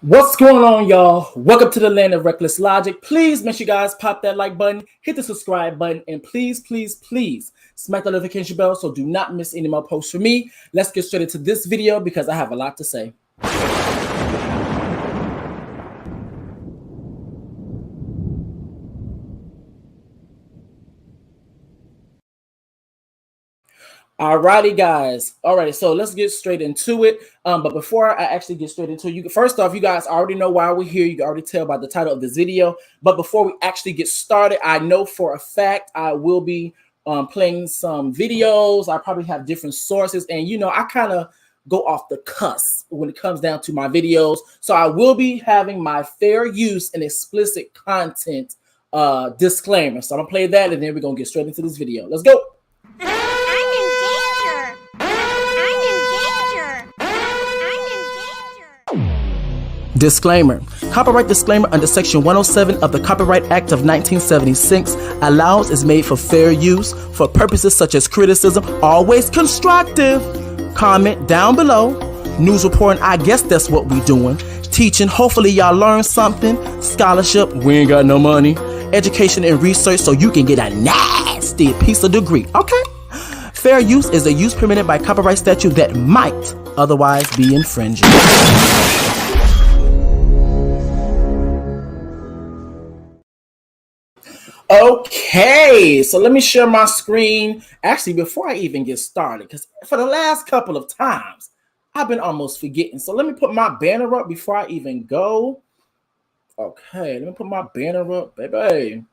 What's going on, y'all? Welcome to the land of reckless logic. Please make sure you guys pop that like button, hit the subscribe button, and please smack the notification bell so do not miss any more posts from me. Let's get straight into this video because I have a lot to say. Alrighty, guys. Alrighty, so let's get straight into it. But before I actually get straight into it, first off, you guys already know why we're here. You can already tell by the title of this video. But before we actually get started, I know for a fact I will be playing some videos. I probably have different sources, and I kind of go off the cusp when it comes down to my videos. So I will be having my fair use and explicit content disclaimer. So I'm gonna play that, and then we're gonna get straight into this video. Let's go. Disclaimer. Copyright disclaimer under Section 107 of the Copyright Act of 1976. Allows is made for fair use for purposes such as criticism, always constructive. Comment down below. News reporting, I guess that's what we doing. Teaching, hopefully y'all learn something. Scholarship, we ain't got no money. Education and research so you can get a nasty piece of degree. Okay? Fair use is a use permitted by copyright statute that might otherwise be infringing. Okay, so let me share my screen. Actually, before I even get started, because for the last couple of times, I've been almost forgetting. So let me put my banner up before I even go. Okay, let me put my banner up, baby.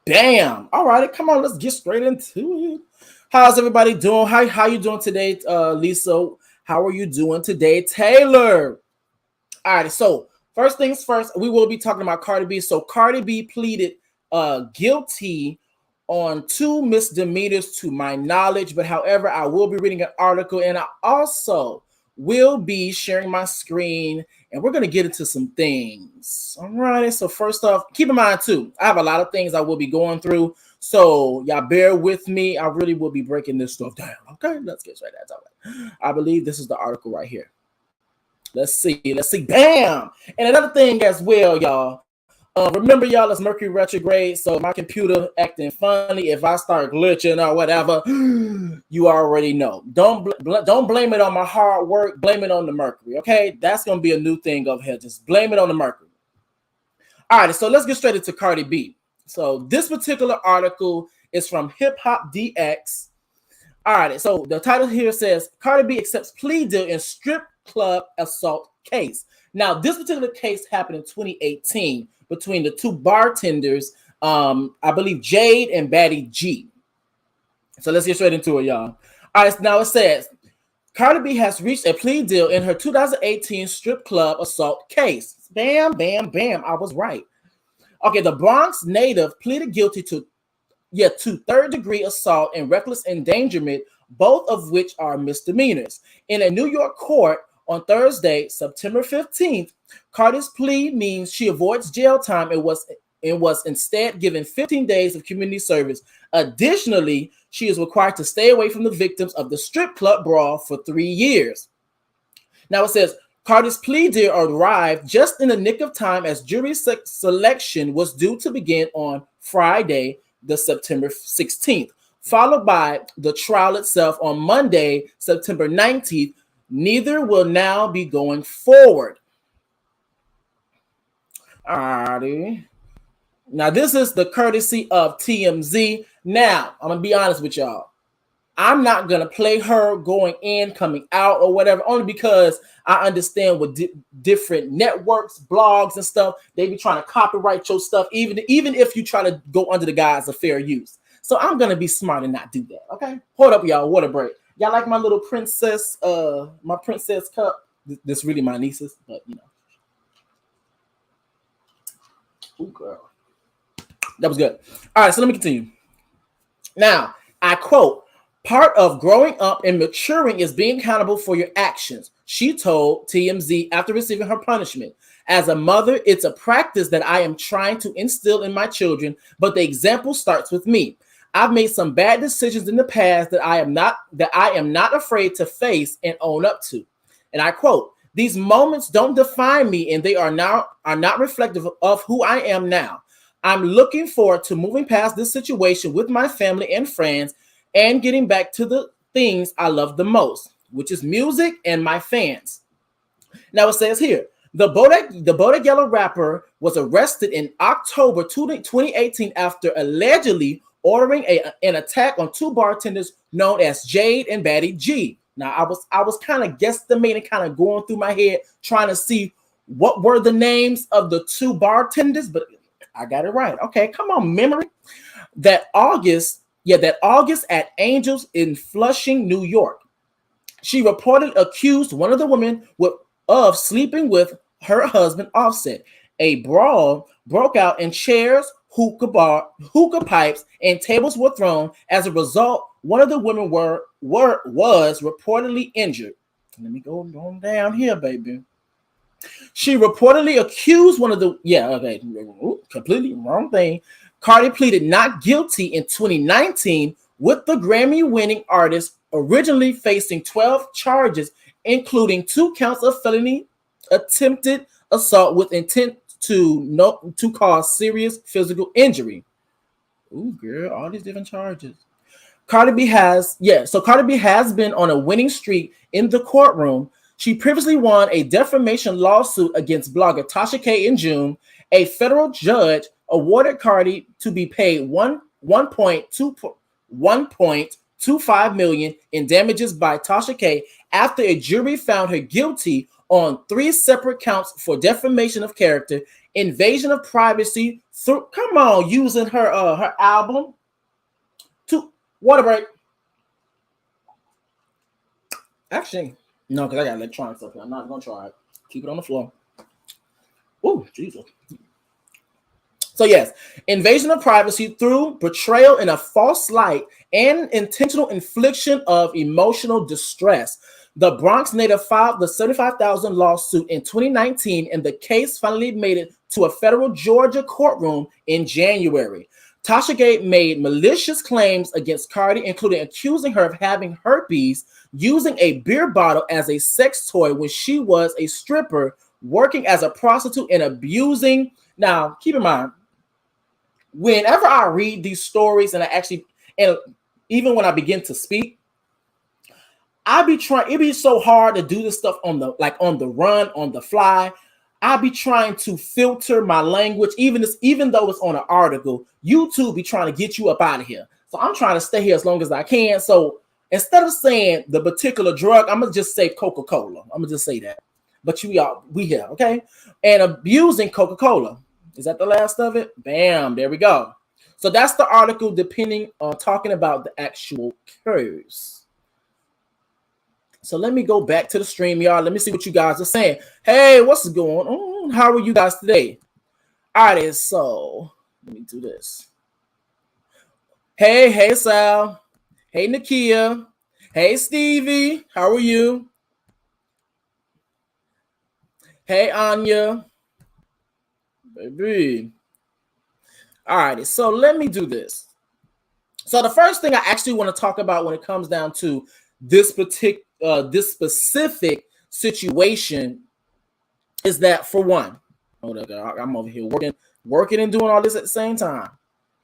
Damn. All right, come on, let's get straight into it. How's everybody doing? How you doing today, Lisa? How are you doing today, Taylor? All right, so first things first, we will be talking about Cardi B. So Cardi B pleaded guilty on 2 misdemeanors to my knowledge, but however, I will be reading an article, and I also will be sharing my screen, and we're going to get into some things. All right, so first off, keep in mind too, I have a lot of things I will be going through, so y'all bear with me. I really will be breaking this stuff down. Okay, let's get straight into it. I believe this is the article right here. Let's see. Bam! And another thing as well, y'all. Remember, y'all, it's Mercury retrograde, so my computer acting funny. If I start glitching or whatever, you already know. Don't blame it on my hard work. Blame it on the Mercury, okay? That's going to be a new thing over here. Just blame it on the Mercury. All right, so let's get straight into Cardi B. So this particular article is from Hip Hop DX. All right, so the title here says, Cardi B accepts plea deal in strip club assault case. Now, this particular case happened in 2018 between the 2 bartenders, I believe Jade and Batty G. So let's get straight into it, y'all. All right, now it says, Cardi B has reached a plea deal in her 2018 strip club assault case. Bam, bam, bam, I was right. Okay, the Bronx native pleaded guilty to 3rd-degree assault and reckless endangerment, both of which are misdemeanors. In a New York court on Thursday, September 15th, Cardi's plea means she avoids jail time and was instead given 15 days of community service. Additionally, she is required to stay away from the victims of the strip club brawl for 3 years. Now it says, Cardi's plea deal arrived just in the nick of time as jury selection was due to begin on Friday, the September 16th, followed by the trial itself on Monday, September 19th. Neither will now be going forward. Alrighty. Now, this is the courtesy of TMZ. Now, I'm going to be honest with y'all. I'm not going to play her going in, coming out, or whatever, only because I understand with different networks, blogs, and stuff, they be trying to copyright your stuff, even if you try to go under the guise of fair use. So I'm going to be smart and not do that, okay? Hold up, y'all. Water break. Y'all like my little princess, my princess cup? This really my niece's, but you know. Ooh, girl. That was good. All right, so let me continue. Now, I quote, part of growing up and maturing is being accountable for your actions, she told TMZ after receiving her punishment. As a mother, it's a practice that I am trying to instill in my children, but the example starts with me. I've made some bad decisions in the past that I am not afraid to face and own up to. And I quote, These moments don't define me, and they are not reflective of who I am now. I'm looking forward to moving past this situation with my family and friends and getting back to the things I love the most, which is music and my fans. Now it says here, the Bodak Yellow rapper was arrested in October 2018 after allegedly ordering an attack on two bartenders known as Jade and Batty G. Now I was kind of guesstimating, kind of going through my head, trying to see what were the names of the two bartenders, but I got it right. Okay, come on, memory. That August at Angels in Flushing, New York. She reportedly accused one of the women of sleeping with her husband Offset. A brawl broke out and chairs, hookah pipes, and tables were thrown. As a result, one of the women was reportedly injured. Let me go on down here, baby. She reportedly accused one of the completely wrong thing. Cardi pleaded not guilty in 2019, with the Grammy-winning artist originally facing 12 charges, including 2 counts of felony attempted assault with intent to cause serious physical injury. Ooh, girl, all these different charges. Cardi B has been on a winning streak in the courtroom. She previously won a defamation lawsuit against blogger Tasha K in June. A federal judge awarded Cardi to be paid 1.25 million in damages by Tasha K after a jury found her guilty on 3 separate counts for defamation of character, invasion of privacy through using her album to water break. Actually, no, because I got electronic stuff here. I'm not gonna try it. Keep it on the floor. Oh, Jesus. So yes, invasion of privacy through betrayal in a false light and intentional infliction of emotional distress. The Bronx native filed the $75,000 lawsuit in 2019, and the case finally made it to a federal Georgia courtroom in January. Tasha K made malicious claims against Cardi, including accusing her of having herpes, using a beer bottle as a sex toy when she was a stripper, working as a prostitute, and abusing. Now, keep in mind, whenever I read these stories and even when I begin to speak, it'd be so hard to do this stuff on the run, on the fly. I'll be trying to filter my language, even though it's on an article. YouTube be trying to get you up out of here. So I'm trying to stay here as long as I can. So instead of saying the particular drug, I'm gonna just say Coca-Cola. I'm gonna just say that. But we here, okay? And abusing Coca-Cola. Is that the last of it? Bam, there we go. So that's the article depending on talking about the actual curves. So let me go back to the stream, y'all. Let me see what you guys are saying. Hey, what's going on? How are you guys today? All right, so let me do this. Hey, Sal. Hey, Nakia. Hey, Stevie. How are you? Hey, Anya. Baby. All right, so let me do this. So the first thing I actually want to talk about when it comes down to this specific situation is that, for one, hold up, I'm over here working and doing all this at the same time.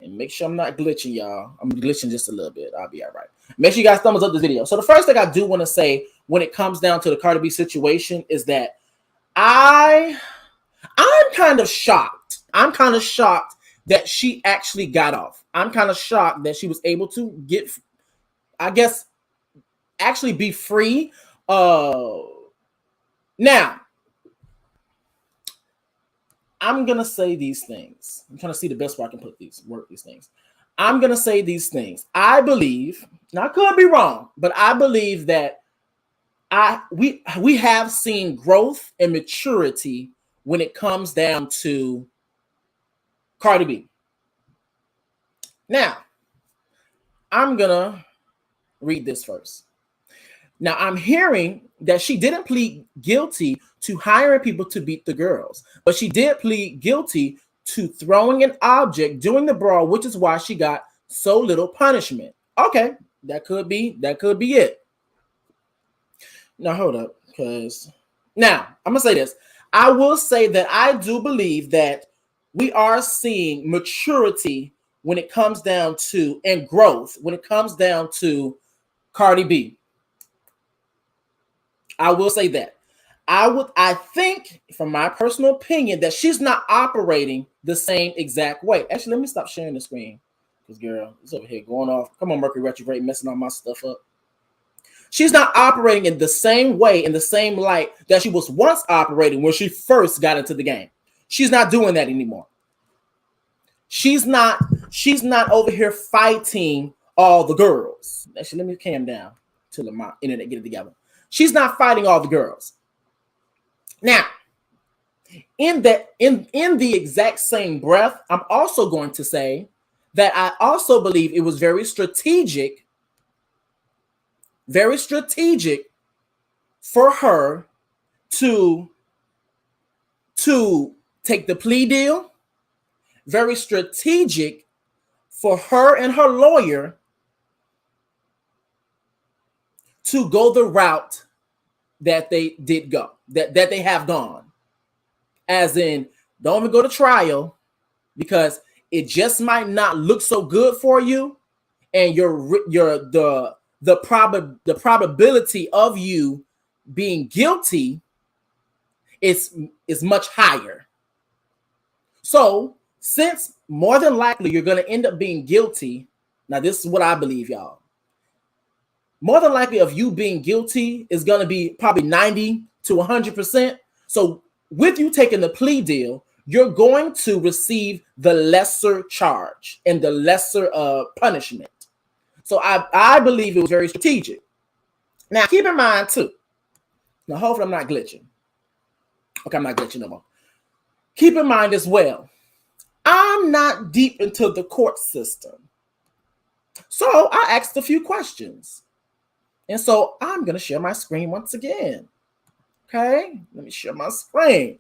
And make sure I'm not glitching, y'all. I'm glitching just a little bit. I'll be all right. Make sure you guys thumbs up this video. So the first thing I do want to say when it comes down to the Cardi B situation is that I'm kind of shocked. I'm kind of shocked that she actually got off. I'm kind of shocked that she was able to get, I guess, actually be free. Now, I'm gonna say these things. I'm trying to see the best way I can work these things. I'm gonna say these things. I believe, now I could be wrong, but I believe that we have seen growth and maturity when it comes down to Cardi B. Now, I'm gonna read this first. Now, I'm hearing that she didn't plead guilty to hiring people to beat the girls, but she did plead guilty to throwing an object during the brawl, which is why she got so little punishment. Okay, that could be it. Now, hold up, because Now, I'm going to say this. I will say that I do believe that we are seeing maturity when it comes down to, and growth when it comes down to Cardi B. I will say that. I think, from my personal opinion, that she's not operating the same exact way. Actually, let me stop sharing the screen. Because, girl, it's over here going off. Come on, Mercury retrograde, messing all my stuff up. She's not operating in the same way, in the same light that she was once operating when she first got into the game. She's not doing that anymore. She's not over here fighting all the girls. Actually, let me calm down till my internet get it together. She's not fighting all the girls. Now, in the exact same breath, I'm also going to say that I also believe it was very strategic for her to take the plea deal. Very strategic for her and her lawyer to go the route that they did go, that they have gone. As in, don't even go to trial because it just might not look so good for you, and the probability of you being guilty is much higher. So, since more than likely you're going to end up being guilty, now this is what I believe, y'all. More than likely of you being guilty is going to be probably 90 to 100%. So with you taking the plea deal, you're going to receive the lesser charge and the lesser punishment. So I believe it was very strategic. Now, keep in mind, too. Now, hopefully I'm not glitching. Okay, I'm not glitching no more. Keep in mind as well, I'm not deep into the court system. So I asked a few questions. And so I'm going to share my screen once again. Okay, let me share my screen.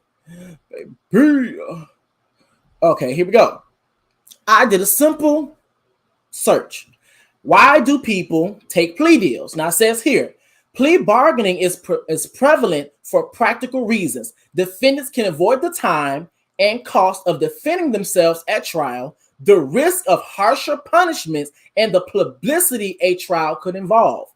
Baby. Okay, here we go. I did a simple search. Why do people take plea deals? Now it says here, plea bargaining is prevalent for practical reasons. Defendants can avoid the time and cost of defending themselves at trial, the risk of harsher punishments, and the publicity a trial could involve.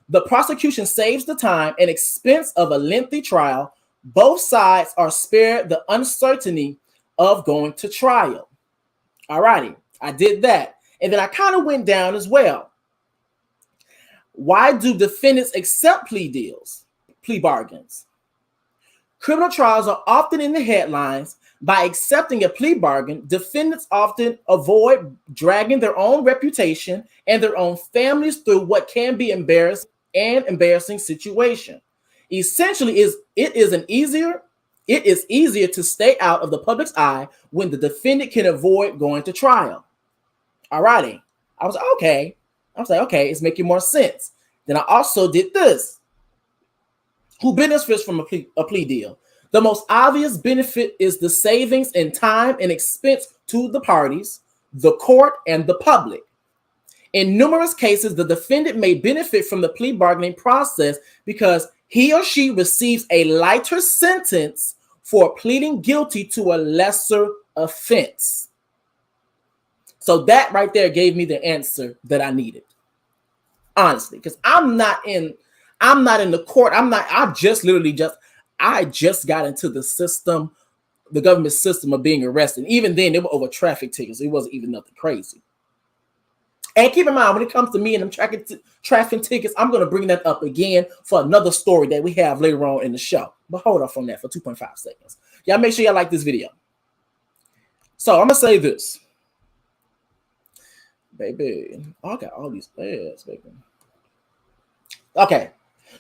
The prosecution saves the time and expense of a lengthy trial. Both sides are spared the uncertainty of going to trial. All righty, I did that. And then I kind of went down as well. Why do defendants accept plea deals, plea bargains? Criminal trials are often in the headlines. By accepting a plea bargain, defendants often avoid dragging their own reputation and their own families through what can be embarrassing situation. Essentially, it is easier to stay out of the public's eye when the defendant can avoid going to trial. All righty. I was like, okay, it's making more sense. Then I also did this. Who benefits from a plea deal? The most obvious benefit is the savings in time and expense to the parties, the court, and the public. In numerous cases, the defendant may benefit from the plea bargaining process because he or she receives a lighter sentence for pleading guilty to a lesser offense. So that right there gave me the answer that I needed. Honestly, because I'm not in the court. I just got into the system, the government system of being arrested. Even then, they were over traffic tickets. It wasn't even nothing crazy. And keep in mind, when it comes to me and them traffic tickets, I'm going to bring that up again for another story that we have later on in the show. But hold off on that for 2.5 seconds. Y'all make sure y'all like this video. So I'm going to say this. Baby, I got all these ads, baby. Okay.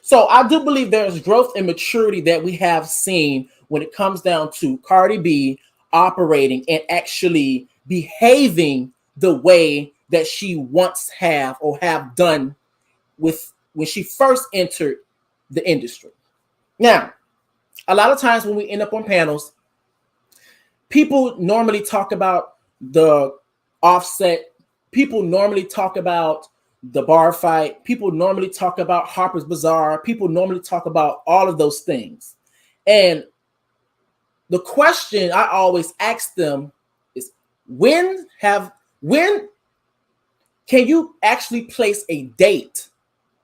So I do believe there's growth and maturity that we have seen when it comes down to Cardi B operating and actually behaving the way that she once have done with when she first entered the industry. Now, a lot of times when we end up on panels, people normally talk about the Offset. People normally talk about the bar fight. People normally talk about Harper's Bazaar. People normally talk about all of those things. And the question I always ask them is, when can you actually place a date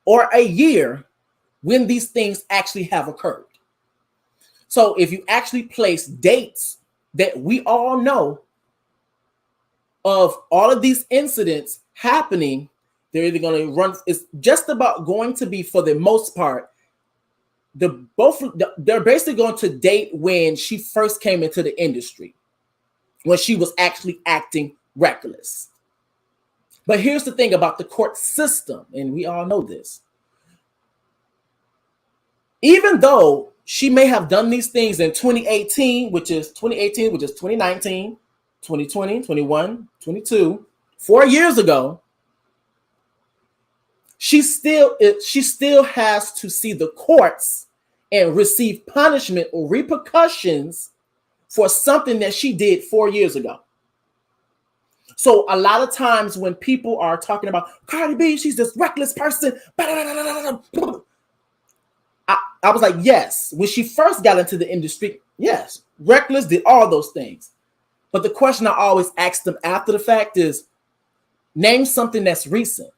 or a year when these things actually have occurred? So if you actually place dates that we all know of all of these incidents happening, they're either going to run, it's just about going to be, for the most part, they're basically going to date when she first came into the industry, when she was actually acting reckless. But here's the thing about the court system, and we all know this. Even though she may have done these things in 2018, which is 2019, 2020, 21, 22, 4 years ago, she still has to see the courts and receive punishment or repercussions for something that she did 4 years ago. So a lot of times when people are talking about Cardi B, she's this reckless person, I was like, yes, when she first got into the industry, yes, reckless, did all those things. But the question I always ask them after the fact is, name something that's recent.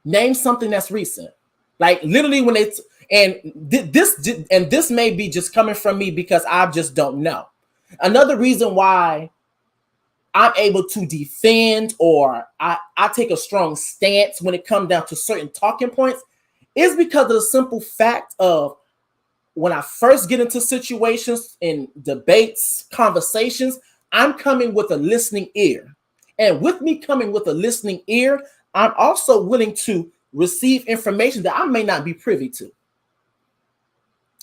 Name something that's recent. Like literally when it's, this may be just coming from me because I just don't know. Another reason why I'm able to defend or I take a strong stance when it comes down to certain talking points is because of the simple fact of, when I first get into situations in debates, conversations, I'm coming with a listening ear. And with me coming with a listening ear, I'm also willing to receive information that I may not be privy to.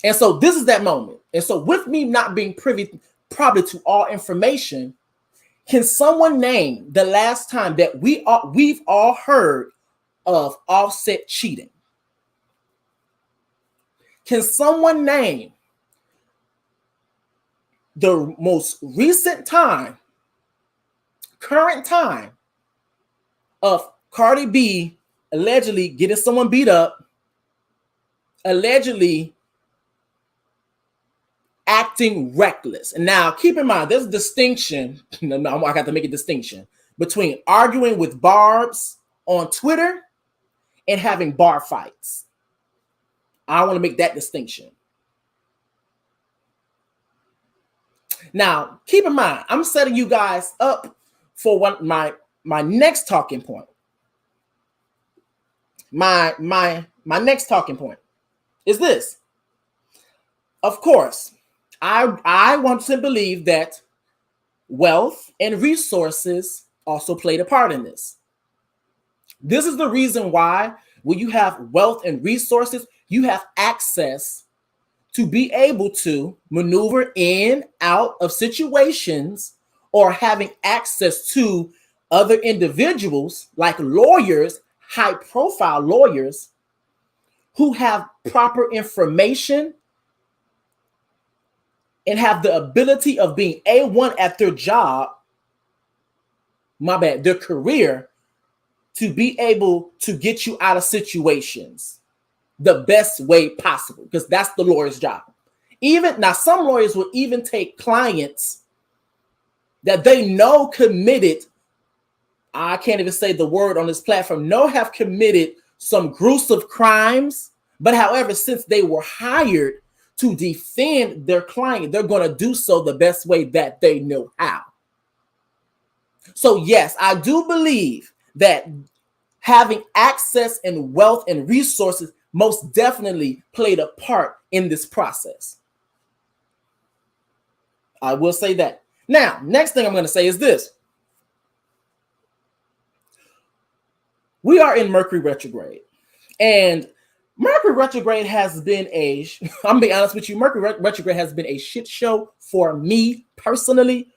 And so this is that moment. And so with me not being privy probably to all information, can someone name the last time that we've all heard of Offset cheating? Can someone name the most recent time, current time, of Cardi B allegedly getting someone beat up, allegedly acting reckless? And now keep in mind, there's a distinction, I got to make a distinction between arguing with barbs on Twitter and having bar fights. I want to make that distinction. Now, keep in mind, I'm setting you guys up for my next talking point. My next talking point is this. Of course, I want to believe that wealth and resources also played a part in this. This is the reason why when you have wealth and resources, you have access to be able to maneuver in, out of situations, or having access to other individuals like lawyers, high-profile lawyers, who have proper information and have the ability of being A1 at their job, their career, to be able to get you out of situations the best way possible, because that's the lawyer's job. Even now, some lawyers will even take clients that they know committed, I can't even say the word on this platform, have committed some gruesome crimes, but however, since they were hired to defend their client, they're going to do so the best way that they know how. So yes, I do believe that having access and wealth and resources most definitely played a part in this process. I will say that. Now, next thing I'm going to say is this. We are in Mercury retrograde, and Mercury retrograde has been I'm being honest with you, Mercury retrograde has been a shit show for me personally.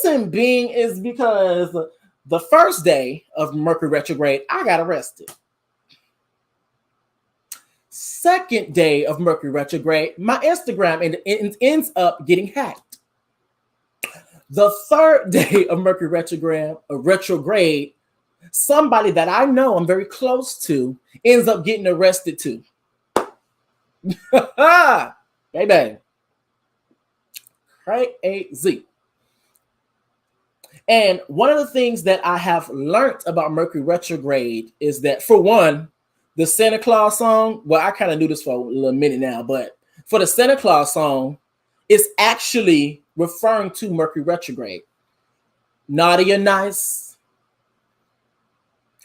Reason being is because the first day of Mercury retrograde, I got arrested. Second day of Mercury retrograde, my Instagram ends up getting hacked. The third day of Mercury retrograde, somebody that I know I'm very close to ends up getting arrested too. Baby. Crazy. And one of the things that I have learned about Mercury retrograde is that, for one, the Santa Claus song, well, I kind of knew this for a little minute now, but for the Santa Claus song, it's actually referring to Mercury retrograde. Naughty or nice.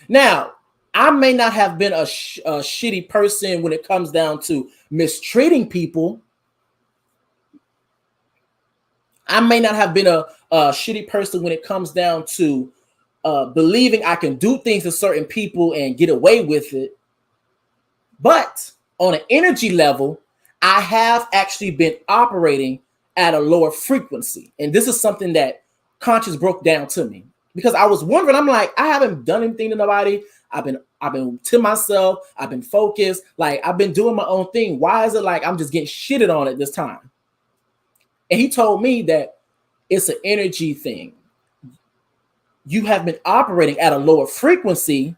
Now, I may not have been a shitty person when it comes down to mistreating people. I may not have been a shitty person when it comes down to believing I can do things to certain people and get away with it. But on an energy level, I have actually been operating at a lower frequency. And this is something that conscious broke down to me, because I was wondering, I'm like, I haven't done anything to nobody. I've been to myself. I've been focused. Like, I've been doing my own thing. Why is it like I'm just getting shitted on at this time? And he told me that it's an energy thing. You have been operating at a lower frequency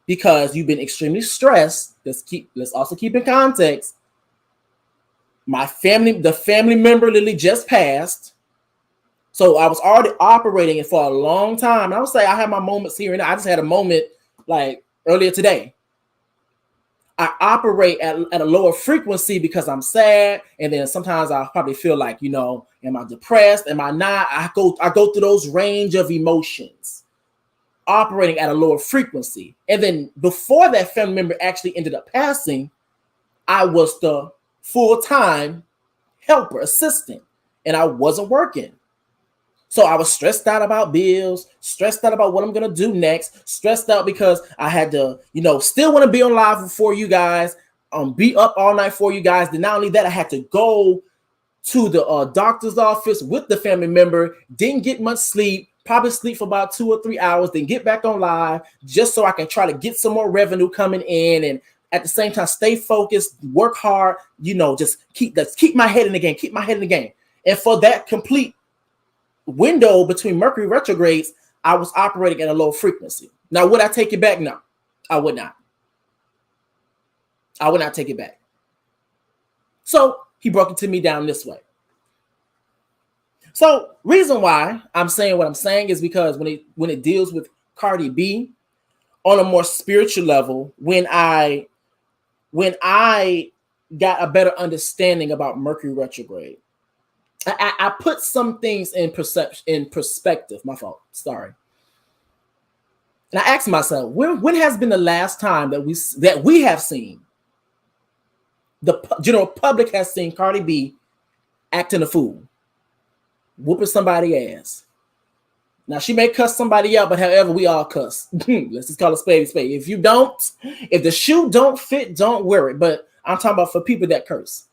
because you've been extremely stressed. Let's also keep in context. The family member literally just passed. So I was already operating it for a long time. And I would say I had my moments here and there. I just had a moment like earlier today. I operate at a lower frequency because I'm sad. And then sometimes I'll probably feel like, am I depressed? Am I not? I go through those range of emotions, operating at a lower frequency. And then before that family member actually ended up passing, I was the full-time helper, assistant, and I wasn't working. So I was stressed out about bills, stressed out about what I'm going to do next, stressed out because I had to, still want to be on live for you guys, be up all night for you guys. Then not only that, I had to go to the doctor's office with the family member, didn't get much sleep, probably sleep for about 2 or 3 hours, then get back on live just so I can try to get some more revenue coming in, and at the same time stay focused, work hard, just keep my head in the game, And for that complete window between Mercury retrogrades, I was operating at a low frequency. Now, would I take it back? No, I would not. I would not take it back. So he broke it to me down this way. So reason why I'm saying what I'm saying is because when it deals with Cardi B on a more spiritual level, when I got a better understanding about Mercury retrograde, I put some things in perspective. My fault. Sorry. And I asked myself, when has been the last time that we have seen, the general public has seen Cardi B acting a fool, whooping somebody's ass? Now, she may cuss somebody out, but however, we all cuss. Let's just call it spade a spade. If the shoe don't fit, don't wear it. But I'm talking about for people that curse.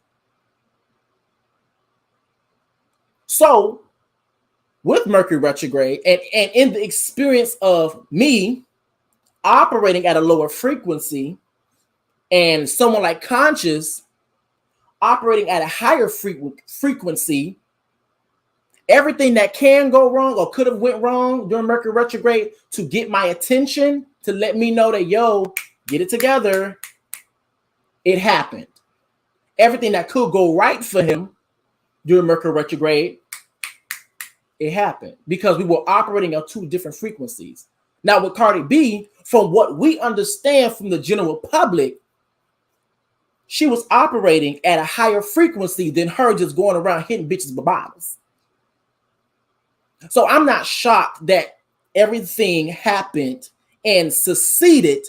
So with Mercury retrograde and in the experience of me operating at a lower frequency and someone like Conscious operating at a higher frequency, everything that can go wrong or could have went wrong during Mercury retrograde to get my attention, to let me know that, yo, get it together, it happened. Everything that could go right for him during Mercury retrograde, it happened because we were operating on two different frequencies. Now with Cardi B, from what we understand from the general public, she was operating at a higher frequency than her just going around hitting bitches with bottles. So I'm not shocked that everything happened and succeeded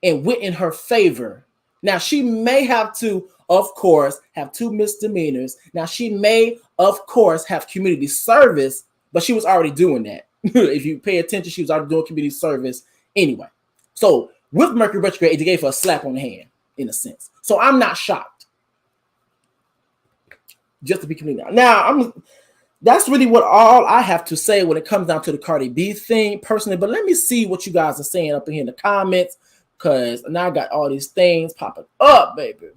and went in her favor. Now she may have to, of course, have 2 misdemeanors. Now she may, of course, have community service, but she was already doing that. If you pay attention, she was already doing community service anyway. So with Mercury retrograde, it gave her a slap on the hand, in a sense. So I'm not shocked. Just to be clear now. That's really what all I have to say when it comes down to the Cardi B thing personally. But let me see what you guys are saying up in here in the comments, because now I got all these things popping up, baby.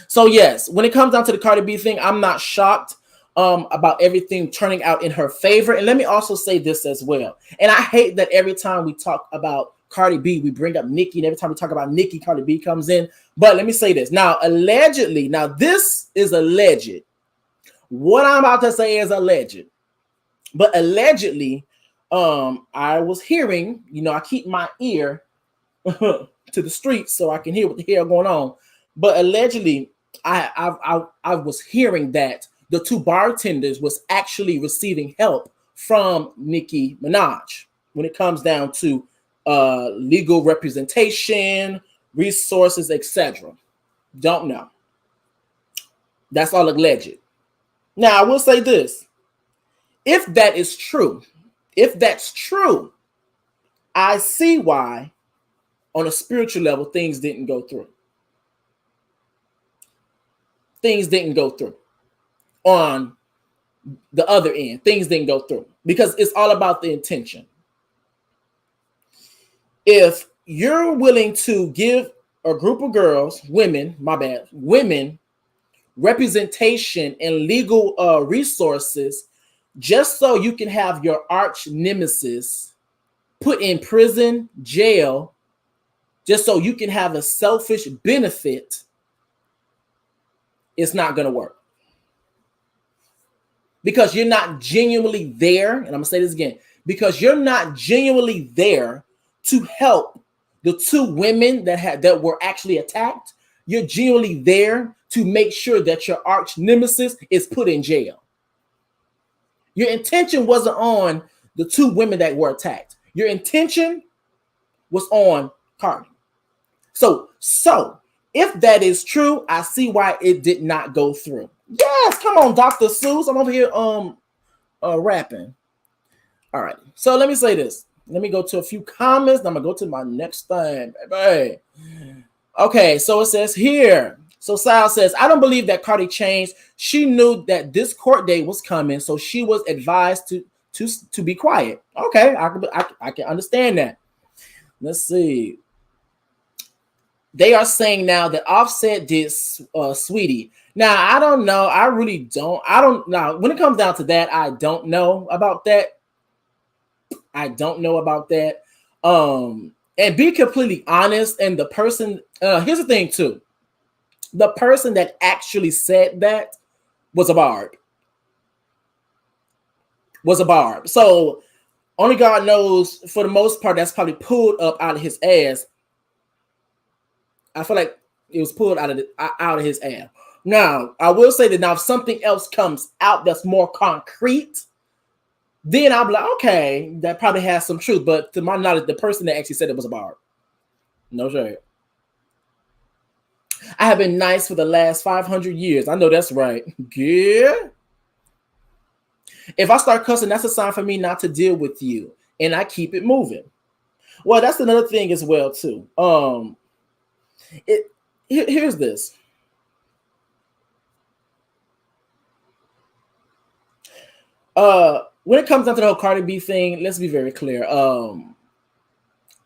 So yes, when it comes down to the Cardi B thing, I'm not shocked about everything turning out in her favor. And let me also say this as well. And I hate that every time we talk about Cardi B, we bring up Nicki, and every time we talk about Nicki, Cardi B comes in. But let me say this. Now, allegedly, now this is alleged. What I'm about to say is alleged. But allegedly, I was hearing, I keep my ear to the streets so I can hear what the hell going on. But allegedly, I was hearing that the two bartenders was actually receiving help from Nicki Minaj when it comes down to legal representation, resources, etc. Don't know. That's all alleged. Now, I will say this. If that is true, if that's true, I see why on a spiritual level things didn't go through. Things didn't go through. On the other end, things didn't go through because it's all about the intention. If you're willing to give a group of girls, women, representation and legal resources just so you can have your arch nemesis put in prison, jail, just so you can have a selfish benefit, it's not going to work. Because you're not genuinely there, and I'm going to say this again, because you're not genuinely there to help the two women that were actually attacked. You're genuinely there to make sure that your arch nemesis is put in jail. Your intention wasn't on the two women that were attacked. Your intention was on Cardi. So if that is true, I see why it did not go through. Yes, come on, Dr. Seuss. I'm over here rapping. All right. So let me say this. Let me go to a few comments. I'm gonna go to my next thing, baby. Okay, so it says here. So Sal says, I don't believe that Cardi changed. She knew that this court date was coming, so she was advised to be quiet. Okay, I can understand that. Let's see. They are saying now that Offset did Sweetie. Now, I don't know. I really don't. I don't know. When it comes down to that, I don't know about that. I don't know about that. And be completely honest. And the person, here's the thing too. The person that actually said that was a barb. So only God knows, for the most part, that's probably pulled up out of his ass. I feel like it was pulled out of his ass. Now, I will say that now if something else comes out that's more concrete, then I'll be like, okay, that probably has some truth. But to my knowledge, the person that actually said it was a barb. No shade. I have been nice for the last 500 years. I know that's right. Yeah. If I start cussing, that's a sign for me not to deal with you. And I keep it moving. Well, that's another thing as well, too. Here's this. When it comes down to the whole Cardi B thing, let's be very clear.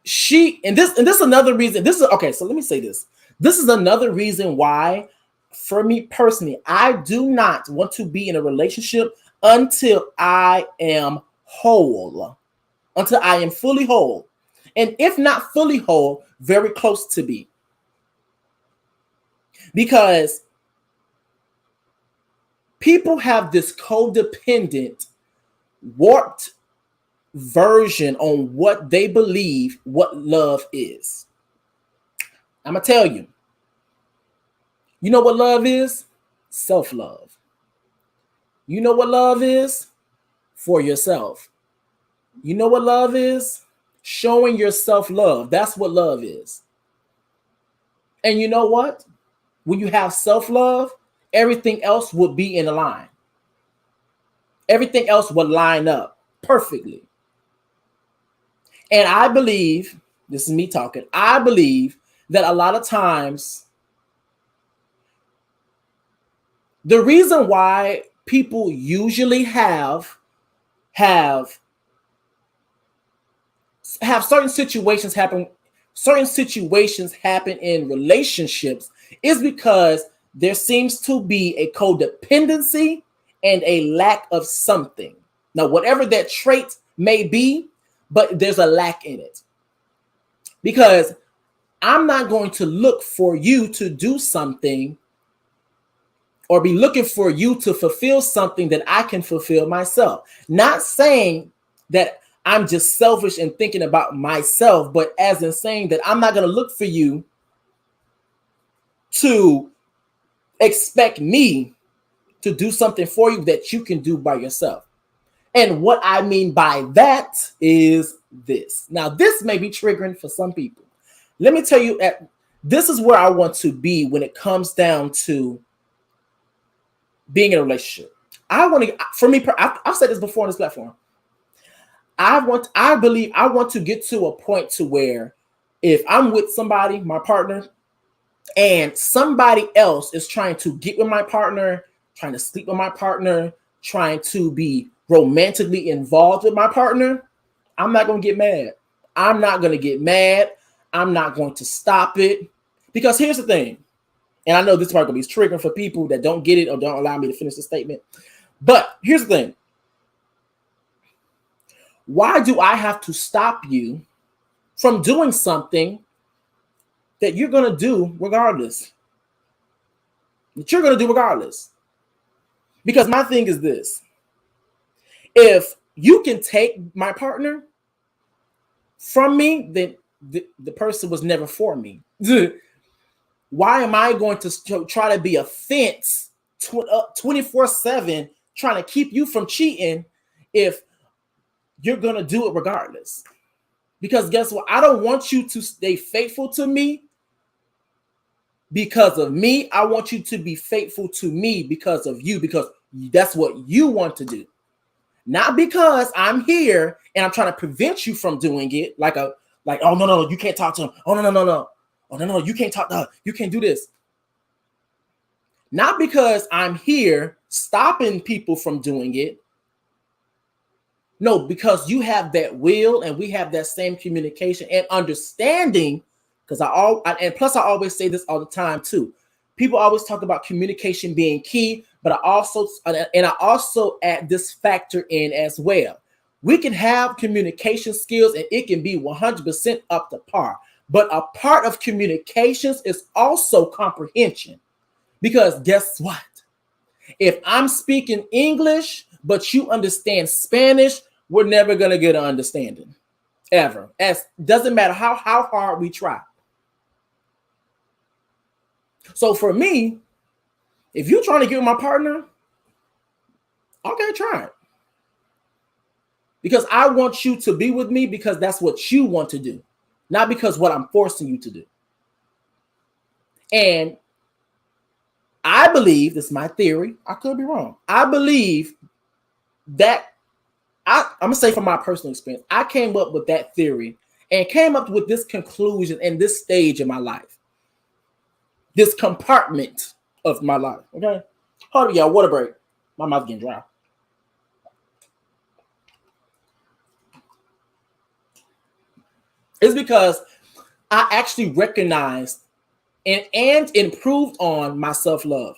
This is another reason. Okay, so let me say this. This is another reason why, for me personally, I do not want to be in a relationship until I am whole. Until I am fully whole. And if not fully whole, very close to be. Because people have this codependent, warped version on what they believe what love is. I'm going to tell you. You know what love is? Self-love. You know what love is? For yourself. You know what love is? Showing yourself love. That's what love is. And you know what? When you have self-love, everything else will be in a line. Everything else will line up perfectly. And I believe, this is me talking, I believe that a lot of times, the reason why people usually have certain situations happen in relationships is because there seems to be a codependency and a lack of something. Now, whatever that trait may be, but there's a lack in it. because I'm not going to look for you to do something or be looking for you to fulfill something that I can fulfill myself. Not saying that I'm just selfish and thinking about myself, but as in saying that I'm not going to look for you to expect me to do something for you that you can do by yourself. And what I mean by that is this. Now, this may be triggering for some people. Let me tell you, this is where I want to be when it comes down to being in a relationship. I've said this before on this platform. I believe I want to get to a point to where if I'm with somebody, my partner, and somebody else is trying to get with my partner, trying to sleep with my partner, trying to be romantically involved with my partner, I'm not going to get mad. I'm not going to get mad. I'm not going to stop it. Because here's the thing, and I know this part going to be triggering for people that don't get it or don't allow me to finish the statement. But here's the thing. Why do I have to stop you from doing something that you're going to do regardless? That you're going to do regardless. Because my thing is this. If you can take my partner from me, then the person was never for me. Why am I going to try to be a fence 24/7 trying to keep you from cheating if you're going to do it regardless? Because guess what? I don't want you to stay faithful to me because of me. I want you to be faithful to me because of you, because that's what you want to do. Not because I'm here and I'm trying to prevent you from doing it, like oh no, you can't talk to him. Oh no, you can't talk to her. You can't do this. Not because I'm here stopping people from doing it. No, because you have that will and we have that same communication and understanding. Because and plus I always say this all the time too. People always talk about communication being key, but I also add this factor in as well. We can have communication skills and it can be 100% up to par. But a part of communications is also comprehension. Because guess what? If I'm speaking English, but you understand Spanish, we're never going to get an understanding. Ever. Doesn't matter how hard we try. So for me, if you're trying to get with my partner, okay, try it. Because I want you to be with me because that's what you want to do, not because what I'm forcing you to do. And I believe, this is my theory, I could be wrong. I believe that, I'm going to say from my personal experience, I came up with that theory and came up with this conclusion in this stage of my life. This compartment of my life, okay? Hold on, y'all, water break. My mouth's getting dry. It's because I actually recognized and improved on my self-love.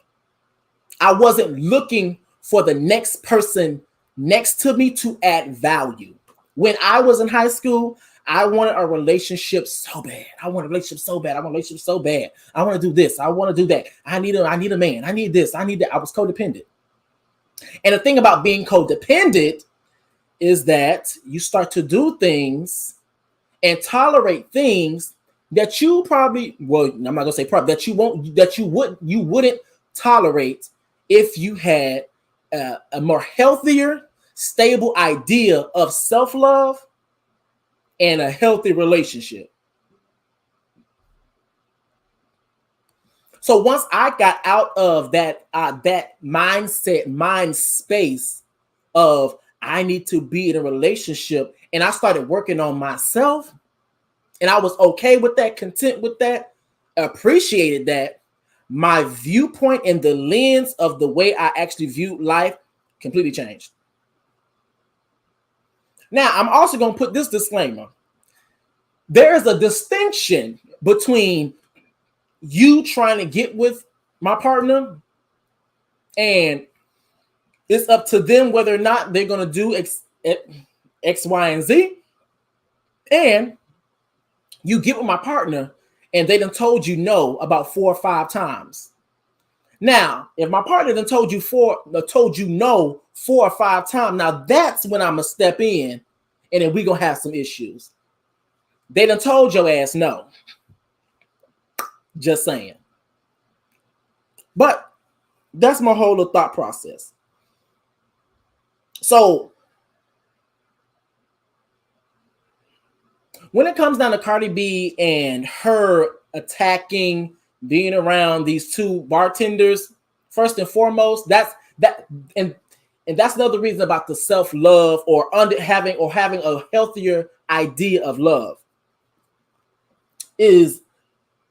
I wasn't looking for the next person next to me to add value. When I was in high school, I wanted a relationship so bad. I want a relationship so bad. I want a relationship so bad. I want to do this. I want to do that. I need a man. I need this. I need that. I was codependent. And the thing about being codependent is that you start to do things and tolerate things that you probably, well, I'm not gonna say probably, that you wouldn't tolerate if you had a more healthier, stable idea of self-love and a healthy relationship. So once I got out of that mind space of I need to be in a relationship, and I started working on myself, and I was okay with that, content with that, appreciated that, my viewpoint and the lens of the way I actually viewed life completely changed. Now, I'm also going to put this disclaimer. There is a distinction between you trying to get with my partner, and it's up to them whether or not they're going to do X, Y, and Z. And You get with my partner and they done told you no about 4 or 5 times. Now, if my partner done told you no 4 or 5 times, now that's when I'm gonna step in and then we gonna have some issues. They done told your ass no. Just saying. But that's my whole little thought process. So when it comes down to Cardi B and her attacking, being around these 2 bartenders, first and foremost, and that's another reason about the self-love or having a healthier idea of love is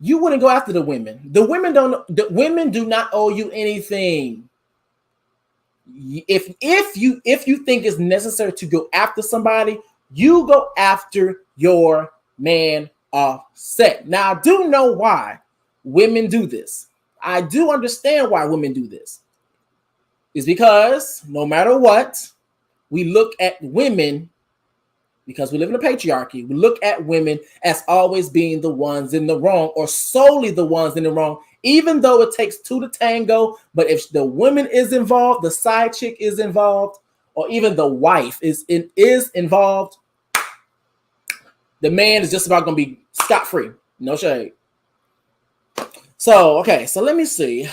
you wouldn't go after the women. The women do not owe you anything. If you think it's necessary to go after somebody, you go after your man Offset. Now, I do know why women do this. I do understand why women do this. It's because no matter what, we look at women, because we live in a patriarchy, we look at women as always being the ones in the wrong or solely the ones in the wrong, even though it takes 2 to tango. But if the woman is involved, the side chick is involved, or even the wife is involved, the man is just about going to be scot-free. No shade. So, okay. So let me see.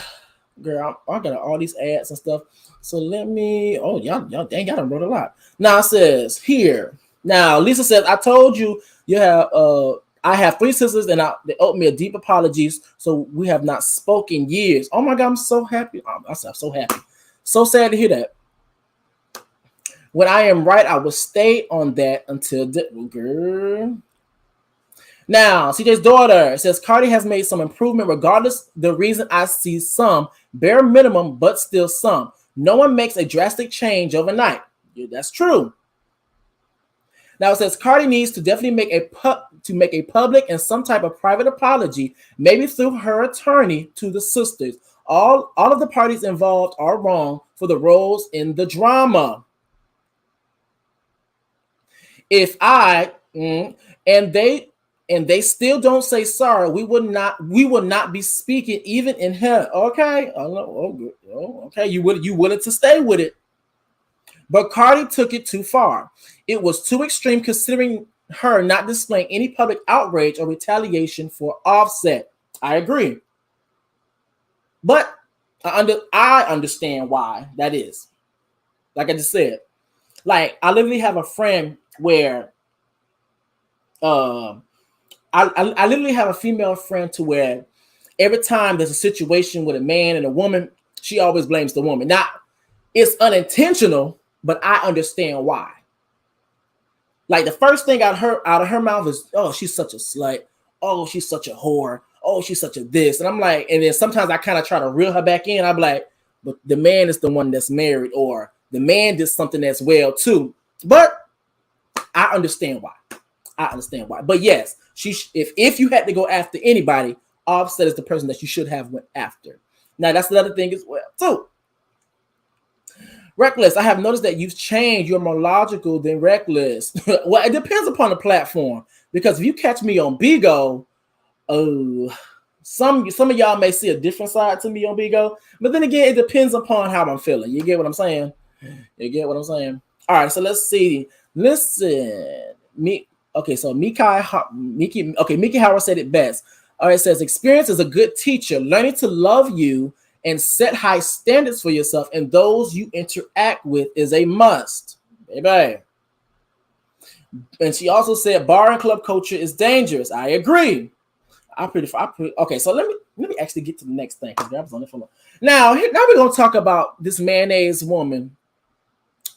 Girl, I got all these ads and stuff. So let me, oh, y'all dang, y'all done wrote a lot. Now it says here. Now, Lisa says, I told you I have 3 sisters and they owe me a deep apologies. So we have not spoken years. Oh my God, I'm so happy. I'm so happy. So sad to hear that. When I am right, I will stay on that until girl. Now, CJ's daughter says Cardi has made some improvement regardless. The reason I see some bare minimum, but still some. No one makes a drastic change overnight. Yeah, that's true. Now it says Cardi needs to definitely make a public and some type of private apology, maybe through her attorney to the sisters. All of the parties involved are wrong for the roles in the drama. If and they still don't say sorry, we will not be speaking even in hell. Okay, okay, you willing to stay with it. But Cardi took it too far. It was too extreme considering her not displaying any public outrage or retaliation for Offset. I agree. But I understand why that is. Like I just said. Like, I literally have a friend where I literally have a female friend to where every time there's a situation with a man and a woman, she always blames the woman. Now, it's unintentional, but I understand why. Like, the first thing out of her mouth is, oh, she's such a slut. Oh, she's such a whore. Oh, she's such a this. And I'm like, and then sometimes I kind of try to reel her back in. I'm like, but the man is the one that's married, or the man did something as well too. But I understand why. But yes, if you had to go after anybody, Offset is the person that you should have went after. Now, that's the other thing as well too. Reckless, I have noticed that you've changed. You're more logical than Reckless. Well, it depends upon the platform. Because if you catch me on Bigo, some of y'all may see a different side to me on Bigo. But then again, it depends upon how I'm feeling. You get what I'm saying? All right, so let's see. Listen, Miki Howard said it best. All right, it says experience is a good teacher. Learning to love you and set high standards for yourself and those you interact with is a must. Baby. And she also said bar and club culture is dangerous. I agree. Okay, so let me actually get to the next thing because I was on it for long. Now we're gonna talk about this mayonnaise woman.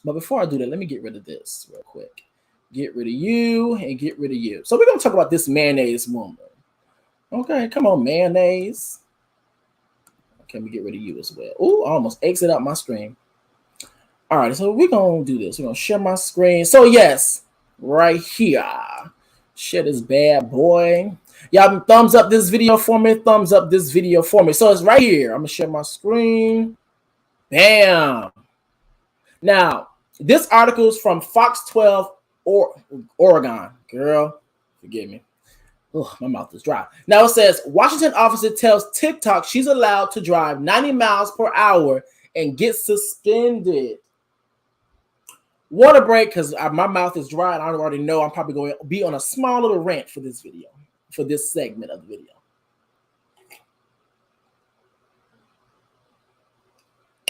But before I do that, let me get rid of this real quick. Get rid of you and get rid of you. So we're gonna talk about this mayonnaise woman. Okay, come on, mayonnaise. Okay, let me get rid of you as well. Ooh, I almost exit out my screen. All right, so we're gonna do this. We're gonna share my screen. So yes, right here. Share this bad boy. Y'all thumbs up this video for me. Thumbs up this video for me. So it's right here. I'm gonna share my screen. Bam. Now, this article is from Fox 12 or Oregon. Girl, forgive me. Oh, my mouth is dry. Now it says, Washington officer tells TikTok she's allowed to drive 90 miles per hour and get suspended. Water break, because my mouth is dry and I already know I'm probably going to be on a small little rant for this video, for this segment of the video.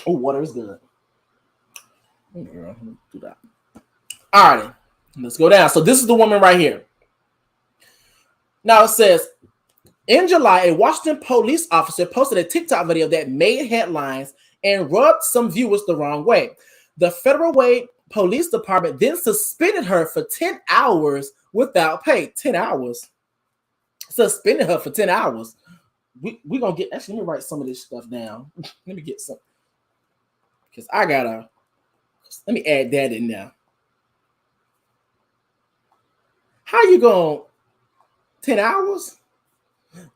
Oh, water is good. Do that. All right, let's go down. So this is the woman right here. Now it says, in July, a Washington police officer posted a TikTok video that made headlines and rubbed some viewers the wrong way. The Federal Way Police Department then suspended her for 10 hours without pay. 10 hours? Suspended her for 10 hours. We're going to get, actually, let me write some of this stuff down. Let me get some, because I got to, let me add that in now. How you going 10 hours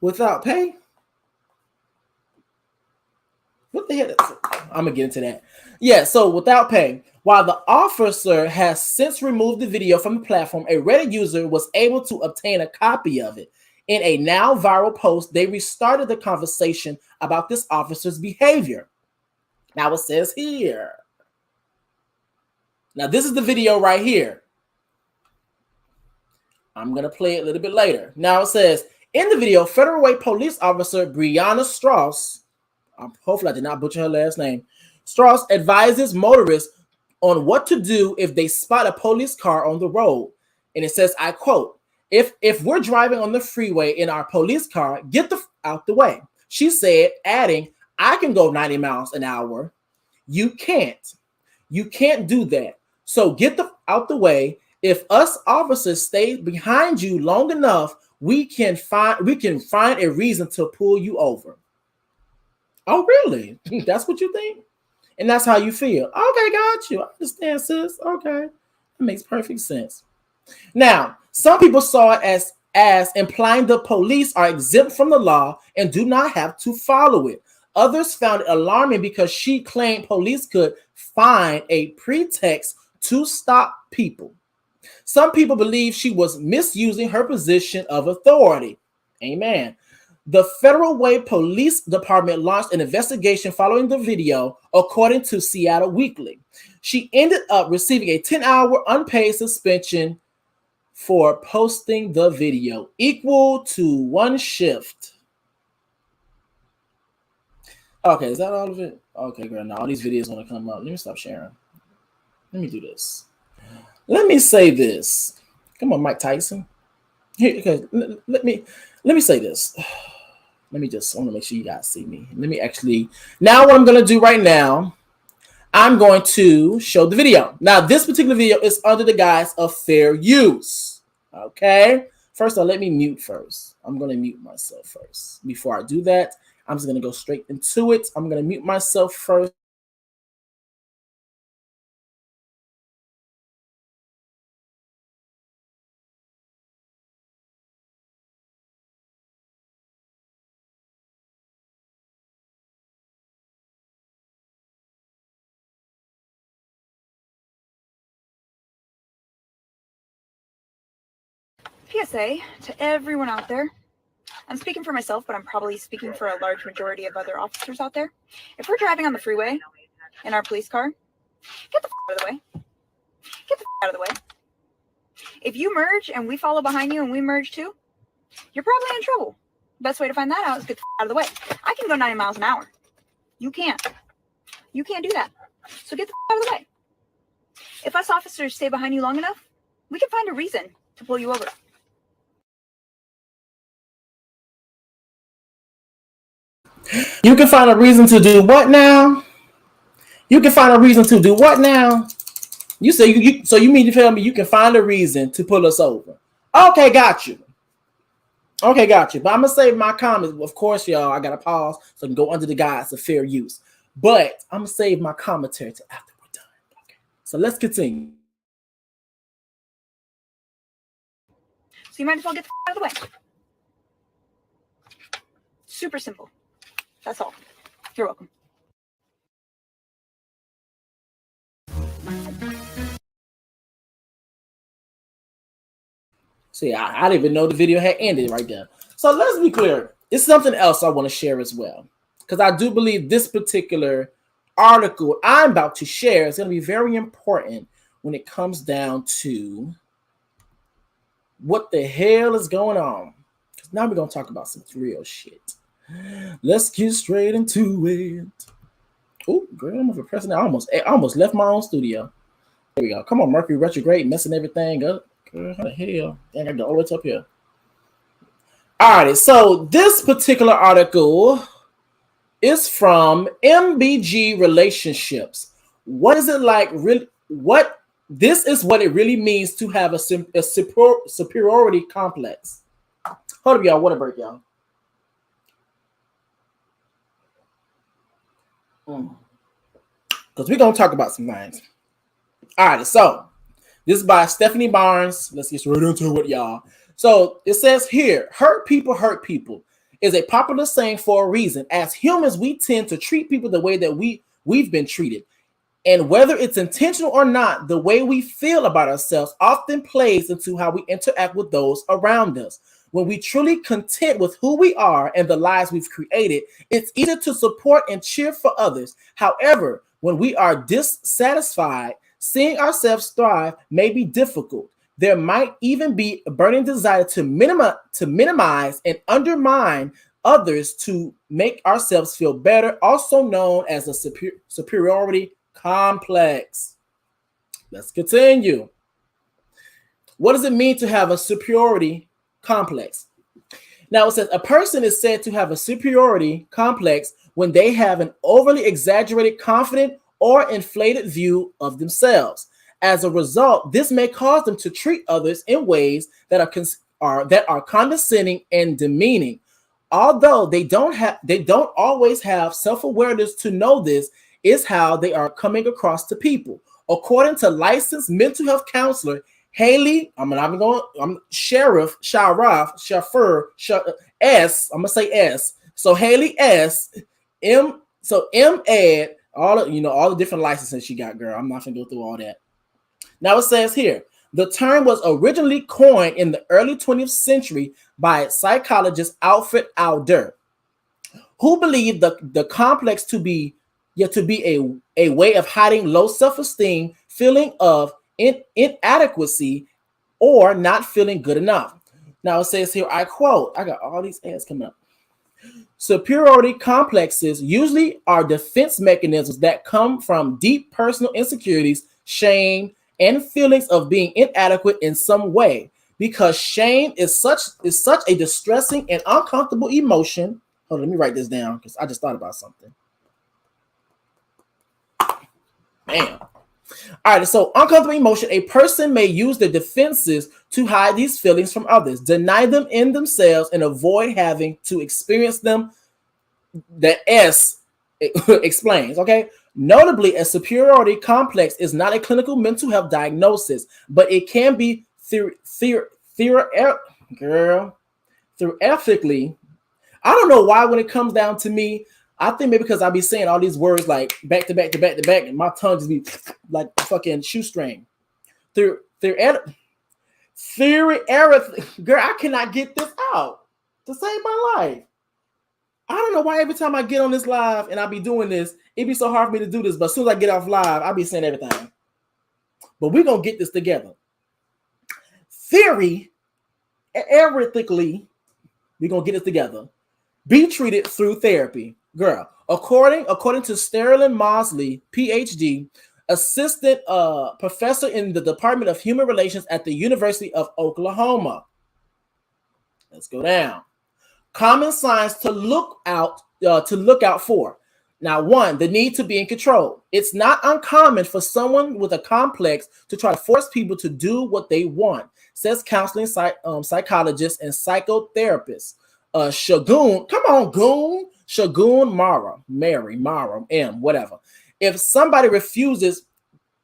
without pay? What the hell? I'm going to get into that. Yeah, so without pay. While the officer has since removed the video from the platform, a Reddit user was able to obtain a copy of it. In a now viral post, they restarted the conversation about this officer's behavior. Now it says here. Now this is the video right here. I'm going to play it a little bit later. Now it says, in the video, Federal Way Police Officer Brianna Strauss, hopefully I did not butcher her last name, Strauss advises motorists on what to do if they spot a police car on the road. And it says, I quote, if we're driving on the freeway in our police car, get out the way. She said, adding, I can go 90 miles an hour. You can't. You can't do that. So get out the way. If us officers stay behind you long enough, we can find a reason to pull you over. Oh, really? That's what you think? And that's how you feel. Okay, got you. I understand, sis. Okay. That makes perfect sense. Now, some people saw it as implying the police are exempt from the law and do not have to follow it. Others found it alarming because she claimed police could find a pretext to stop people. Some people believe she was misusing her position of authority. Amen. The Federal Way Police Department launched an investigation following the video, according to Seattle Weekly. She ended up receiving a 10-hour unpaid suspension for posting the video, equal to 1 shift. Okay, is that all of it? Okay, girl, now all these videos want to come up. Let me stop sharing. Let me do this. Let me say this. Come on, Mike Tyson. Here, okay, let me say this. I want to make sure you guys see me. Let me actually, now what I'm going to do right now, I'm going to show the video. Now, this particular video is under the guise of fair use. Okay. First of all, let me mute first. I'm going to mute myself first. Before I do that, I'm just going to go straight into it. I'm going to mute myself first. PSA to everyone out there. I'm speaking for myself, but I'm probably speaking for a large majority of other officers out there. If we're driving on the freeway in our police car, get the out of the way. Get the out of the way. If you merge and we follow behind you and we merge too, you're probably in trouble. Best way to find that out is get the out of the way. I can go 90 miles an hour. You can't. You can't do that. So get the out of the way. If us officers stay behind you long enough, we can find a reason to pull you over. You can find a reason to do what now? You can find a reason to do what now? You say so you mean to tell me you can find a reason to pull us over? Okay, got you. Okay, got you. But I'm gonna save my comments. Of course, y'all, I gotta pause so I can go under the guise of fair use. But I'm gonna save my commentary to after we're done. Okay. So let's continue. So you might as well get the out of the way. Super simple. That's all. You're welcome. See, I didn't even know the video had ended right there. So let's be clear. It's something else I want to share as well. Because I do believe this particular article I'm about to share is going to be very important when it comes down to what the hell is going on. Because now we're going to talk about some real shit. Let's get straight into it. Oh, girl, I'm pressing it. I almost left my own studio. There we go. Come on, Mercury retrograde, messing everything up. Girl, how the hell? Dang, I got all the way up here. All right, so this particular article is from MBG Relationships. What is it like? Really, what this is what it really means to have a superiority complex. Hold up, y'all. Water break, y'all. Because we're gonna talk about some things. All right, so this is by Stephanie Barnes. Let's get right into it, y'all. So it says here, hurt people is a popular saying for a reason. As humans, we tend to treat people the way that we've been treated. And whether it's intentional or not, the way we feel about ourselves often plays into how we interact with those around us. When we truly content with who we are and the lives we've created, it's easier to support and cheer for others. However, when we are dissatisfied, seeing ourselves thrive may be difficult. There might even be a burning desire to minimize and undermine others to make ourselves feel better, also known as a superiority complex. Let's continue. What does it mean to have a superiority complex? Now it says a person is said to have a superiority complex when they have an overly exaggerated, confident, or inflated view of themselves. As a result, this may cause them to treat others in ways that are condescending and demeaning. Although they don't always have self-awareness to know this is how they are coming across to people. According to licensed mental health counselor Haley, Sheriff S. I'm gonna say S. So Haley S. M. So M. Ed. All the different licenses she got, girl. I'm not gonna go through all that. Now it says here, the term was originally coined in the early 20th century by psychologist Alfred Adler, who believed the complex to be a way of hiding low self-esteem, feeling of inadequacy, or not feeling good enough. Now it says here, I quote, I got all these ads coming up. Superiority complexes usually are defense mechanisms that come from deep personal insecurities, shame, and feelings of being inadequate in some way. Because shame is such a distressing and uncomfortable emotion. Hold on, let me write this down because I just thought about something. Man. All right, so uncomfortable emotion. A person may use their defenses to hide these feelings from others, deny them in themselves, and avoid having to experience them. The S explains, okay? Notably, a superiority complex is not a clinical mental health diagnosis, but it can be theoretically. I don't know why when it comes down to me, I think maybe because I be saying all these words like back to back to back to back, and my tongue just be like fucking shoestring. Theory, girl, I cannot get this out to save my life. I don't know why every time I get on this live and I be doing this, it be so hard for me to do this. But as soon as I get off live, I be saying everything. But we're going to get this together. Theoretically, we're going to get this together. Be treated through therapy. Girl, according to Sterling Mosley, PhD, assistant professor in the Department of Human Relations at the University of Oklahoma. Let's go down. Common signs to look out for. Now, 1, the need to be in control. It's not uncommon for someone with a complex to try to force people to do what they want, says counseling psychologist and psychotherapist Shagun. Come on, Goon. Shagun Mara, M, whatever. If somebody refuses,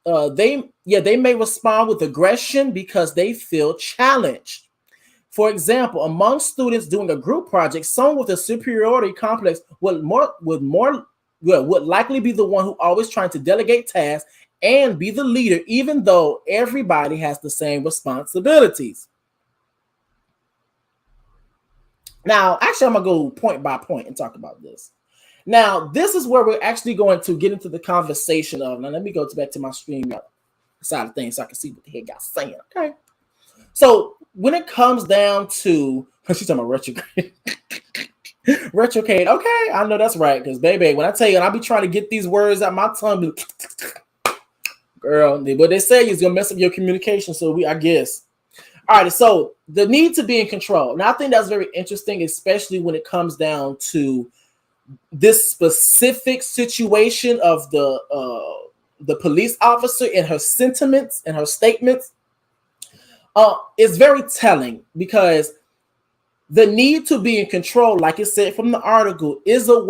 they may respond with aggression because they feel challenged. For example, among students doing a group project, someone with a superiority complex would likely be the one who always trying to delegate tasks and be the leader, even though everybody has the same responsibilities. Now, actually, I'm going to go point by point and talk about this. Now, this is where we're actually going to get into the conversation of, now let me go back to my stream side of things so I can see what the heck y'all saying, okay? So, when it comes down to, she's talking about retrograde. Retrograde, okay, I know that's right, because baby, when I tell you, and I be trying to get these words out my tongue, girl, what they say is going to mess up your communication, so I guess. All right, so the need to be in control. Now, I think that's very interesting, especially when it comes down to this specific situation of the police officer and her sentiments and her statements. It's very telling because the need to be in control, like it said from the article, is a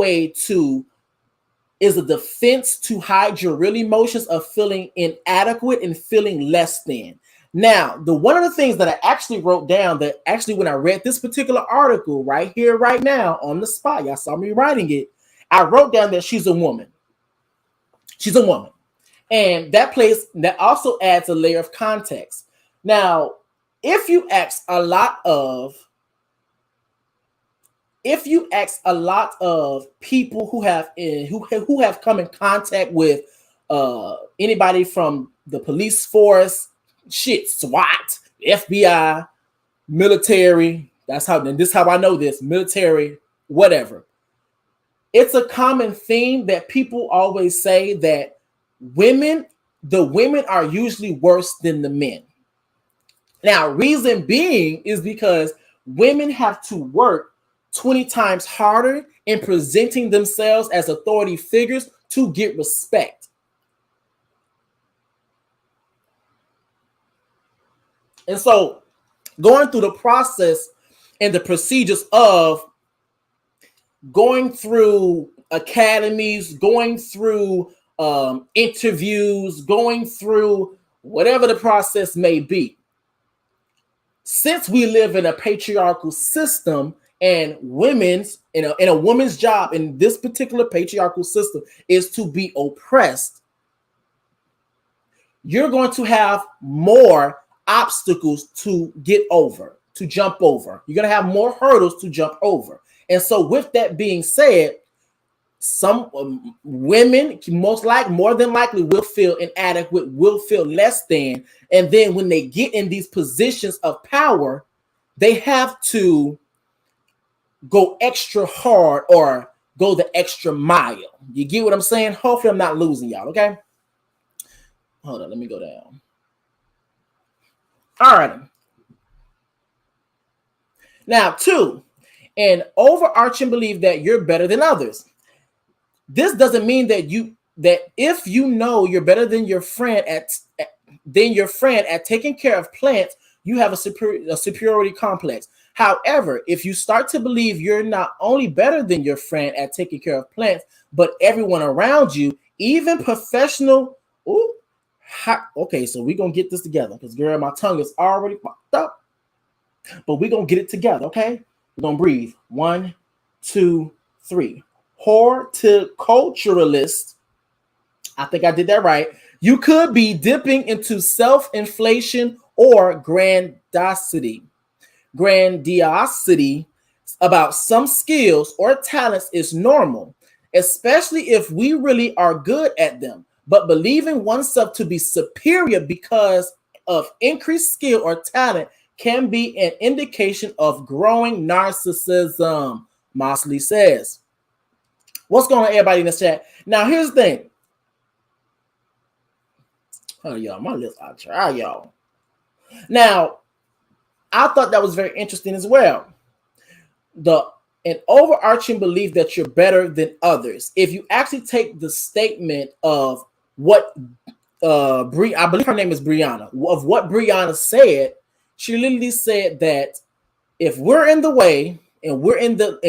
defense to hide your real emotions of feeling inadequate and feeling less than. Now, one of the things that I actually wrote down that actually when I read this particular article right here, right now on the spot, y'all saw me writing it, I wrote down that she's a woman. She's a woman. And that also adds a layer of context. Now, if you ask a lot of people who have come in contact with anybody from the police force, SWAT, FBI, military, this is how I know this, military, whatever. It's a common theme that people always say that the women are usually worse than the men. Now, reason being is because women have to work 20 times harder in presenting themselves as authority figures to get respect. And so going through the process and the procedures of going through academies, going through interviews, going through whatever the process may be. Since we live in a patriarchal system and women's in a woman's job in this particular patriarchal system is to be oppressed, you're going to have more obstacles to get over, to jump over. You're going to have more hurdles to jump over. And so with that being said, some women more than likely will feel inadequate, will feel less than. And then when they get in these positions of power, they have to go extra hard or go the extra mile. You get what I'm saying? Hopefully I'm not losing y'all, okay? Hold on, let me go down. All right. Now, 2, an overarching belief that you're better than others. This doesn't mean that if you know you're better than your friend at taking care of plants, you have a superiority complex. However, if you start to believe you're not only better than your friend at taking care of plants, but everyone around you, even professional. Okay, so we're going to get this together because, girl, my tongue is already fucked up. But we're going to get it together, okay? We're going to breathe. 1, 2, 3. Horticulturalist. I think I did that right. You could be dipping into self-inflation or grandiosity about some skills or talents is normal, especially if we really are good at them. But believing oneself to be superior because of increased skill or talent can be an indication of growing narcissism, Mosley says. What's going on, everybody in the chat? Now, here's the thing. Oh, y'all, my lips, I try, y'all. Now, I thought that was very interesting as well. An overarching belief that you're better than others. If you actually take the statement of what I believe her name is Brianna, of what Brianna said, she literally said that if we're in the way and we're in the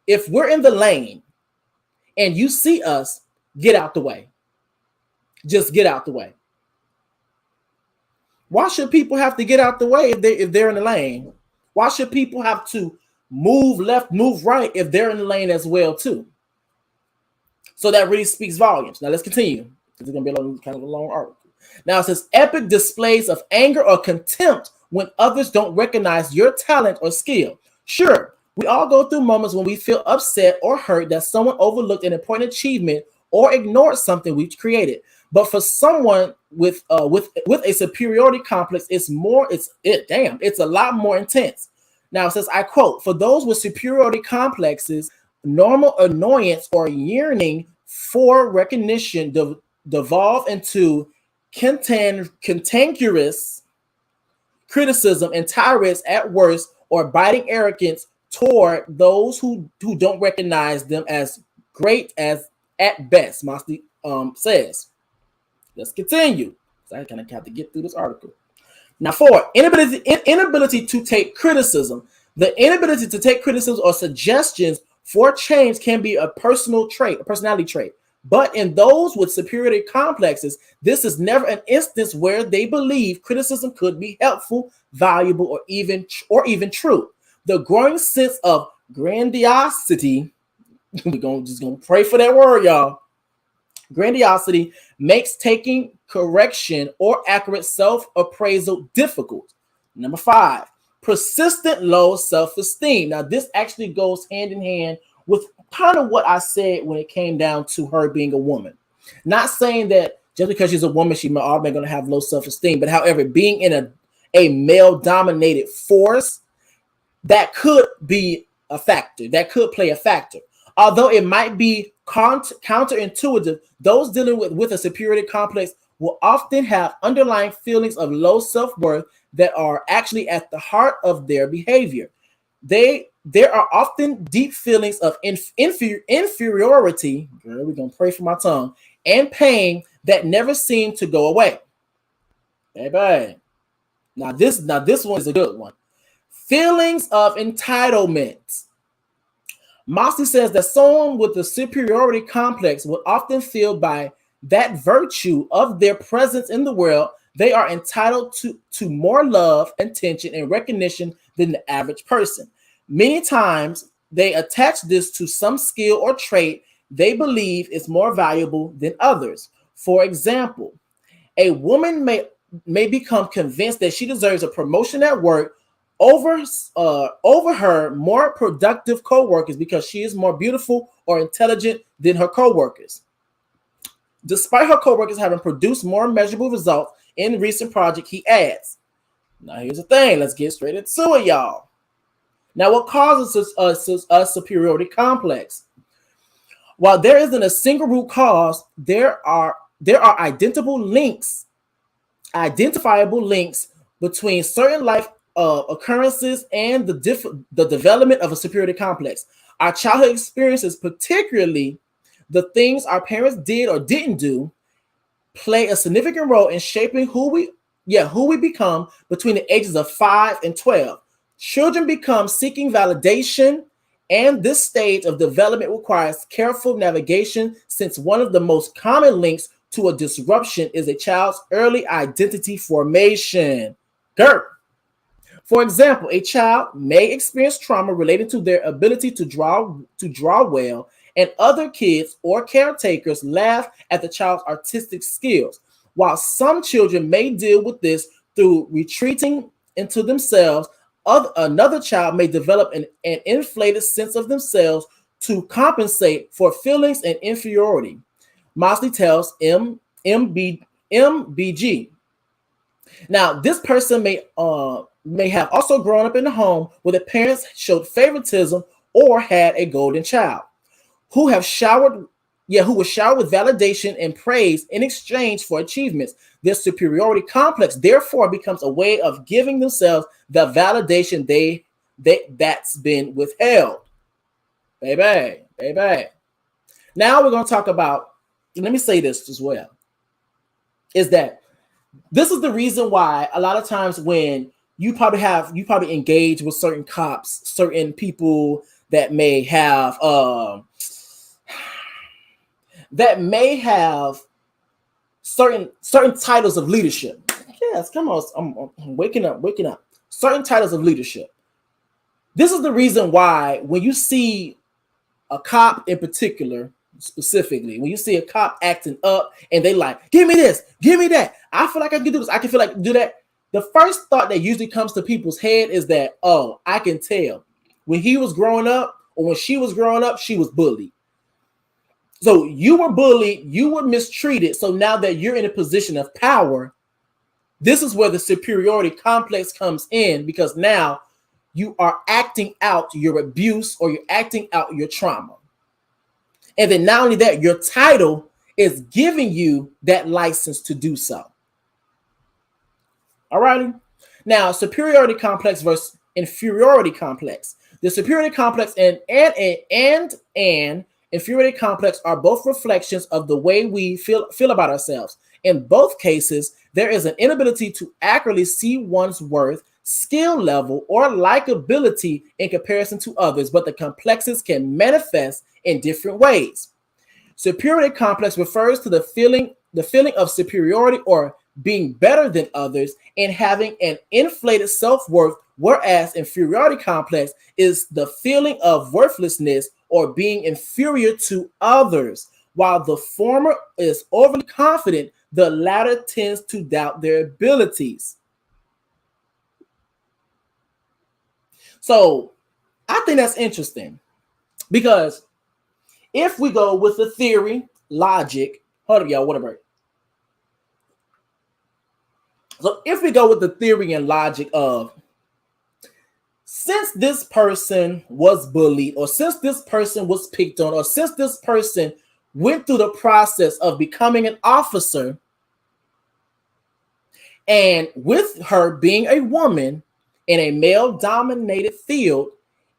if we're in the lane and you see us, get out the way. Just get out the way. Why should people have to get out the way if they're in the lane? Why should people have to move left, move right if they're in the lane as well too? So that really speaks volumes. Now let's continue. It's going to be kind of a long article. Now it says epic displays of anger or contempt when others don't recognize your talent or skill. Sure, We all go through moments when we feel upset or hurt that someone overlooked an important achievement or ignored something we've created. But for someone with a superiority complex, it's a lot more intense. Now it says, I quote, for those with superiority complexes, normal annoyance or yearning for recognition devolve into cantankerous criticism and tirades at worst, or biting arrogance toward those who don't recognize them as great as at best. Mosley says. Let's continue. I kind of have to get through this article. Now, 4, inability to take criticism. The inability to take criticism or suggestions for change can be a personality trait. But in those with superiority complexes, this is never an instance where they believe criticism could be helpful, valuable, or even true. The growing sense of grandiosity, we're just gonna pray for that word, y'all. Grandiosity makes taking correction or accurate self-appraisal difficult. Number 5, persistent low self-esteem. Now, this actually goes hand in hand with kind of what I said when it came down to her being a woman. Not saying that just because she's a woman, she's automatically going to have low self-esteem, but however, being in a male-dominated force, that could be a factor. That could play a factor. Although it might be counterintuitive, those dealing with a superiority complex will often have underlying feelings of low self-worth that are actually at the heart of their behavior. There are often deep feelings of inferiority, girl, we're going to pray for my tongue, and pain that never seem to go away. Baby. Now this one is a good one. Feelings of entitlement. Mosley says that someone with a superiority complex will often feel by that virtue of their presence in the world, they are entitled to more love, attention, and recognition than the average person. Many times they attach this to some skill or trait they believe is more valuable than others. For example, a woman may become convinced that she deserves a promotion at work over her more productive co-workers because she is more beautiful or intelligent than her co-workers. Despite her co-workers having produced more measurable results in recent project, he adds. Now here's the thing. Let's get straight into it, y'all. Now, what causes a superiority complex? While there isn't a single root cause, there are identifiable links between certain life occurrences and the development of a superiority complex. Our childhood experiences, particularly the things our parents did or didn't do, play a significant role in shaping who we become between the ages of 5 and 12. Children become seeking validation, and this stage of development requires careful navigation since one of the most common links to a disruption is a child's early identity formation. For example, a child may experience trauma related to their ability to draw well, and other kids or caretakers laugh at the child's artistic skills. While some children may deal with this through retreating into themselves, another child may develop an inflated sense of themselves to compensate for feelings and inferiority. Mosley tells MBG. Now, this person may have also grown up in a home where the parents showed favoritism or had a golden child who was showered with validation and praise in exchange for achievements. Their superiority complex therefore becomes a way of giving themselves the validation that's been withheld. Baby. Now we're going to talk about, let me say this as well, is that this is the reason why a lot of times when you probably engage with certain cops, certain people that may have certain titles of leadership. Yes, come on, I'm waking up. Certain titles of leadership. This is the reason why when you see a cop in particular, specifically, when you see a cop acting up and they like, give me this, give me that. I feel like I can do this. I can feel like I can do that. The first thought that usually comes to people's head is that, oh, I can tell. when he was growing up or when she was growing up, she was bullied. So you were bullied, you were mistreated. So now that you're in a position of power, this is where the superiority complex comes in, because now you are acting out your abuse or you're acting out your trauma. And then not only that, your title is giving you that license to do so. All righty. Now, superiority complex versus inferiority complex. The superiority complex and inferiority complex are both reflections of the way we feel about ourselves. In both cases, there is an inability to accurately see one's worth, skill level, or likability in comparison to others, but the complexes can manifest in different ways. Superiority complex refers to the feeling of superiority or being better than others and having an inflated self-worth, whereas inferiority complex is the feeling of worthlessness or being inferior to others. While the former is overly confident, the latter tends to doubt their abilities. So I think that's interesting, because if we go with the theory, logic, hold up, y'all, whatever. So if we go with the theory and logic of, since this person was bullied, or since this person was picked on, or since this person went through the process of becoming an officer, and with her being a woman in a male-dominated field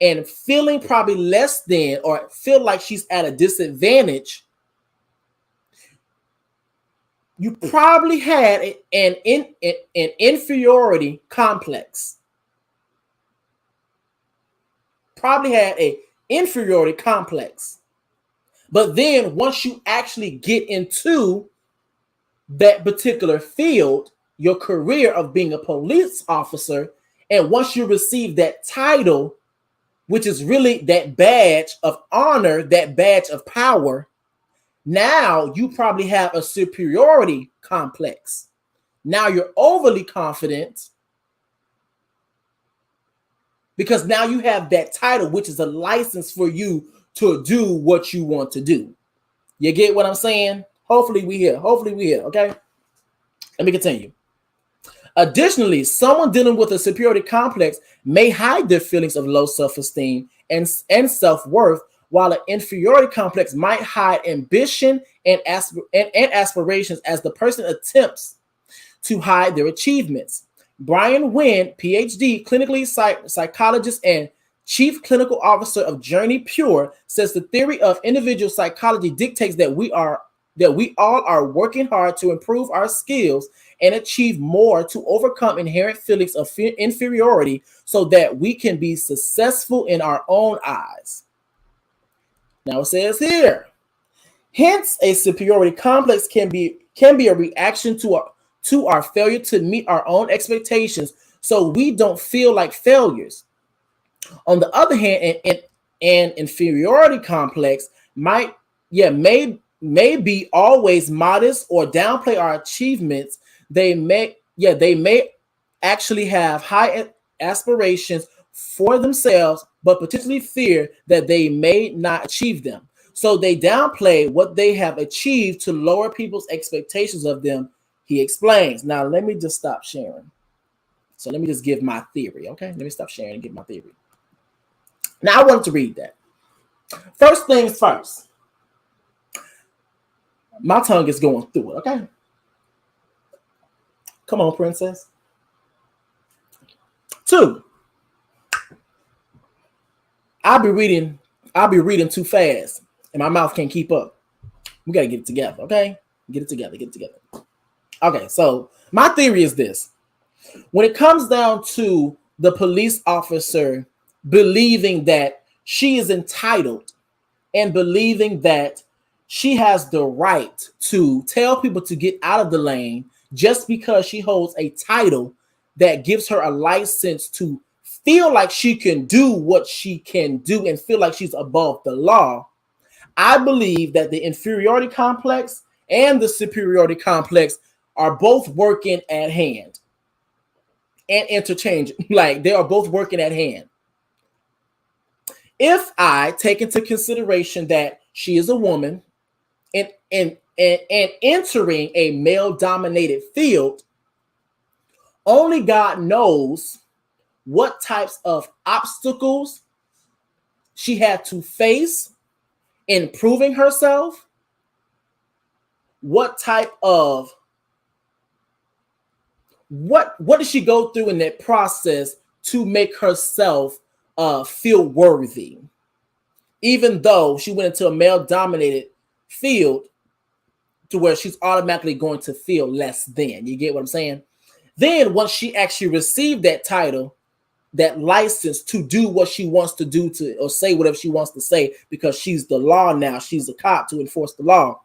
and feeling probably less than or feel like she's at a disadvantage, you probably had an inferiority complex. Probably had an inferiority complex. But then once you actually get into that particular field, your career of being a police officer, and once you receive that title, which is really that badge of honor, that badge of power, now you probably have a superiority complex. Now you're overly confident because now you have that title, which is a license for you to do what you want to do. You get what I'm saying? Hopefully we here. Okay? Let me continue. Additionally, someone dealing with a superiority complex may hide their feelings of low self-esteem and self-worth, while an inferiority complex might hide ambition and aspirations as the person attempts to hide their achievements. Brian Wynn, PhD, clinically psychologist and chief clinical officer of Journey Pure, says the theory of individual psychology dictates that we all are working hard to improve our skills and achieve more to overcome inherent feelings of inferiority so that we can be successful in our own eyes. Now it says here, hence a superiority complex can be a reaction to our failure to meet our own expectations, so we don't feel like failures. On the other hand, an inferiority complex may be always modest or downplay our achievements. They may actually have high aspirations for themselves, but potentially fear that they may not achieve them. So they downplay what they have achieved to lower people's expectations of them, he explains. Now, let me just stop sharing. So let me just give my theory, okay? Let me stop sharing and give my theory. Now, I wanted to read that. First things first. My tongue is going through it, okay? Come on, princess. 2, I'll be reading too fast and my mouth can't keep up. We got to get it together, okay? Get it together. Okay, so my theory is this. When it comes down to the police officer believing that she is entitled and believing that she has the right to tell people to get out of the lane just because she holds a title that gives her a license to feel like she can do what she can do and feel like she's above the law, I believe that the inferiority complex and the superiority complex are both working at hand and interchange. Like, they are both working at hand. if I take into consideration that she is a woman and entering a male-dominated field, only God knows what types of obstacles she had to face in proving herself, what type of what did she go through in that process to make herself feel worthy, even though she went into a male-dominated field to where she's automatically going to feel less than. You get what I'm saying? Then once she actually received that title, that license to do what she wants to do, to or say whatever she wants to say, because she's the law now, she's a cop to enforce the law.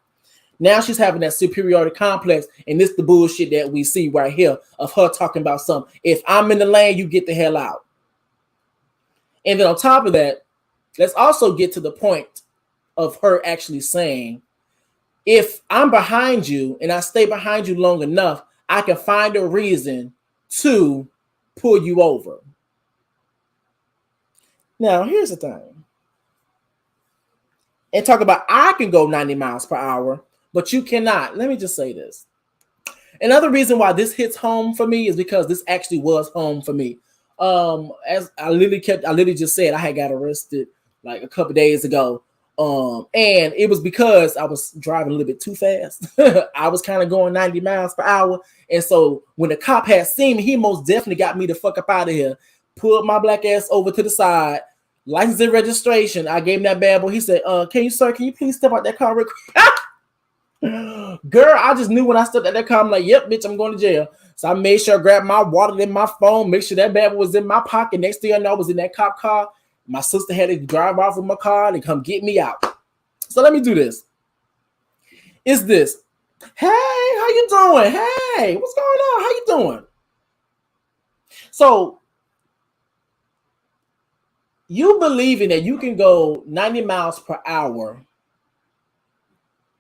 Now she's having that superiority complex, and this the bullshit that we see right here of her talking about something. If I'm in the lane, you get the hell out. And then on top of that, let's also get to the point of her actually saying, if I'm behind you and I stay behind you long enough, I can find a reason to pull you over. Now, here's the thing. And talk about I can go 90 miles per hour, but you cannot. Let me just say this. Another reason why this hits home for me is because this actually was home for me. As I literally just said, I had got arrested like a couple days ago. And it was because I was driving a little bit too fast. I was kind of going 90 miles per hour. And so when the cop had seen me, he most definitely got me the fuck up out of here, pulled my black ass over to the side, license and registration. I gave him that bad boy. He said, can you please step out that car real quick? Girl, I just knew when I stepped out that car, I'm like, yep, bitch, I'm going to jail. So I made sure I grabbed my wallet and my phone, make sure that bad boy was in my pocket. Next thing I know, I was in that cop car. My sister had to drive off with my car and come get me out. So let me do this. Is this, hey, how you doing? Hey, what's going on? How you doing? So you believing that you can go 90 miles per hour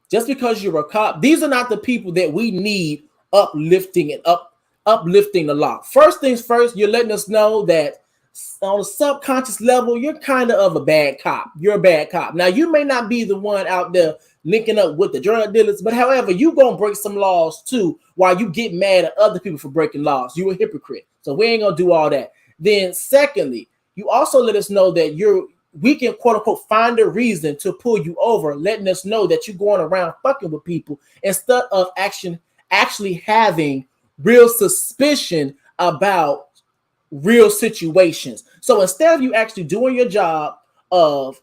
just because you're a cop? These are not the people that we need uplifting the law. First things first, you're letting us know that on a subconscious level, you're kind of a bad cop. You're a bad cop. Now, you may not be the one out there linking up with the drug dealers, but however, you gonna break some laws too while you get mad at other people for breaking laws. You a hypocrite. So we ain't gonna do all that. Then secondly, you also let us know that we can quote unquote find a reason to pull you over, letting us know that you're going around fucking with people instead of actually having real suspicion about real situations. So instead of you actually doing your job of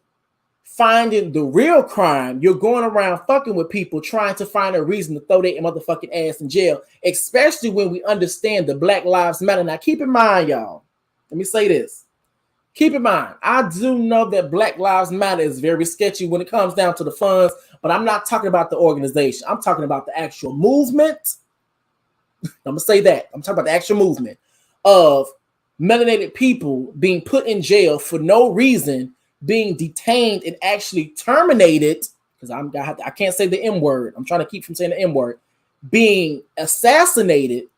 finding the real crime, you're going around fucking with people trying to find a reason to throw their motherfucking ass in jail, especially when we understand the Black Lives Matter. Now keep in mind, y'all, let me say this. Keep in mind, I do know that Black Lives Matter is very sketchy when it comes down to the funds, but I'm not talking about the organization. I'm talking about the actual movement. I'm going to say that. I'm talking about the actual movement of melanated people being put in jail for no reason, being detained and actually terminated, because I can't say the M word. I'm trying to keep from saying the M word. Being assassinated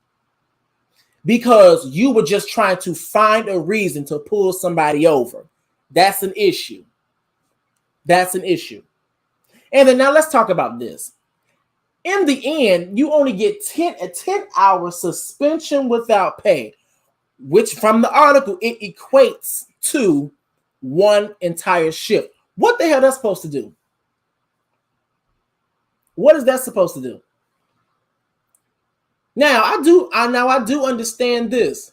because you were just trying to find a reason to pull somebody over. That's an issue. That's an issue. And then now let's talk about this. In the end, you only get a 10-hour suspension without pay, which from the article, it equates to one entire shift. What the hell that's supposed to do? What is that supposed to do? Now, I do understand this.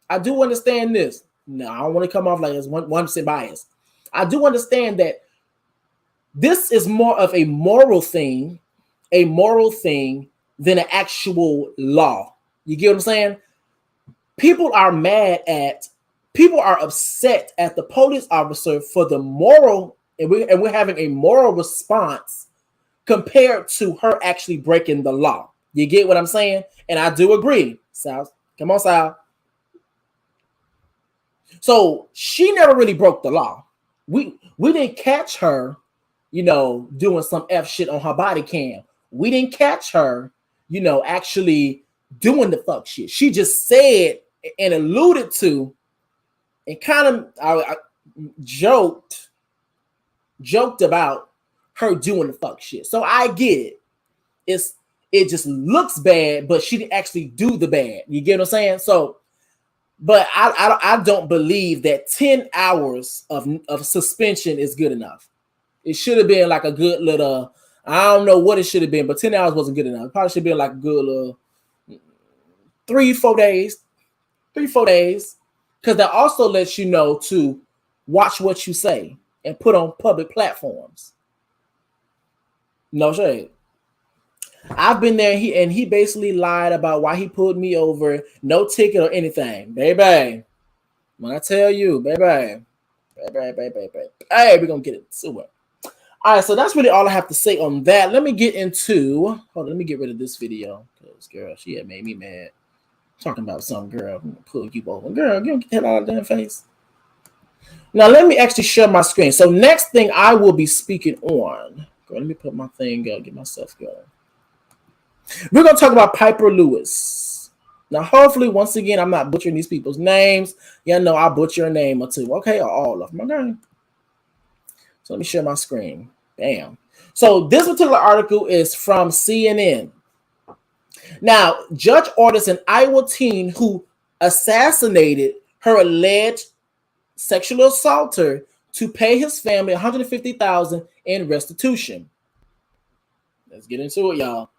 I do understand this. No, I don't want to come off like it's 100% biased. I do understand that this is more of a moral thing than an actual law. You get what I'm saying? People are upset at the police officer for the moral, and we're having a moral response compared to her actually breaking the law. You get what I'm saying? And I do agree. Sal, come on, Sal. So she never really broke the law. We didn't catch her, doing some F shit on her body cam. We didn't catch her, actually doing the fuck shit. She just said and alluded to and kind of I joked joked about her doing the fuck shit. So I get it. It just looks bad, but she didn't actually do the bad. You get what I'm saying? So, but I don't believe that 10 hours of suspension is good enough. It should have been like a good little, I don't know what it should have been, but 10 hours wasn't good enough. It probably should have been like a good little 3-4 days. 3-4 days. Because that also lets you know to watch what you say and put on public platforms. No shade. I've been there, and he basically lied about why he pulled me over, no ticket or anything. Baby, when I tell you, baby, hey, we're gonna get it to it. All right, so that's really all I have to say on that. Let me get into, hold on, let me get rid of this video, because girl, she had made me mad. Talking about some girl who pull you over. Girl, you don't get the hell out of their face. Now, let me actually share my screen. So next thing I will be speaking on, girl, let me put my thing up, get myself going. We're going to talk about Pieper Lewis. Now, hopefully, once again, I'm not butchering these people's names. Yeah, no, I'll butcher a name or two. Okay, or all of them. Okay. So let me share my screen. Bam. So this particular article is from CNN. Now, judge orders an Iowa teen who assassinated her alleged sexual assaulter to pay his family $150,000 in restitution. Let's get into it, y'all.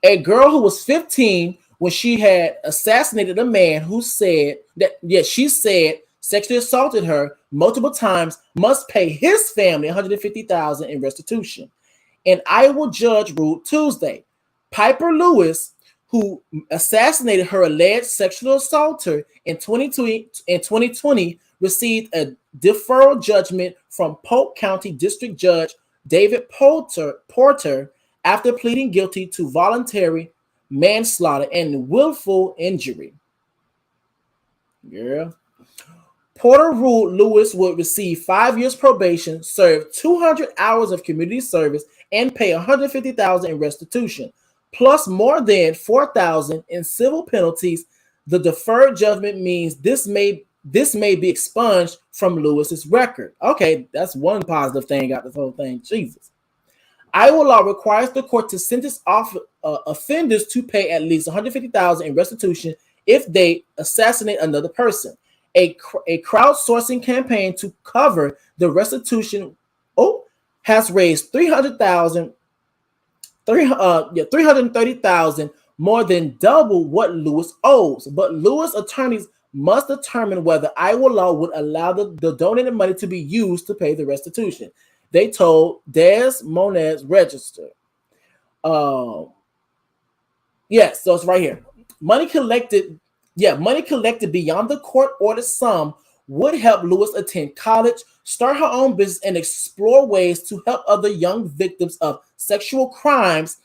A girl who was 15 when she had assassinated a man who said that, yes, she said sexually assaulted her multiple times must pay his family $150,000 in restitution. An Iowa judge ruled Tuesday. Pieper Lewis, who assassinated her alleged sexual assaulter in 2020, received a deferral judgment from Polk County District Judge David Porter after pleading guilty to voluntary manslaughter and willful injury. Girl. Porter ruled Lewis would receive 5 years probation, serve 200 hours of community service, and pay $150,000 in restitution, plus more than $4,000 in civil penalties. The deferred judgment means this may be expunged from Lewis's record. Okay, that's one positive thing out this whole thing. Jesus. Iowa law requires the court to sentence offenders to pay at least $150,000 in restitution if they assassinate another person. A crowdsourcing campaign to cover the restitution has raised $330,000, more than double what Lewis owes. But Lewis attorneys must determine whether Iowa law would allow the donated money to be used to pay the restitution. They told Des Moines Register. Yes, so it's right here. Money collected beyond the court-ordered sum would help Lewis attend college, start her own business, and explore ways to help other young victims of sexual crimes.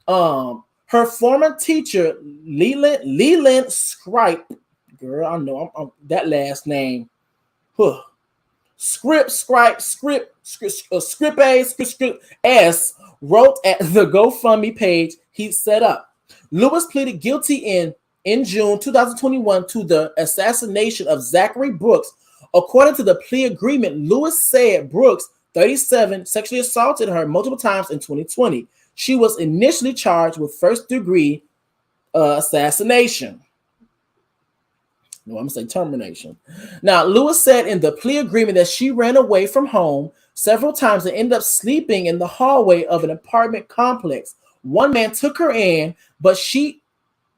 Her former teacher, Leland Scripe, girl, I know I'm that last name. Script S wrote at the GoFundMe page he set up. Lewis pleaded guilty in June 2021 to the assassination of Zachary Brooks. According to the plea agreement, Lewis said Brooks, 37, sexually assaulted her multiple times in 2020. She was initially charged with first-degree assassination. No, I'm going to say termination. Now, Lewis said in the plea agreement that she ran away from home several times and ended up sleeping in the hallway of an apartment complex. One man took her in, but she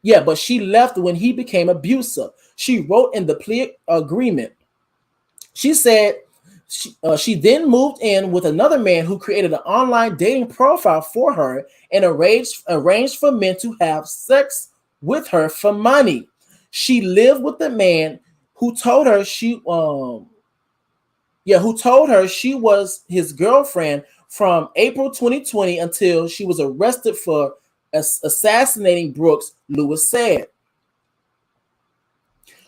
left when he became abusive. She wrote in the plea agreement. She said she then moved in with another man who created an online dating profile for her and arranged for men to have sex with her for money. She lived with the man who told her she was his girlfriend from April 2020 until she was arrested for assassinating Brooks, Lewis said.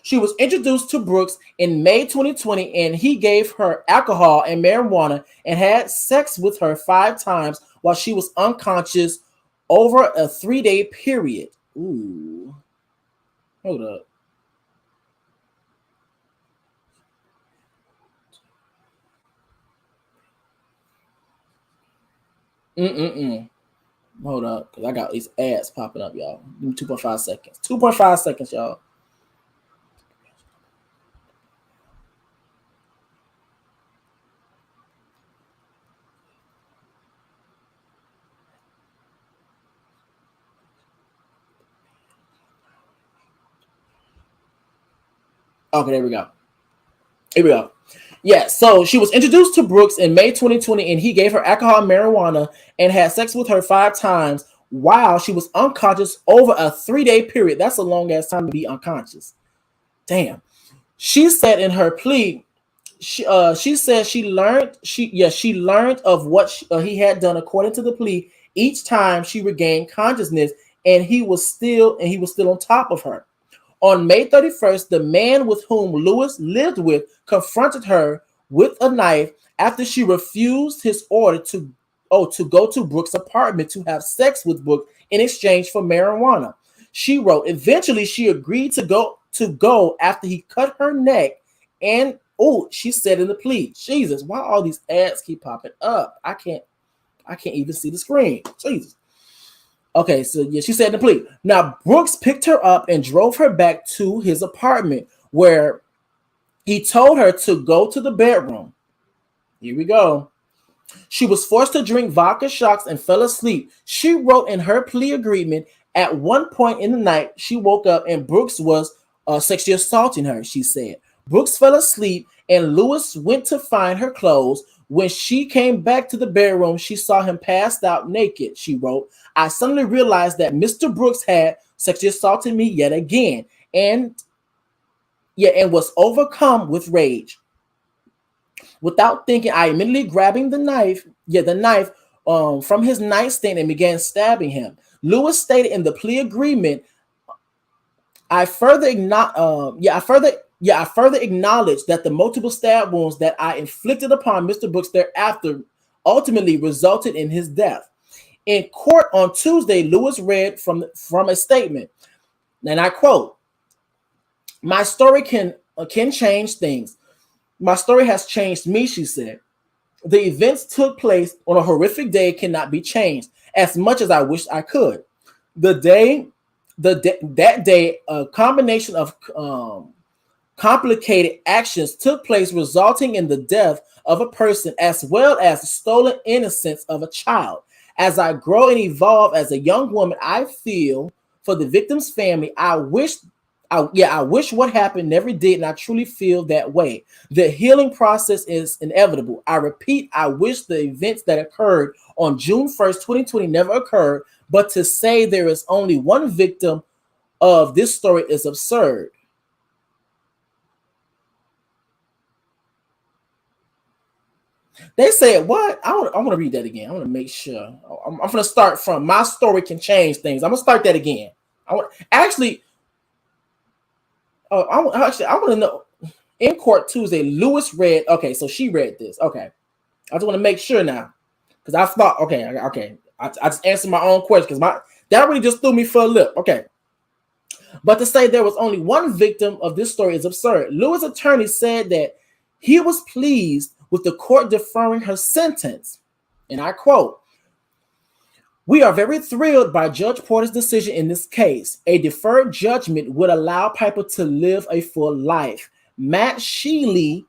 She was introduced to Brooks in May 2020, and he gave her alcohol and marijuana and had sex with her 5 times while she was unconscious over a 3-day period. Ooh. Hold up. Hold up, because I got these ads popping up, y'all. Give me 2.5 seconds. 2.5 seconds, y'all. Okay, there we go. Here we go. Yeah, so she was introduced to Brooks in May 2020, and he gave her alcohol and marijuana and had sex with her 5 times while she was unconscious over a 3-day period. That's a long ass time to be unconscious. Damn. She said in her plea, she said she learned of what he had done according to the plea each time she regained consciousness, and he was still on top of her. On May 31st, the man with whom Lewis lived with confronted her with a knife after she refused his order to go to Brooks' apartment to have sex with Brooks in exchange for marijuana. She wrote, eventually she agreed to go after he cut her neck, and she said in the plea, Jesus, why all these ads keep popping up? I can't even see the screen. Jesus. Okay, so yeah, she said in the plea. Now, Brooks picked her up and drove her back to his apartment where he told her to go to the bedroom. Here we go. She was forced to drink vodka shots and fell asleep. She wrote in her plea agreement, at one point in the night, she woke up and Brooks was sexually assaulting her, she said. Brooks fell asleep and Lewis went to find her clothes. When she came back to the bedroom, she saw him passed out naked, she wrote. I suddenly realized that Mr. Brooks had sexually assaulted me yet again and was overcome with rage. Without thinking, I immediately grabbing the knife from his nightstand and began stabbing him. Lewis stated in the plea agreement, I further acknowledge that the multiple stab wounds that I inflicted upon Mr. Brooks thereafter ultimately resulted in his death. In court on Tuesday, Lewis read from a statement, and I quote, "My story can change things. My story has changed me," she said. "The events took place on a horrific day cannot be changed as much as I wish I could. That day, a combination of complicated actions took place, resulting in the death of a person as well as the stolen innocence of a child. As I grow and evolve as a young woman, I feel for the victim's family. I wish what happened never did, and I truly feel that way. The healing process is inevitable. I repeat, I wish the events that occurred on June 1st, 2020 never occurred, but to say there is only one victim of this story is absurd." They said, what? I want to read that again. I want to make sure. I'm going to start from my story can change things. I'm going to start that again. I want to know. In court Tuesday, Lewis read. Okay, so she read this. Okay, I just want to make sure now, because I thought, okay. I just answered my own question because that really just threw me for a loop. Okay, but to say there was only one victim of this story is absurd. Lewis' attorney said that he was pleased with the court deferring her sentence, and I quote, "We are very thrilled by Judge Porter's decision in this case. A deferred judgment would allow Pieper to live a full life," Matt Sheely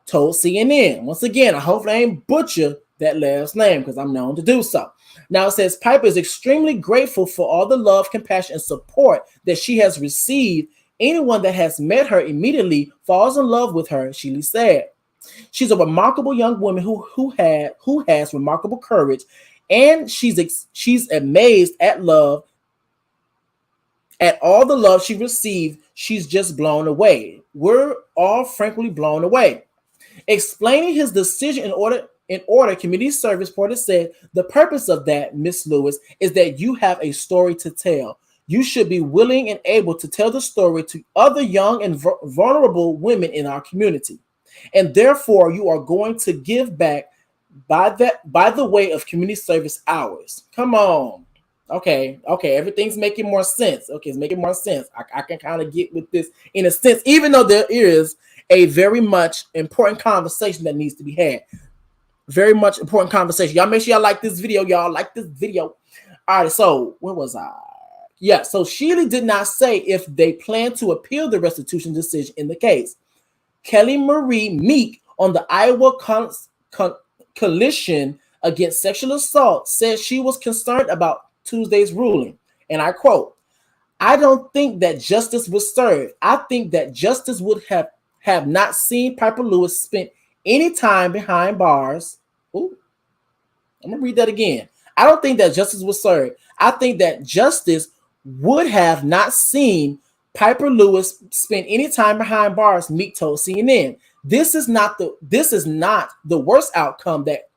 told CNN. Once again, I hope I ain't butcher that last name because I'm known to do so. Now it says Pieper is extremely grateful for all the love, compassion, and support that she has received. Anyone that has met her immediately falls in love with her, Sheely said. She's a remarkable young woman who has remarkable courage, and she's amazed at all the love she received. She's just blown away. We're all frankly blown away. Explaining his decision in order community service, Porter said, "The purpose of that, Miss Lewis, is that you have a story to tell. You should be willing and able to tell the story to other young and vulnerable women in our community. And therefore, you are going to give back by the way of community service hours." Come on. Okay, everything's making more sense. Okay, it's making more sense. I can kind of get with this in a sense, even though there is a very much important conversation that needs to be had. Very much important conversation. Y'all make sure y'all like this video. Y'all like this video. All right, so where was I? Yeah, so Sheely did not say if they plan to appeal the restitution decision in the case. Kelly Marie Meek on the Iowa Coalition Against Sexual Assault said she was concerned about Tuesday's ruling. And I quote, "I don't think that justice was served. I think that justice would have not seen Pieper Lewis spend any time behind bars." Ooh, I'm going to read that again. I don't think that justice was served. I think that justice would have not seen Pieper Lewis spend any time behind bars, Meek told CNN. This is not the worst outcome that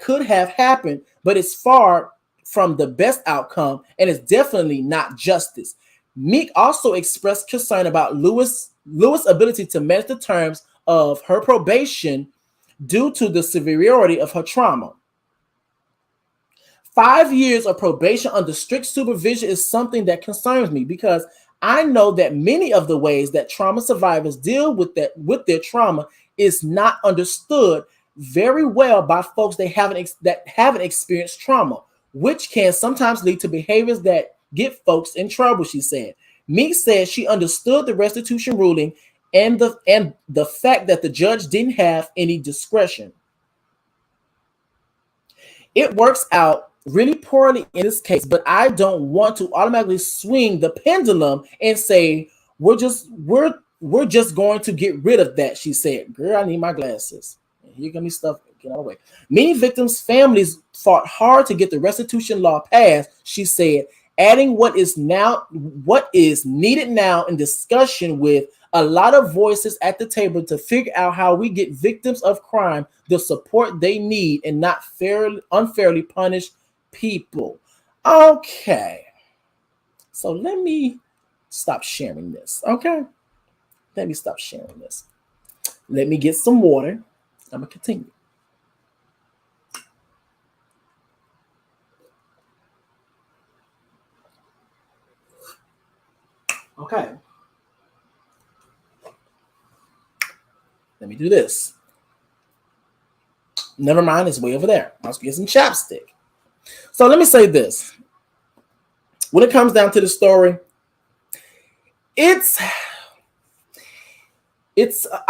could have happened, but it's far from the best outcome, and it's definitely not justice. Meek also expressed concern about Lewis' ability to manage the terms of her probation due to the severity of her trauma. 5 years of probation under strict supervision is something that concerns me because I know that many of the ways that trauma survivors deal with their trauma is not understood very well by folks that haven't experienced trauma, which can sometimes lead to behaviors that get folks in trouble, she said. Meek said she understood the restitution ruling and the fact that the judge didn't have any discretion. It works out really poorly in this case, but I don't want to automatically swing the pendulum and say we're just going to get rid of that, she said. Girl, I need my glasses. Here gonna be stuff. Get out of the way. Many victims' families fought hard to get the restitution law passed, she said, adding what is needed now in discussion with a lot of voices at the table to figure out how we get victims of crime the support they need and not unfairly punish people. Okay. So let me stop sharing this. Okay. Let me stop sharing this. Let me get some water. I'm going to continue. Okay. Let me do this. Never mind, it's way over there. I'll get some chapstick. So let me say this. When it comes down to the story, I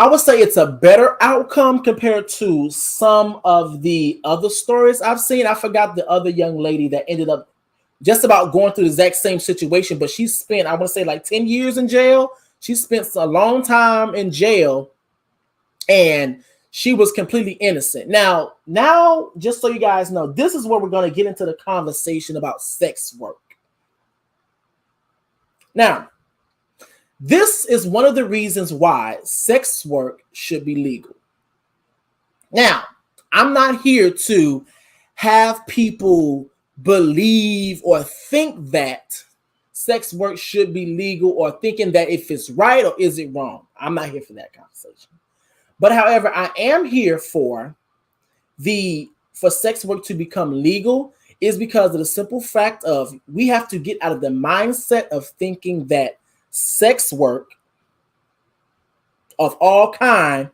would say it's a better outcome compared to some of the other stories I've seen. I forgot the other young lady that ended up just about going through the exact same situation, but she spent, I want to say, like 10 years in jail. She spent a long time in jail, and she was completely innocent. Now, just so you guys know, this is where we're going to get into the conversation about sex work. Now, this is one of the reasons why sex work should be legal. Now, I'm not here to have people believe or think that sex work should be legal or thinking that if it's right or is it wrong. I'm not here for that conversation. But however, I am here for sex work to become legal is because of the simple fact of we have to get out of the mindset of thinking that sex work of all kind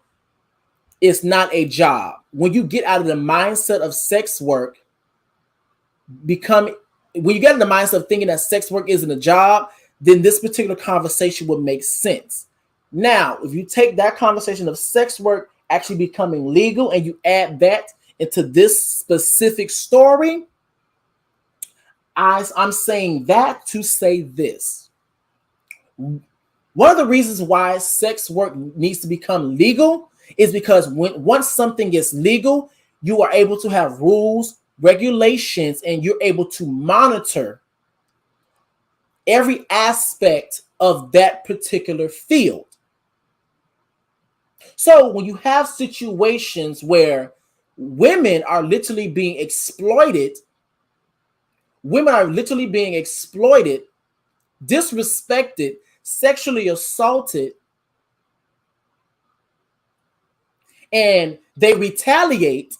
is not a job. When you get out of the mindset of sex work, when you get in the mindset of thinking that sex work isn't a job, then this particular conversation would make sense. Now, if you take that conversation of sex work actually becoming legal and you add that into this specific story, I'm saying that to say this. One of the reasons why sex work needs to become legal is because once something is legal, you are able to have rules, regulations, and you're able to monitor every aspect of that particular field. So when you have situations where women are literally being exploited, disrespected, sexually assaulted, and they retaliate,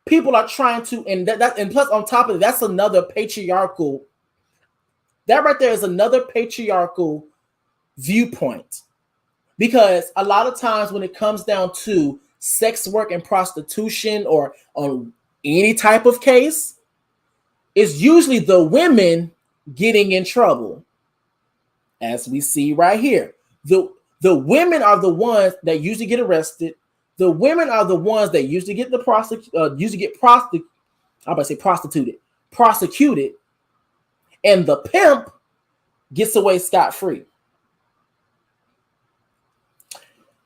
people are trying to, and plus on top of it, that's another patriarchal, that right there is another patriarchal viewpoint. Because a lot of times when it comes down to sex work and prostitution or on any type of case, it's usually the women getting in trouble, as we see right here. The women are the ones that usually get arrested. The women are the ones that usually get prosecuted, and the pimp gets away scot-free.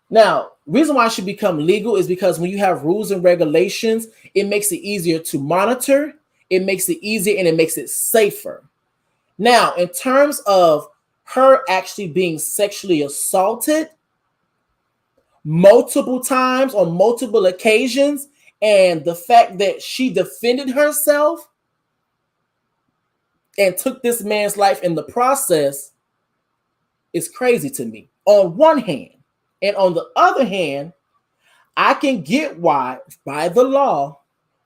Now, reason why it should become legal is because when you have rules and regulations, it makes it easier to monitor, it makes it easier, and it makes it safer. Now, in terms of her actually being sexually assaulted multiple times on multiple occasions, and the fact that she defended herself and took this man's life in the process is crazy to me on one hand. And on the other hand, I can get why, by the law,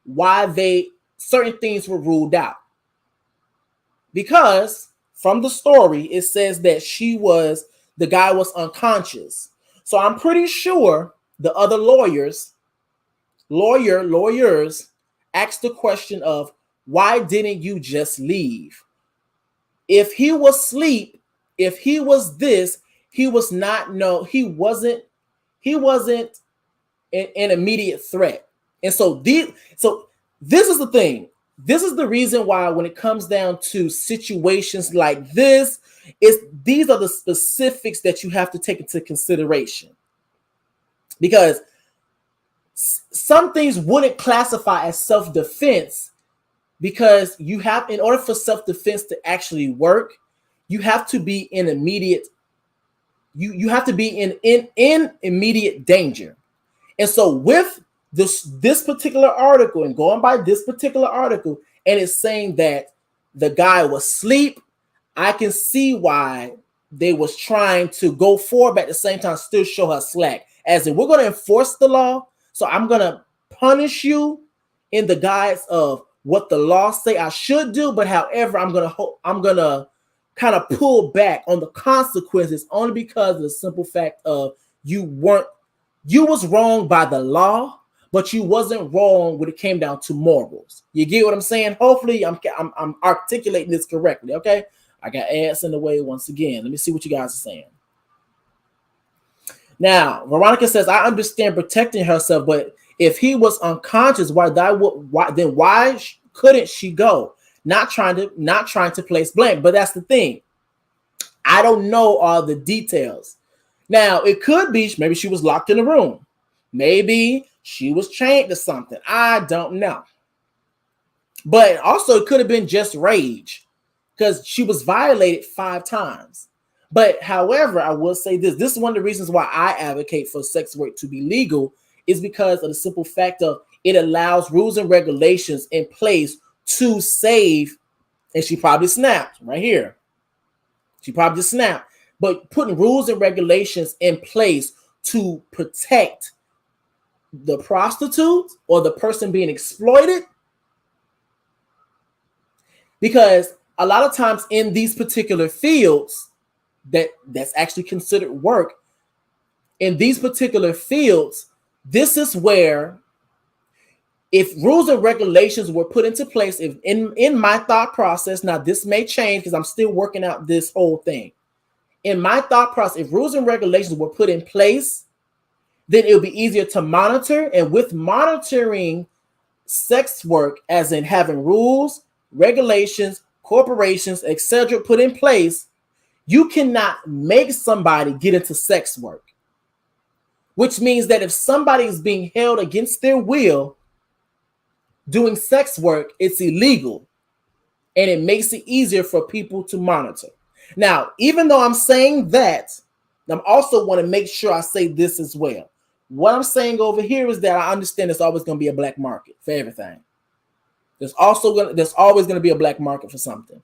why certain things were ruled out. Because from the story, it says that the guy was unconscious. So I'm pretty sure the other lawyers asked the question of, why didn't you just leave? If he was asleep, if he was this, he wasn't an immediate threat. And so this is the thing. This is the reason why when it comes down to situations like this, these are the specifics that you have to take into consideration. Because some things wouldn't classify as self-defense, because in order for self-defense to actually work, you have to be in immediate you have to be in immediate danger. And so with this particular article, and going by this particular article, and it's saying that the guy was asleep, I can see why they was trying to go forward, but at the same time still show her slack. As in, we're going to enforce the law, so I'm going to punish you in the guise of what the law say I should do, but however, I'm going to kind of pull back on the consequences only because of the simple fact of you was wrong by the law, but you wasn't wrong when it came down to morals. You get what I'm saying? Hopefully I'm articulating this correctly. Okay, I got ads in the way once again. Let me see what you guys are saying. Now, Veronica says, I understand protecting herself, but if he was unconscious, why couldn't she go? Not trying to place blame, but that's the thing. I don't know all the details. Now, it could be maybe she was locked in a room. Maybe she was chained to something. I don't know. But also, it could have been just rage because she was violated 5 times. But however, I will say this. This is one of the reasons why I advocate for sex work to be legal, is because of the simple fact of it allows rules and regulations in place to save. And she probably snapped right here. She probably just snapped. But putting rules and regulations in place to protect the prostitute or the person being exploited. Because a lot of times in these particular fields that's actually considered work, in these particular fields, this is where, if rules and regulations were put into place, if in my thought process, now this may change because I'm still working out this whole thing. In my thought process, if rules and regulations were put in place, then it would be easier to monitor. And with monitoring sex work, as in having rules, regulations, corporations, etc., put in place, you cannot make somebody get into sex work. Which means that if somebody is being held against their will doing sex work, it's illegal. And it makes it easier for people to monitor. Now, even though I'm saying that, I also want to make sure I say this as well. What I'm saying over here is that I understand there's always going to be a black market for everything. There's always going to be a black market for something.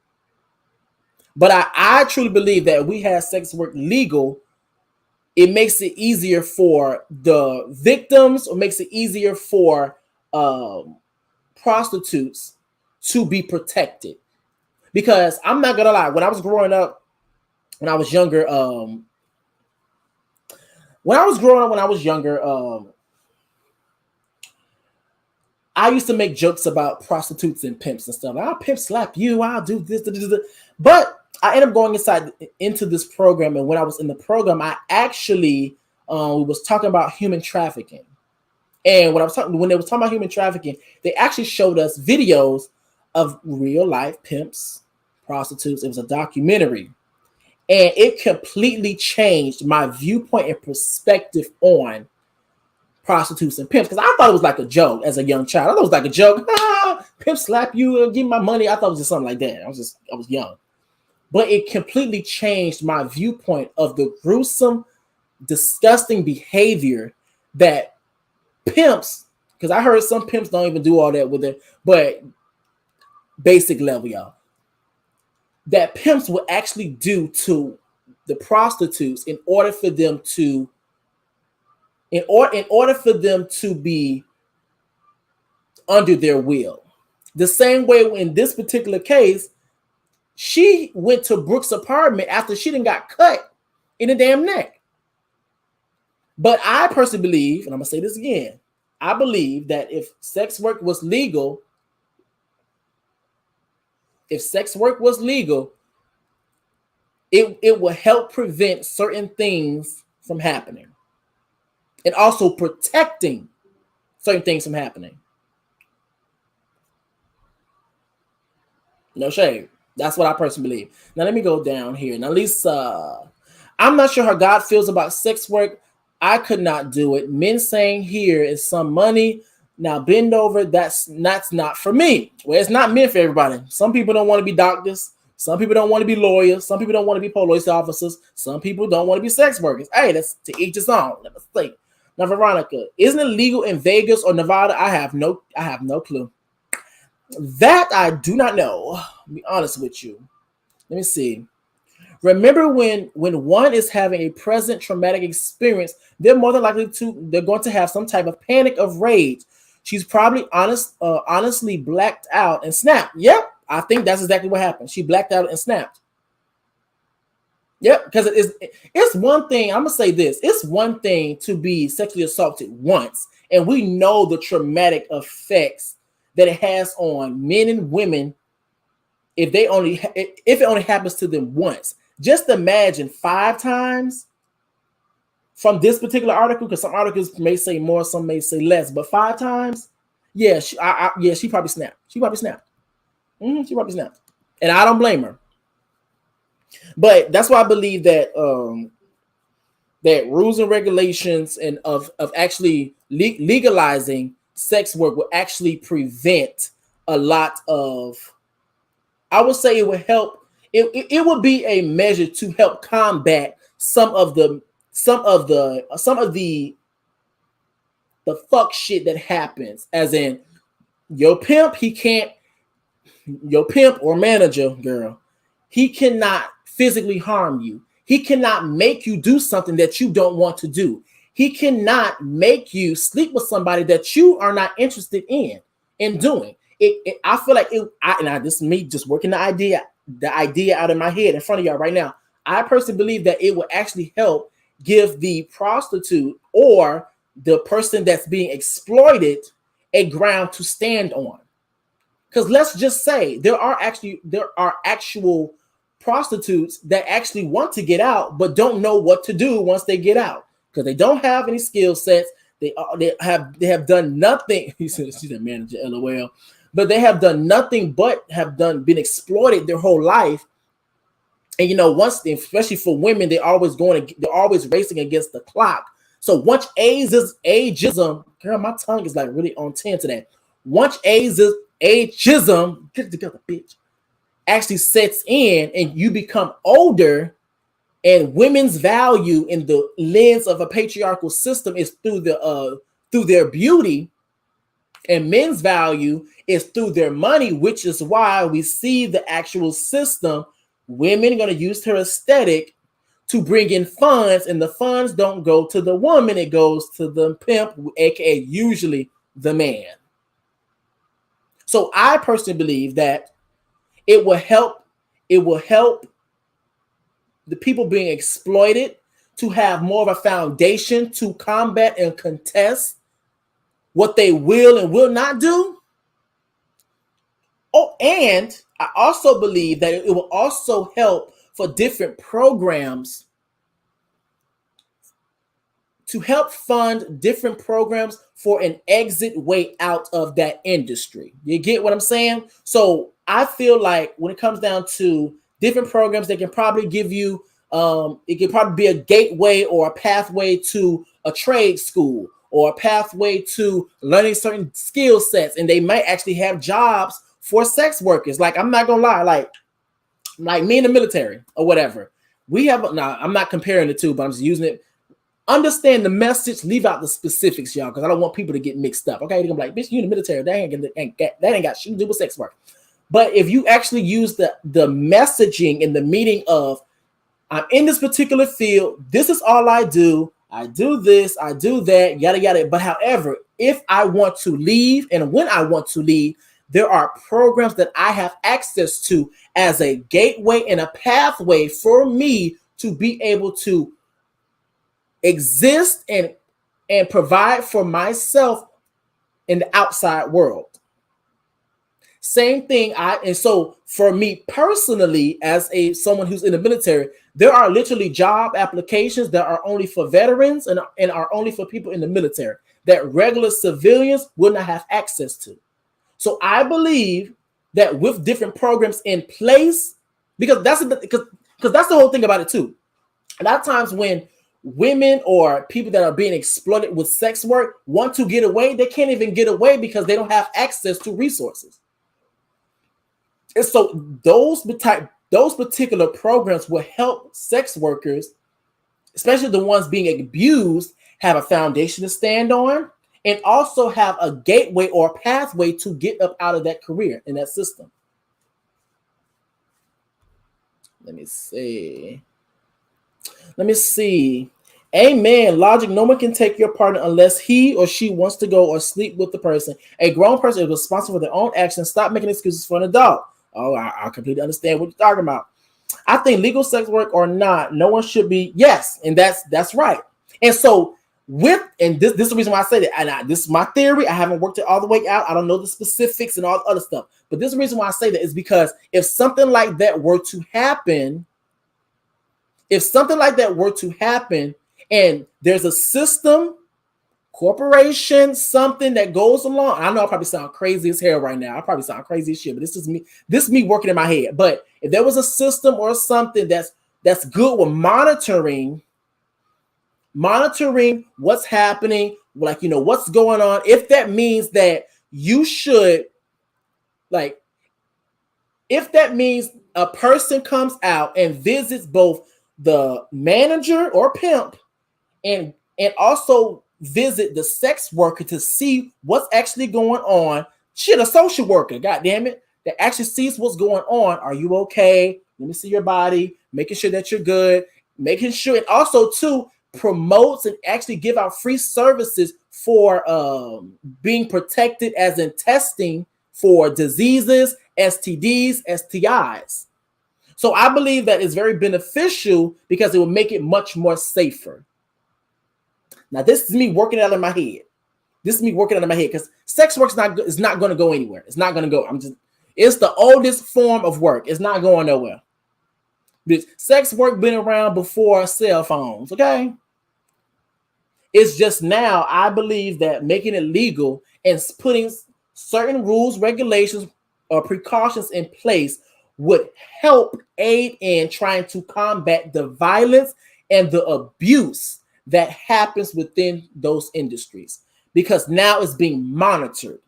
But I truly believe that if we have sex work legal, it makes it easier for the victims, or makes it easier for prostitutes to be protected. Because I'm not gonna lie, when I was growing up, when I was younger, I used to make jokes about prostitutes and pimps and stuff. I'll pimp slap you. I'll do this. But I ended up going into this program. And when I was in the program, I actually was talking about human trafficking. And when they was talking about human trafficking, they actually showed us videos of real life pimps, prostitutes. It was a documentary. And it completely changed my viewpoint and perspective on prostitutes and pimps, because I thought it was like a joke as a young child. I thought it was like a joke. Pimp slap you, give me my money. I thought it was just something like that. I was young. But it completely changed my viewpoint of the gruesome, disgusting behavior that pimps, because I heard some pimps don't even do all that with it, but basic level, y'all, that pimps will actually do to the prostitutes in order for them to be under their will. The same way in this particular case, she went to Brooke's apartment after she done got cut in the damn neck. But I personally believe, and I'm gonna say this again, I believe that if sex work was legal, it will help prevent certain things from happening, and also protecting certain things from happening. No shade. That's what I personally believe. Now let me go down here. Now Lisa, I'm not sure how God feels about sex work. I could not do it. Men saying here is some money. Now bend over. That's not for me. Well, it's not meant for everybody. Some people don't want to be doctors. Some people don't want to be lawyers. Some people don't want to be police officers. Some people don't want to be sex workers. Hey, that's to each his own. Let me think. Now, Veronica, isn't it legal in Vegas or Nevada? I have no clue. That I do not know. I'll be honest with you. Let me see. Remember, when one is having a present traumatic experience, they're more than likely they're going to have some type of panic of rage. She's probably honestly blacked out and snapped. Yep, I think that's exactly what happened. She blacked out and snapped. Yep, because it's one thing. I'm gonna say this: it's one thing to be sexually assaulted once, and we know the traumatic effects that it has on men and women if it only happens to them once. Just imagine 5 times from this particular article, because some articles may say more, some may say less, but 5 times, yeah, she probably snapped. She probably snapped. She probably snapped, and I don't blame her. But that's why I believe that that rules and regulations and of actually legalizing sex work will actually prevent a lot of. I would say it would help. It would be a measure to help combat some of the fuck shit that happens. As in, your pimp or manager, girl, he cannot physically harm you. He cannot make you do something that you don't want to do. He cannot make you sleep with somebody that you are not interested in doing. I feel like this is me just working the idea out of my head in front of y'all right now. I personally believe that it will actually help give the prostitute or the person that's being exploited a ground to stand on. Because let's just say there are actual prostitutes that actually want to get out but don't know what to do once they get out, because they don't have any skill sets. They have done nothing. She's a manager, LOL. But they have done nothing but been exploited their whole life. And especially for women, they're always racing against the clock. So once ageism, girl, my tongue is like really on 10 today. Once ageism, get it together, bitch, actually sets in and you become older, and women's value in the lens of a patriarchal system is through their beauty, and men's value is through their money, which is why we see the actual system. Women are going to use her aesthetic to bring in funds, and the funds don't go to the woman, it goes to the pimp, aka usually the man. So I personally believe that it will help the people being exploited to have more of a foundation to combat and contest what they will and will not do. Oh, and I also believe that it will also help for different programs to help fund different programs for an exit way out of that industry. You get what I'm saying? So I feel like when it comes down to different programs, they can probably give you, it can probably be a gateway or a pathway to a trade school or a pathway to learning certain skill sets. And they might actually have jobs for sex workers. Like, I'm not gonna lie, like me in the military or whatever. We have, now I'm not comparing the two, but I'm just using it. Understand the message, leave out the specifics, y'all, because I don't want people to get mixed up. Okay, they're gonna be like, bitch, you in the military, that ain't got shit to do with sex work. But if you actually use the messaging in the meaning of, I'm in this particular field, this is all I do this, I do that, yada yada. But however, if I want to leave and when I want to leave, there are programs that I have access to as a gateway and a pathway for me to be able to exist and provide for myself in the outside world. Same thing. And so for me personally, as someone who's in the military, there are literally job applications that are only for veterans and are only for people in the military that regular civilians will not have access to. So I believe that with different programs in place, because that's the whole thing about it too. A lot of times when women or people that are being exploited with sex work want to get away, they can't even get away because they don't have access to resources. And so those particular programs will help sex workers, especially the ones being abused, have a foundation to stand on and also have a gateway or a pathway to get up out of that career in that system. Let me see. Amen. Logicc, no one can take your partner unless he or she wants to go or sleep with the person. A grown person is responsible for their own actions. Stop making excuses for an adult. Oh, I completely understand what you're talking about. I think legal sex work or not, no one should be. Yes, and that's right. And so this is the reason why I say that. And this is my theory. I haven't worked it all the way out. I don't know the specifics and all the other stuff. But this is the reason why I say that is because if something like that were to happen, and there's a system, corporation, something that goes along. I know I probably sound crazy as hell right now. I probably sound crazy as shit, but this is me working in my head. But if there was a system or something that's good with monitoring what's happening, like, you know, what's going on, if that means that you should, like, if that means a person comes out and visits both the manager or pimp and also visit the sex worker to see what's actually going on. Shit, a social worker, god damn it, that actually sees what's going on. Are you okay? Let me see your body, making sure that you're good, making sure, and also too promotes and actually give out free services for being protected, as in testing for diseases, STDs, STIs. So I believe that is very beneficial because it will make it much more safer. Now, this is me working out of my head. Because sex work is not going to go anywhere. It's not going to go. It's the oldest form of work. It's not going nowhere. Sex work been around before cell phones, okay? It's just now, I believe that making it legal and putting certain rules, regulations, or precautions in place would help aid in trying to combat the violence and the abuse that happens within those industries, because now it's being monitored.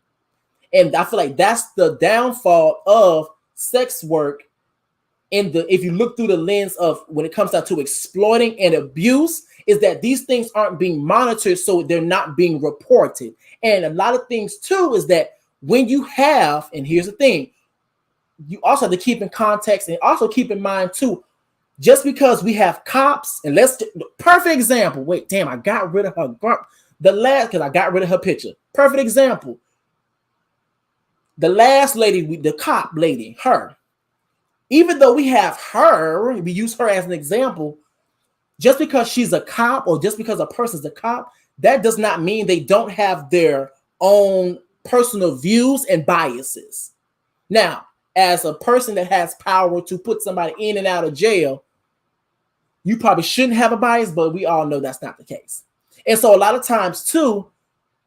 And I feel like that's the downfall of sex work if you look through the lens of when it comes down to exploiting and abuse, is that these things aren't being monitored, so they're not being reported. And a lot of things too is that when you have, and here's the thing, you also have to keep in context and also keep in mind too, just because we have cops, and perfect example. Wait, damn, I got rid of her. Because I got rid of her picture. Perfect example. The last lady, the cop lady, her. Even though we have her, we use her as an example, just because she's a cop or just because a person's a cop, that does not mean they don't have their own personal views and biases. Now, as a person that has power to put somebody in and out of jail, you probably shouldn't have a bias, but we all know that's not the case. And so a lot of times too,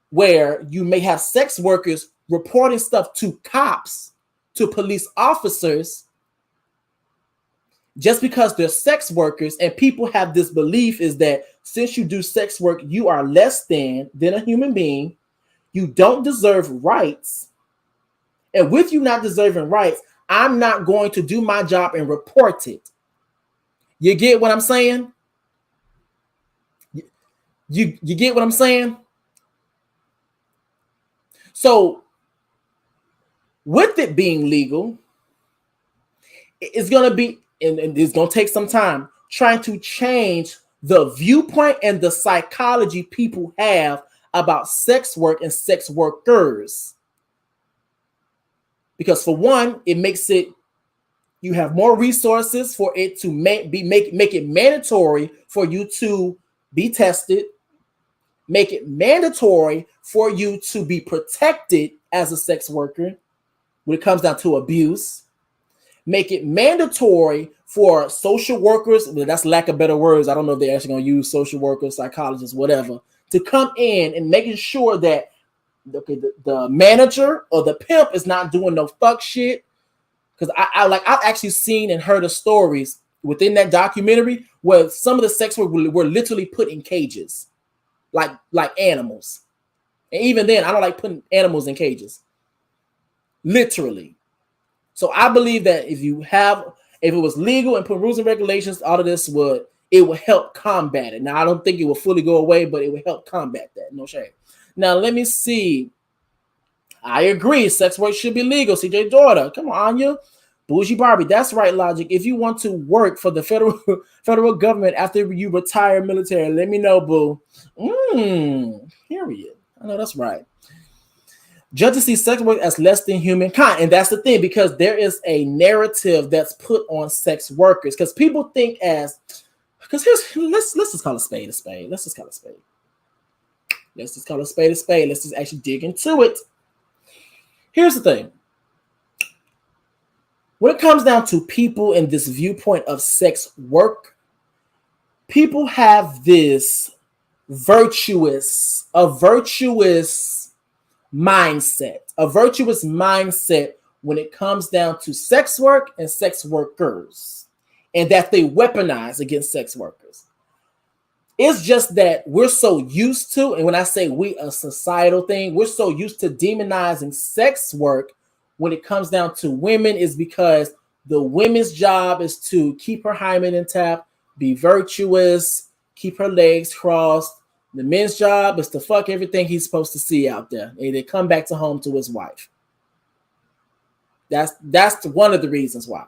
where you may have sex workers reporting stuff to cops, to police officers, just because they're sex workers, and people have this belief is that since you do sex work, you are less than a human being. You don't deserve rights. And with you not deserving rights, I'm not going to do my job and report it. You get what I'm saying? You get what I'm saying? So with it being legal, it's going to be, and it's going to take some time, trying to change the viewpoint and the psychology people have about sex work and sex workers. Because for one, it makes it, you have more resources for it to make it mandatory for you to be tested, make it mandatory for you to be protected as a sex worker when it comes down to abuse, make it mandatory for social workers, that's lack of better words, I don't know if they're actually going to use social workers, psychologists, whatever, to come in and making sure that the manager or the pimp is not doing no fuck shit. Because I've actually seen and heard of stories within that documentary where some of the sex work were literally put in cages, like animals. And even then, I don't like putting animals in cages, literally. So I believe that if it was legal and put rules and regulations, all of this would help combat it. Now, I don't think it will fully go away, but it would help combat that. No shame. Now, let me see. I agree. Sex work should be legal. CJ daughter. Come on, Anya. Bougie Barbie. That's right, Logicc. If you want to work for the federal government after you retire military, let me know, boo. Period. I know that's right. Judges see sex work as less than humankind. And that's the thing, because there is a narrative that's put on sex workers. Because people think let's just call a spade a spade. Let's just call a spade. Let's just call a spade a spade. Let's just actually dig into it. Here's the thing. When it comes down to people in this viewpoint of sex work, people have this virtuous mindset when it comes down to sex work and sex workers, and that they weaponize against sex workers. It's just that we're so used to, and when I say we, a societal thing, we're so used to demonizing sex work when it comes down to women, is because the women's job is to keep her hymen intact, be virtuous, keep her legs crossed. The men's job is to fuck everything he's supposed to see out there, and they come back to home to his wife. That's one of the reasons why.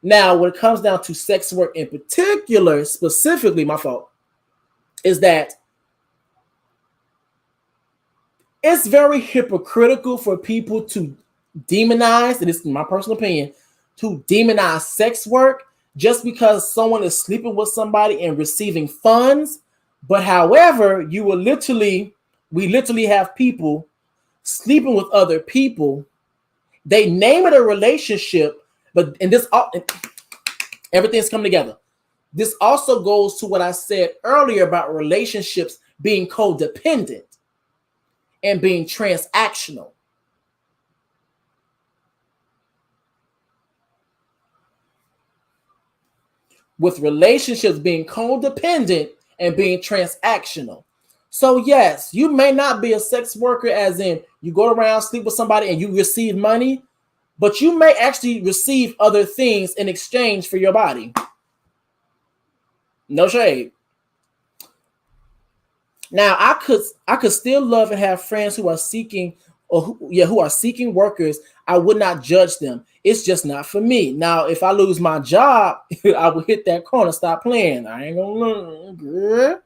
Now, when it comes down to sex work in particular, specifically, my fault, is that it's very hypocritical for people to demonize, and this is my personal opinion, to demonize sex work just because someone is sleeping with somebody and receiving funds. But however, we literally have people sleeping with other people. They name it a relationship, but everything's coming together. This also goes to what I said earlier about relationships being codependent and being transactional. With relationships being codependent and being transactional. So yes, you may not be a sex worker as in you go around, sleep with somebody and you receive money, but you may actually receive other things in exchange for your body. No shade. Now, I could still love and have friends who are seeking who are seeking workers. I would not judge them. It's just not for me. Now, if I lose my job, I will hit that corner, stop playing. I ain't gonna learn.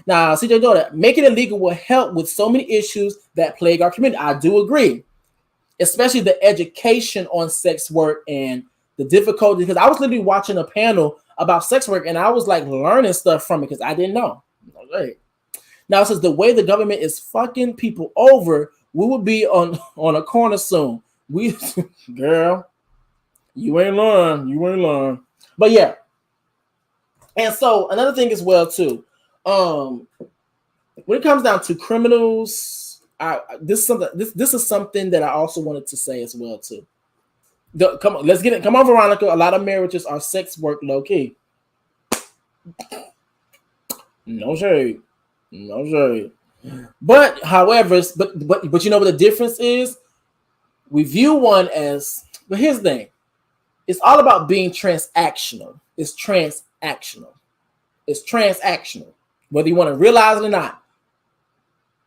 Now, CJ daughter, making it legal will help with so many issues that plague our community. I do agree, especially the education on sex work and the difficulty. Because I was literally watching a panel about sex work and I was like learning stuff from it because I didn't know. Okay. Now it says the way the government is fucking people over, we will be on a corner soon. We girl, you ain't learn. You ain't learn. But yeah. And so another thing as well too. When it comes down to criminals, this is something that I also wanted to say as well too. Come on, let's get it. Come on, Veronica. A lot of marriages are sex work, low key. No shade, no shade. But however, but you know what the difference is? We view one as. But here's the thing: it's all about being transactional. It's transactional. It's transactional, whether you want to realize it or not.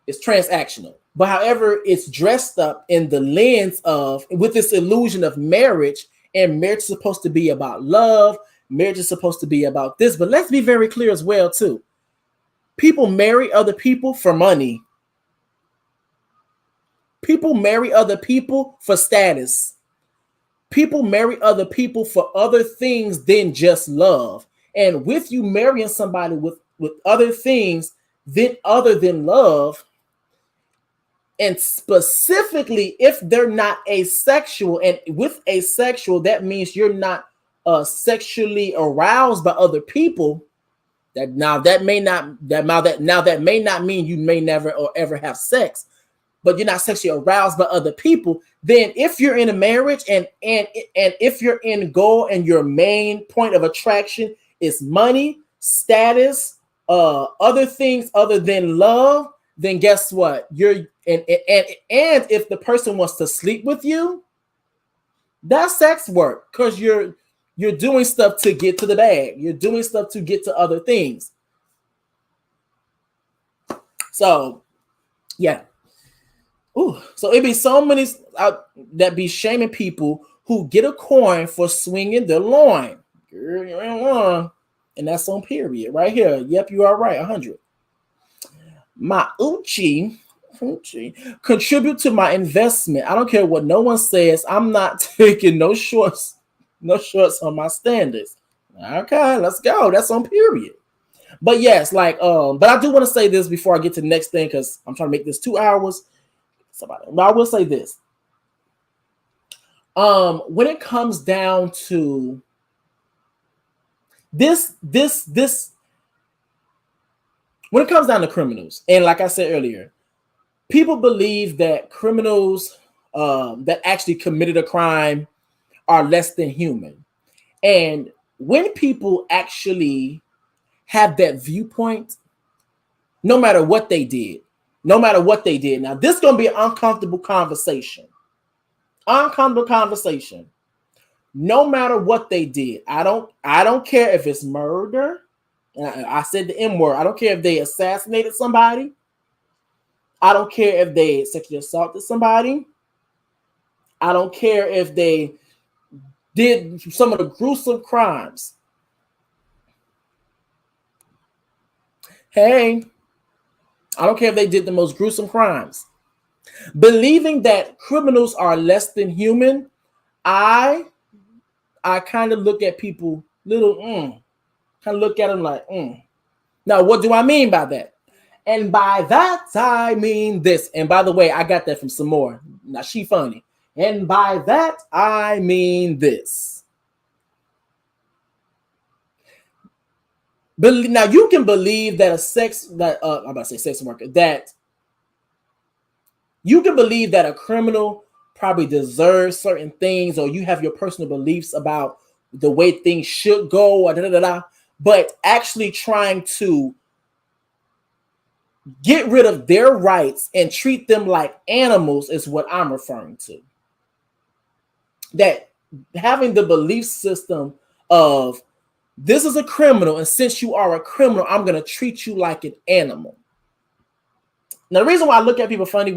It's transactional. But however, it's dressed up in the lens of, with this illusion of marriage, and marriage is supposed to be about love. Marriage is supposed to be about this. But let's be very clear as well, too. People marry other people for money. People marry other people for status. People marry other people for other things than just love. And with you marrying somebody with other things than other than love, and specifically if they're not asexual, and with asexual, that means you're not sexually aroused by other people. That may not mean you may never or ever have sex, but you're not sexually aroused by other people. Then if you're in a marriage and if your end goal and your main point of attraction is money, status, other things other than love, then guess what? And if the person wants to sleep with you, that's sex work, because you're doing stuff to get to the bag. You're doing stuff to get to other things. So, yeah. Ooh, so it be so many that be shaming people who get a coin for swinging their loin. Girl, you ain't wrong. And that's on period right here. Yep, you are right. 100. My Uchi contribute to my investment. I don't care what no one says. I'm not taking no shorts on my standards. Okay, let's go. That's on period. But yes, but I do want to say this before I get to the next thing, because I'm trying to make this 2 hours. But I will say this. When it comes down to this, when it comes down to criminals, and like I said earlier, people believe that criminals that actually committed a crime are less than human. And when people actually have that viewpoint, no matter what they did, now this is going to be an uncomfortable conversation. No matter what they did, I don't care if it's murder. I said the M word. I don't care if they assassinated somebody. I don't care if they sexually assaulted somebody. I don't care if they did some of the gruesome crimes. Hey, I don't care if they did the most gruesome crimes. Believing that criminals are less than human, I kind of look at people kind of look at them like, Now, what do I mean by that? And by that, I mean this. And by the way, I got that from some more. Now, she funny. And by that, I mean this. Now, you can believe that I'm about to say sex worker, that you can believe that a criminal probably deserves certain things, or you have your personal beliefs about the way things should go, or but actually trying to get rid of their rights and treat them like animals is what I'm referring to. That having the belief system of, this is a criminal, and since you are a criminal, I'm going to treat you like an animal. Now, the reason why I look at people funny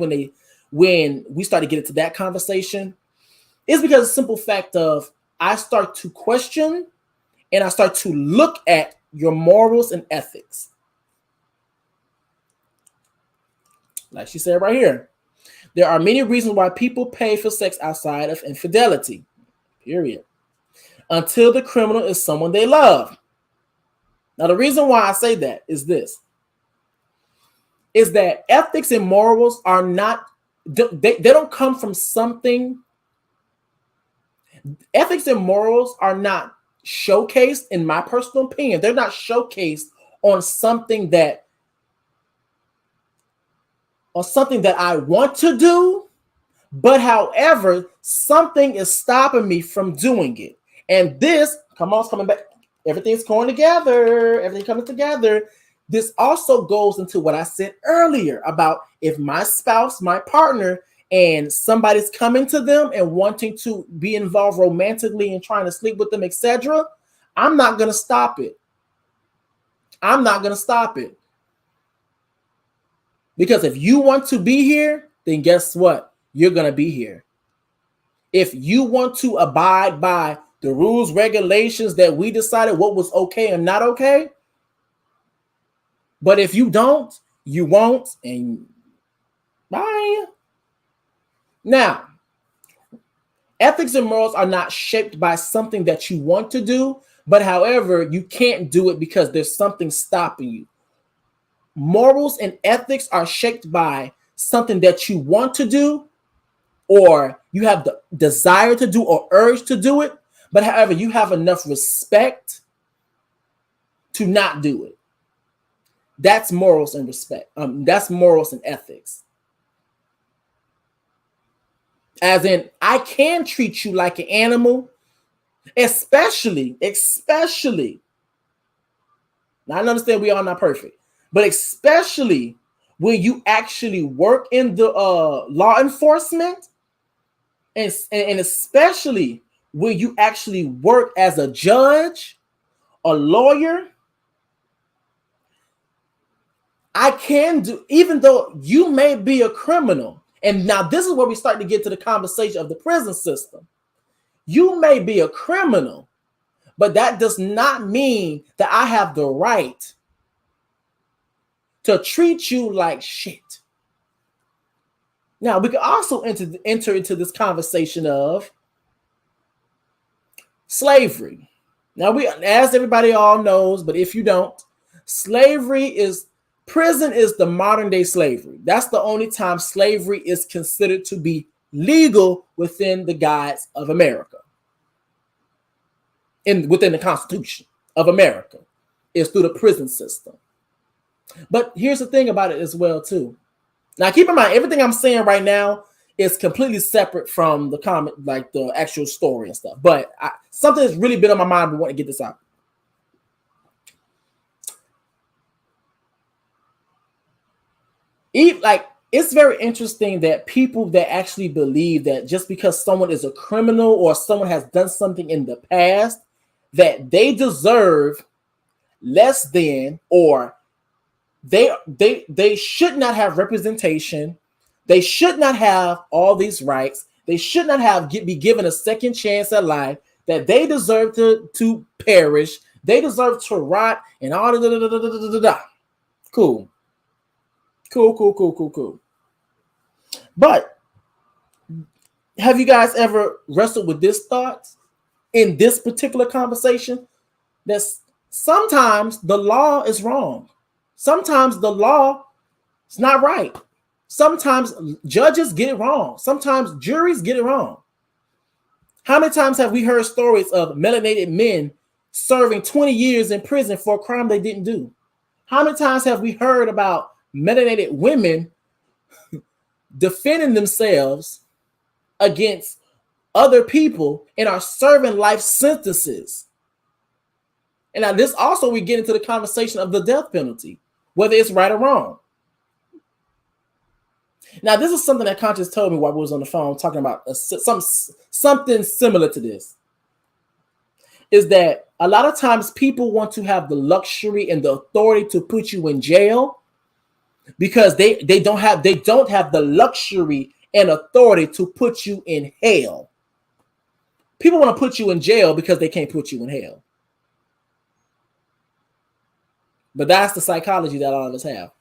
when we start to get into that conversation is because of the simple fact of, I start to question and I start to look at your morals and ethics. Like she said right here, there are many reasons why people pay for sex outside of infidelity, period, until the criminal is someone they love. Now, the reason why I say that is this. is that ethics and morals are not, they don't come from something. Ethics and morals are not showcased, in my personal opinion, they're not showcased on something that I want to do, but however, something is stopping me from doing it. And this, come on, it's coming back. Everything's going together. Everything coming together. This also goes into what I said earlier about if my spouse, my partner, and somebody's coming to them and wanting to be involved romantically and trying to sleep with them, etc., I'm not going to stop it. I'm not going to stop it. Because if you want to be here, then guess what? You're going to be here. If you want to abide by the rules, regulations that we decided what was okay and not okay, but if you don't, you won't, and bye. Now, ethics and morals are not shaped by something that you want to do, but however, you can't do it because there's something stopping you. Morals and ethics are shaped by something that you want to do, or you have the desire to do or urge to do it, but however, you have enough respect to not do it. That's morals and respect. That's morals and ethics. As in, I can treat you like an animal, especially. Now, I understand we are not perfect, but especially when you actually work in the law enforcement, and especially when you actually work as a judge, a lawyer. I can do, even though you may be a criminal, and now this is where we start to get to the conversation of the prison system. You may be a criminal, but that does not mean that I have the right to treat you like shit. Now, we can also enter into this conversation of slavery. Now, as everybody all knows, but if you don't, prison is the modern day slavery. That's the only time slavery is considered to be legal within the guides of America. Within the Constitution of America is through the prison system. But here's the thing about it as well, too. Now, keep in mind, everything I'm saying right now is completely separate from the comment, like the actual story and stuff. But something that's really been on my mind, we want to get this out. It's very interesting that people that actually believe that just because someone is a criminal or someone has done something in the past, that they deserve less than, or they should not have representation. They should not have all these rights. They should not be given a second chance at life, that they deserve to perish. They deserve to rot and all da. Cool. But have you guys ever wrestled with this thought in this particular conversation? That sometimes the law is wrong. Sometimes the law is not right. Sometimes judges get it wrong. Sometimes juries get it wrong. How many times have we heard stories of melanated men serving 20 years in prison for a crime they didn't do? How many times have we heard about melanated women defending themselves against other people and are serving life sentences? And now this also, we get into the conversation of the death penalty, whether it's right or wrong. Now, this is something that Conscious told me while we was on the phone talking about something similar to this. Is that a lot of times people want to have the luxury and the authority to put you in jail because they don't have the luxury and authority to put you in hell. People want to put you in jail because they can't put you in hell. But that's the psychology that all of us have.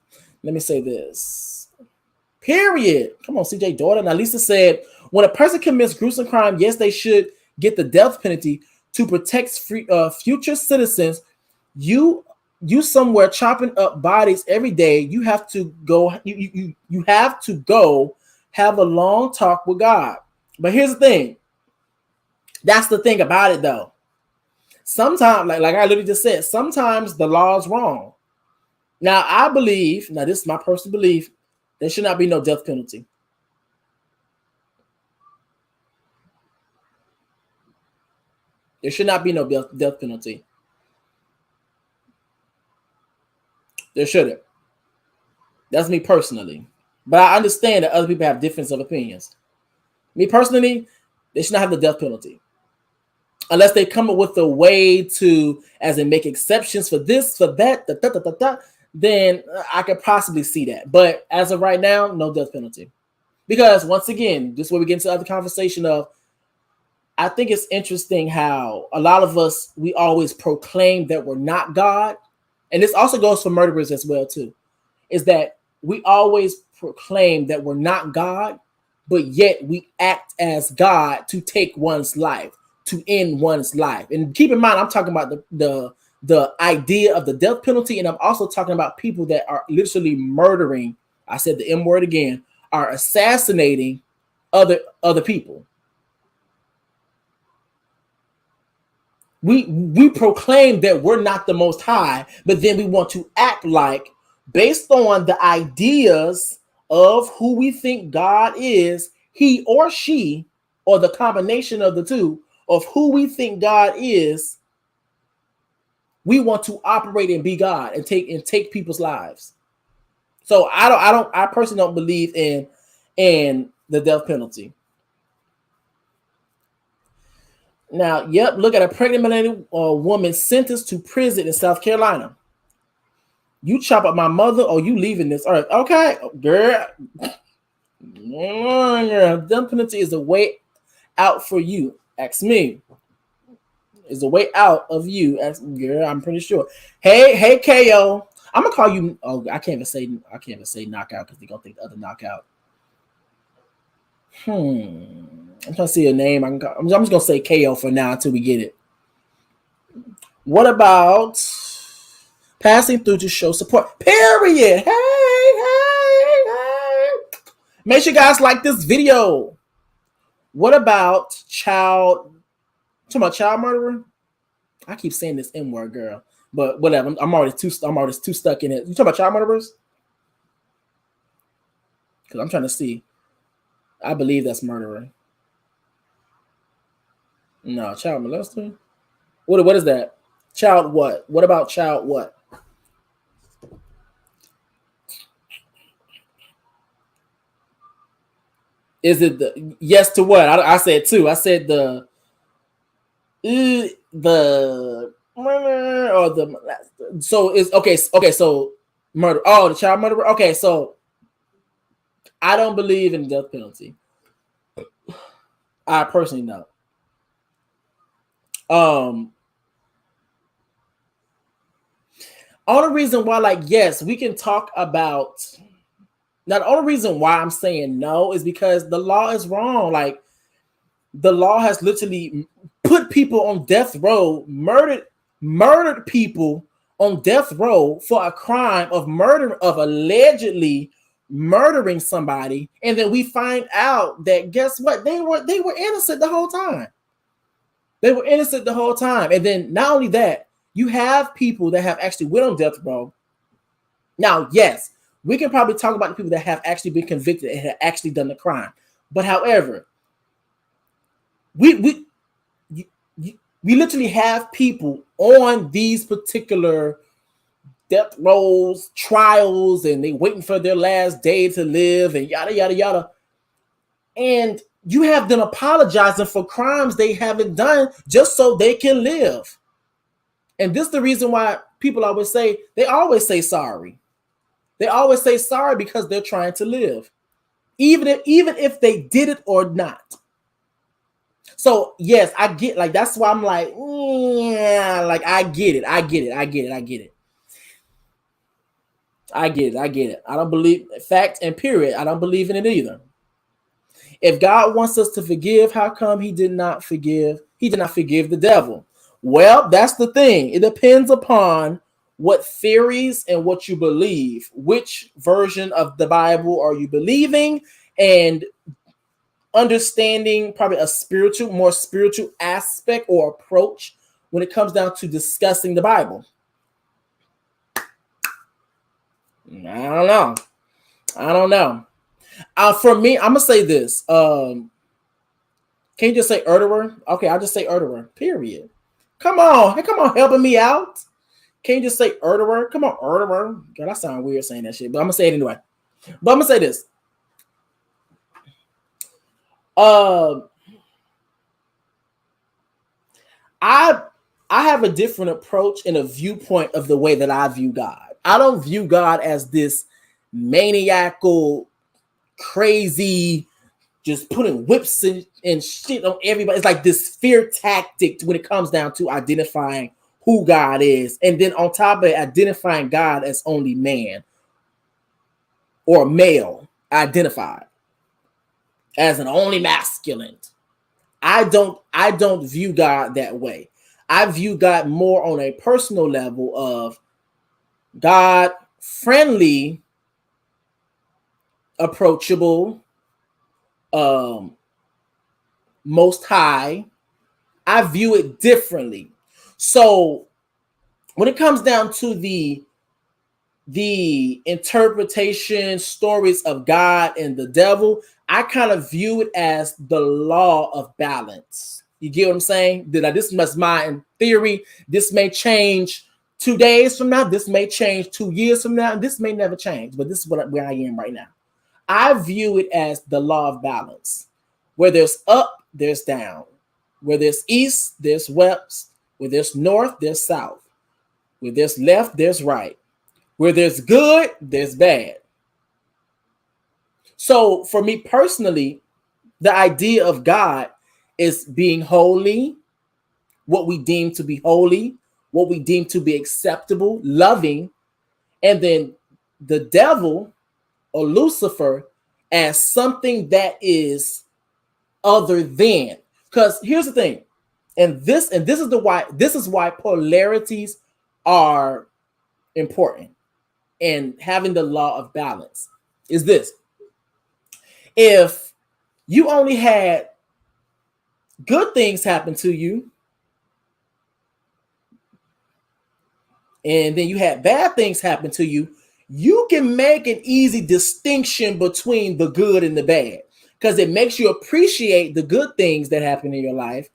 Let me say this. Period. Come on, CJ daughter. Now, Lisa said, when a person commits gruesome crime, yes, they should get the death penalty to protect future citizens. You you somewhere chopping up bodies every day. You have to go. You have to go have a long talk with God. But here's the thing. That's the thing about it, though. Sometimes, like I literally just said, sometimes the law is wrong. Now, I believe, now this is my personal belief, there should not be no death penalty. There should not be no death penalty. There shouldn't. That's me personally. But I understand that other people have difference of opinions. Me personally, they should not have the death penalty. Unless they come up with a way to, as in make exceptions for this, for that, then I could possibly see that. But as of right now, no death penalty. Because once again, this is where we get into the other conversation of, I think it's interesting how a lot of us, we always proclaim that we're not God. And this also goes for murderers as well too, is that we always proclaim that we're not God, but yet we act as God to take one's life, to end one's life. And keep in mind, I'm talking about the idea of the death penalty, and I'm also talking about people that are literally murdering, I said the M word again, are assassinating other people. We proclaim that we're not the Most High, but then we want to act like, based on the ideas of who we think God is, he or she, or the combination of the two, of who we think God is, we want to operate and be God and take people's lives. So I personally don't believe in the death penalty. Now, yep, look at a pregnant millennial woman sentenced to prison in South Carolina. You chop up my mother or you leaving this earth. Okay, girl. Death penalty is the way out for you. Ask me. Is the way out of you. Ask, girl, I'm pretty sure. Hey, KO. I'm gonna call you. Oh, I can't even say knockout because they're gonna think the other knockout. I'm trying to see a name. I'm just gonna say KO for now until we get it. What about passing through to show support? Period. Hey. Make sure you guys like this video. What about child? Talking about child murderer? I keep saying this N word, girl, but whatever. I'm already too stuck in it. You talking about child murderers? Because I'm trying to see. I believe that's murderer. No, child molester. What is that? Child what? What about child what? Is it the yes to what? I said two. I said the murder or the so it's okay. So murder. Oh, the child murderer. Okay, so I don't believe in the death penalty. I personally don't. Only reason why, like, yes, we can talk about. Now, the only reason why I'm saying no is because the law is wrong. Like, the law has literally put people on death row, murdered people on death row for a crime of murder, of allegedly murdering somebody, and then we find out that guess what? They were innocent the whole time. They were innocent the whole time, and then not only that, you have people that have actually went on death row. Now, yes, we can probably talk about the people that have actually been convicted and have actually done the crime, but however, we literally have people on these particular death rows, trials, and they waiting for their last day to live, and yada yada yada. And you have them apologizing for crimes they haven't done just so they can live. And this is the reason why people always say sorry. They always say sorry because they're trying to live, even if they did it or not. So yes, I get, like, that's why I'm like, yeah, like I get it. I get it. I don't believe, fact and period. I don't believe in it either. If God wants us to forgive, how come he did not forgive? He did not forgive the devil. Well, that's the thing. It depends upon what theories and what you believe. Which version of the Bible are you believing? And understanding probably a more spiritual aspect or approach when it comes down to discussing the Bible. I don't know. For me, I'm gonna say this. Can you just say Erderer? Okay, I'll just say Erderer. Period. Come on, helping me out. Can you just say Erderer? Come on, Erderer. God, that sounds weird saying that shit, but I'm gonna say it anyway. But I'm gonna say this. I have a different approach and a viewpoint of the way that I view God. I don't view God as this maniacal, crazy, just putting whips and shit on everybody. It's like this fear tactic when it comes down to identifying who God is. And then on top of it, identifying God as only man or male identified as an only masculine. I don't view God that way. I view God more on a personal level of God friendly, approachable, most high. I view it differently. So when it comes down to the interpretation stories of God and the devil, I kind of view it as the law of balance. You get what I'm saying? That this is my theory. This may change 2 days from now. This may change 2 years from now. And this may never change. But this is where I am right now. I view it as the law of balance. Where there's up, there's down. Where there's east, there's west. Where there's north, there's south. Where there's left, there's right. Where there's good, there's bad. So for me personally, the idea of God is being holy, what we deem to be holy, what we deem to be acceptable, loving, and then the devil or Lucifer as something that is other than. Because here's the thing, and this is why polarities are important. And having the law of balance is this. If you only had good things happen to you, and then you had bad things happen to you, you can make an easy distinction between the good and the bad, because it makes you appreciate the good things that happen in your life,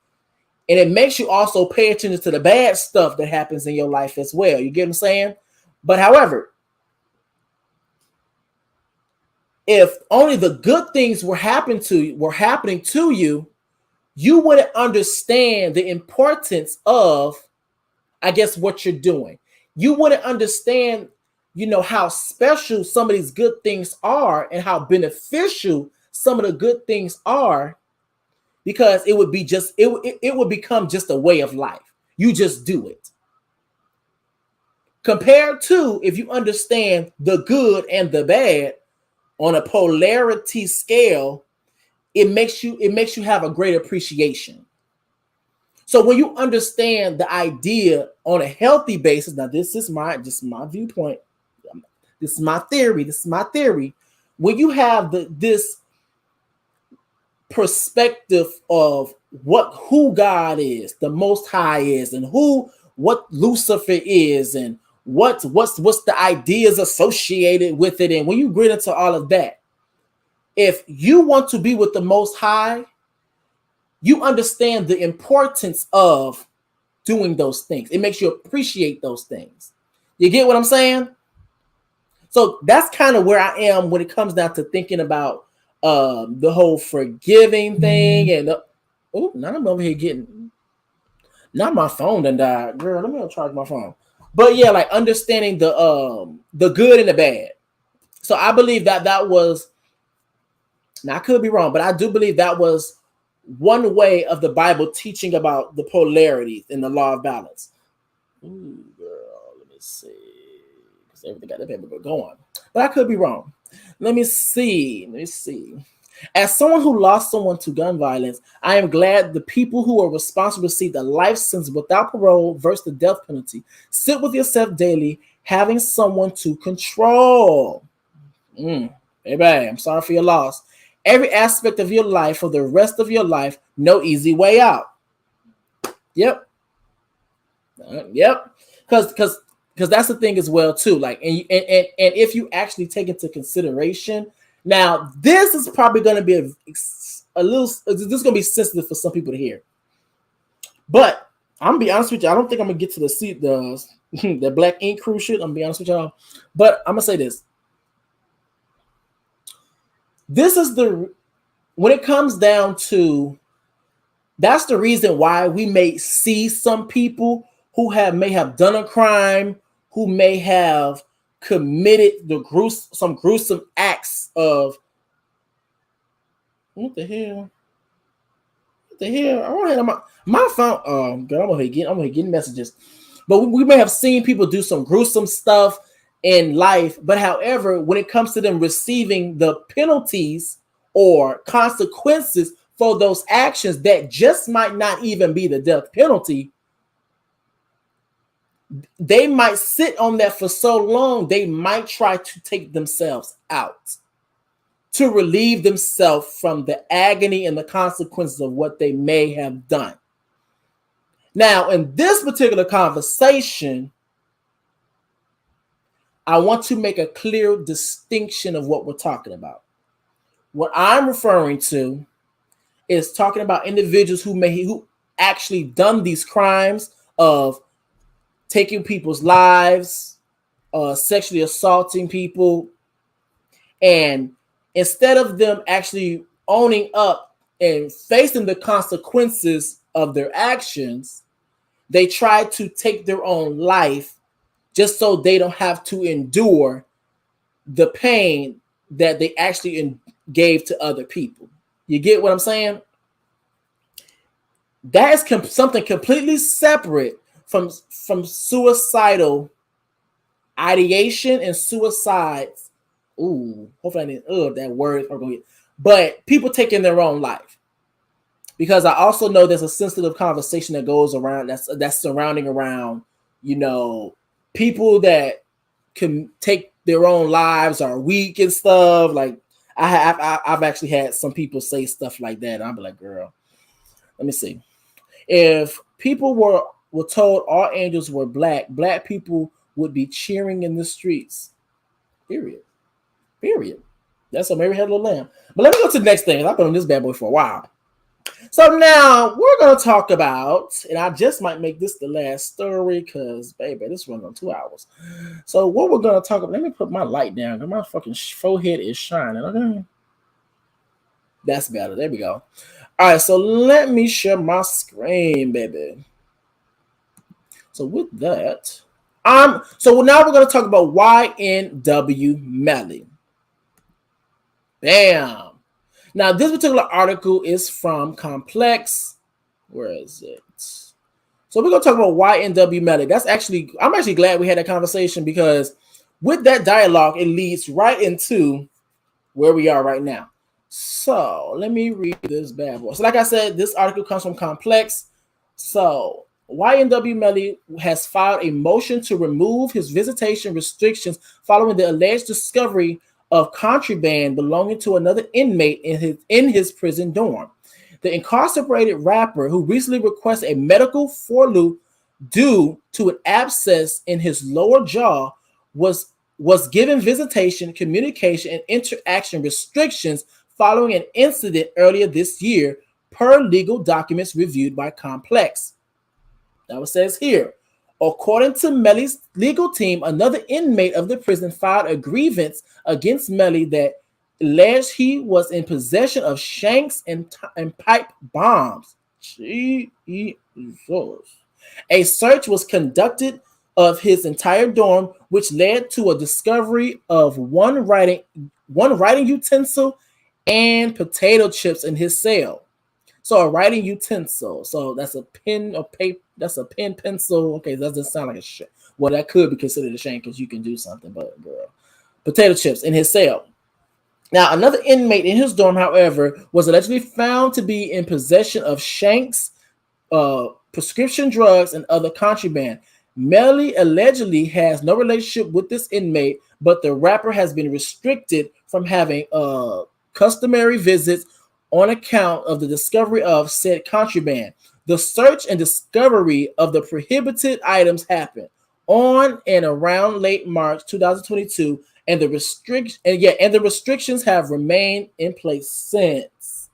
and it makes you also pay attention to the bad stuff that happens in your life as well. You get what I'm saying? But however, if only the good things were happening to you, you wouldn't understand the importance of, I guess, what you're doing. You wouldn't understand, how special some of these good things are and how beneficial some of the good things are, because it would be just it would become just a way of life. You just do it. Compared to if you understand the good and the bad on a polarity scale, it makes you have a great appreciation. So when you understand the idea on a healthy basis, now this is my viewpoint. This is my theory. When you have this perspective of who God is, the Most High is, and what Lucifer is, and what's the ideas associated with it, and when you get into all of that, if you want to be with the Most High, you understand the importance of doing those things. It makes you appreciate those things. You get what I'm saying? So that's kind of where I am when it comes down to thinking about the whole forgiving thing. And now I'm over here getting, now my phone done died. Girl, let me go charge my phone. But yeah, like understanding the good and the bad. So I believe that was, now I could be wrong, but I do believe that was one way of the Bible teaching about the polarities in the law of balance. Ooh, girl, let me see. Because everything got the paper going. But I could be wrong. Let me see. As someone who lost someone to gun violence, I am glad the people who are responsible received a life sentence without parole versus the death penalty. Sit with yourself daily, having someone to control. Baby, I'm sorry for your loss. Every aspect of your life for the rest of your life, no easy way out. Yep. Yep. Because that's the thing as well too. Like, and if you actually take into consideration, now this is probably going to be a little. This is going to be sensitive for some people to hear. But I'm gonna be honest with you. I don't think I'm gonna get to the black ink crew shit. I'm gonna be honest with y'all. But I'm gonna say this. This is when it comes down to, that's the reason why we may see some people who may have done a crime, who may have committed some gruesome acts of what the hell? What the hell? I want to have my phone. Oh God, I'm gonna get messages. But we may have seen people do some gruesome stuff in life, but however, when it comes to them receiving the penalties or consequences for those actions that just might not even be the death penalty, they might sit on that for so long, they might try to take themselves out to relieve themselves from the agony and the consequences of what they may have done. Now, in this particular conversation, I want to make a clear distinction of what we're talking about. What I'm referring to is talking about individuals who actually done these crimes of taking people's lives, sexually assaulting people, and instead of them actually owning up and facing the consequences of their actions, they try to take their own life just so they don't have to endure the pain that they actually gave to other people. You get what I'm saying? That is something completely separate from suicidal ideation and suicides. Ooh, hopefully I didn't that word. But people taking their own life. Because I also know there's a sensitive conversation that goes around that's surrounding around, people that can take their own lives are weak and stuff. Like I've actually had some people say stuff like that. And I'm like, girl, let me see. If people were told all angels were black people would be cheering in the streets. Period. That's a Mary Had a Little Lamb. But let me go to the next thing. I've been on this bad boy for a while. So now we're going to talk about, and I just might make this the last story because, baby, this runs on 2 hours. So what we're going to talk about, let me put my light down because my fucking forehead is shining, okay? That's better. There we go. All right, so let me share my screen, baby. So with that, so now we're going to talk about YNW Melly. Bam. Now, this particular article is from Complex. Where is it? So we're going to talk about YNW Melly. I'm actually glad we had that conversation because with that dialogue, it leads right into where we are right now. So let me read this bad boy. So like I said, this article comes from Complex. So YNW Melly has filed a motion to remove his visitation restrictions following the alleged discovery of contraband belonging to another inmate in his prison dorm. The incarcerated rapper, who recently requested a medical forloop due to an abscess in his lower jaw, was given visitation, communication, and interaction restrictions following an incident earlier this year, per legal documents reviewed by Complex. Now it says here, according to Melly's legal team, another inmate of the prison filed a grievance against Melly that alleged he was in possession of shanks and pipe bombs. Jesus. A search was conducted of his entire dorm, which led to a discovery of one writing utensil and potato chips in his cell. So a writing utensil. So that's a pen or paper. That's a pen, pencil. Okay, that doesn't sound like a shit. Well, that could be considered a shame because you can do something, but girl. Potato chips in his cell. Now, another inmate in his dorm, however, was allegedly found to be in possession of Shanks' prescription drugs and other contraband. Melly allegedly has no relationship with this inmate, but the rapper has been restricted from having customary visits on account of the discovery of said contraband. The search and discovery of the prohibited items happened on and around late March 2022, and the restrictions have remained in place since.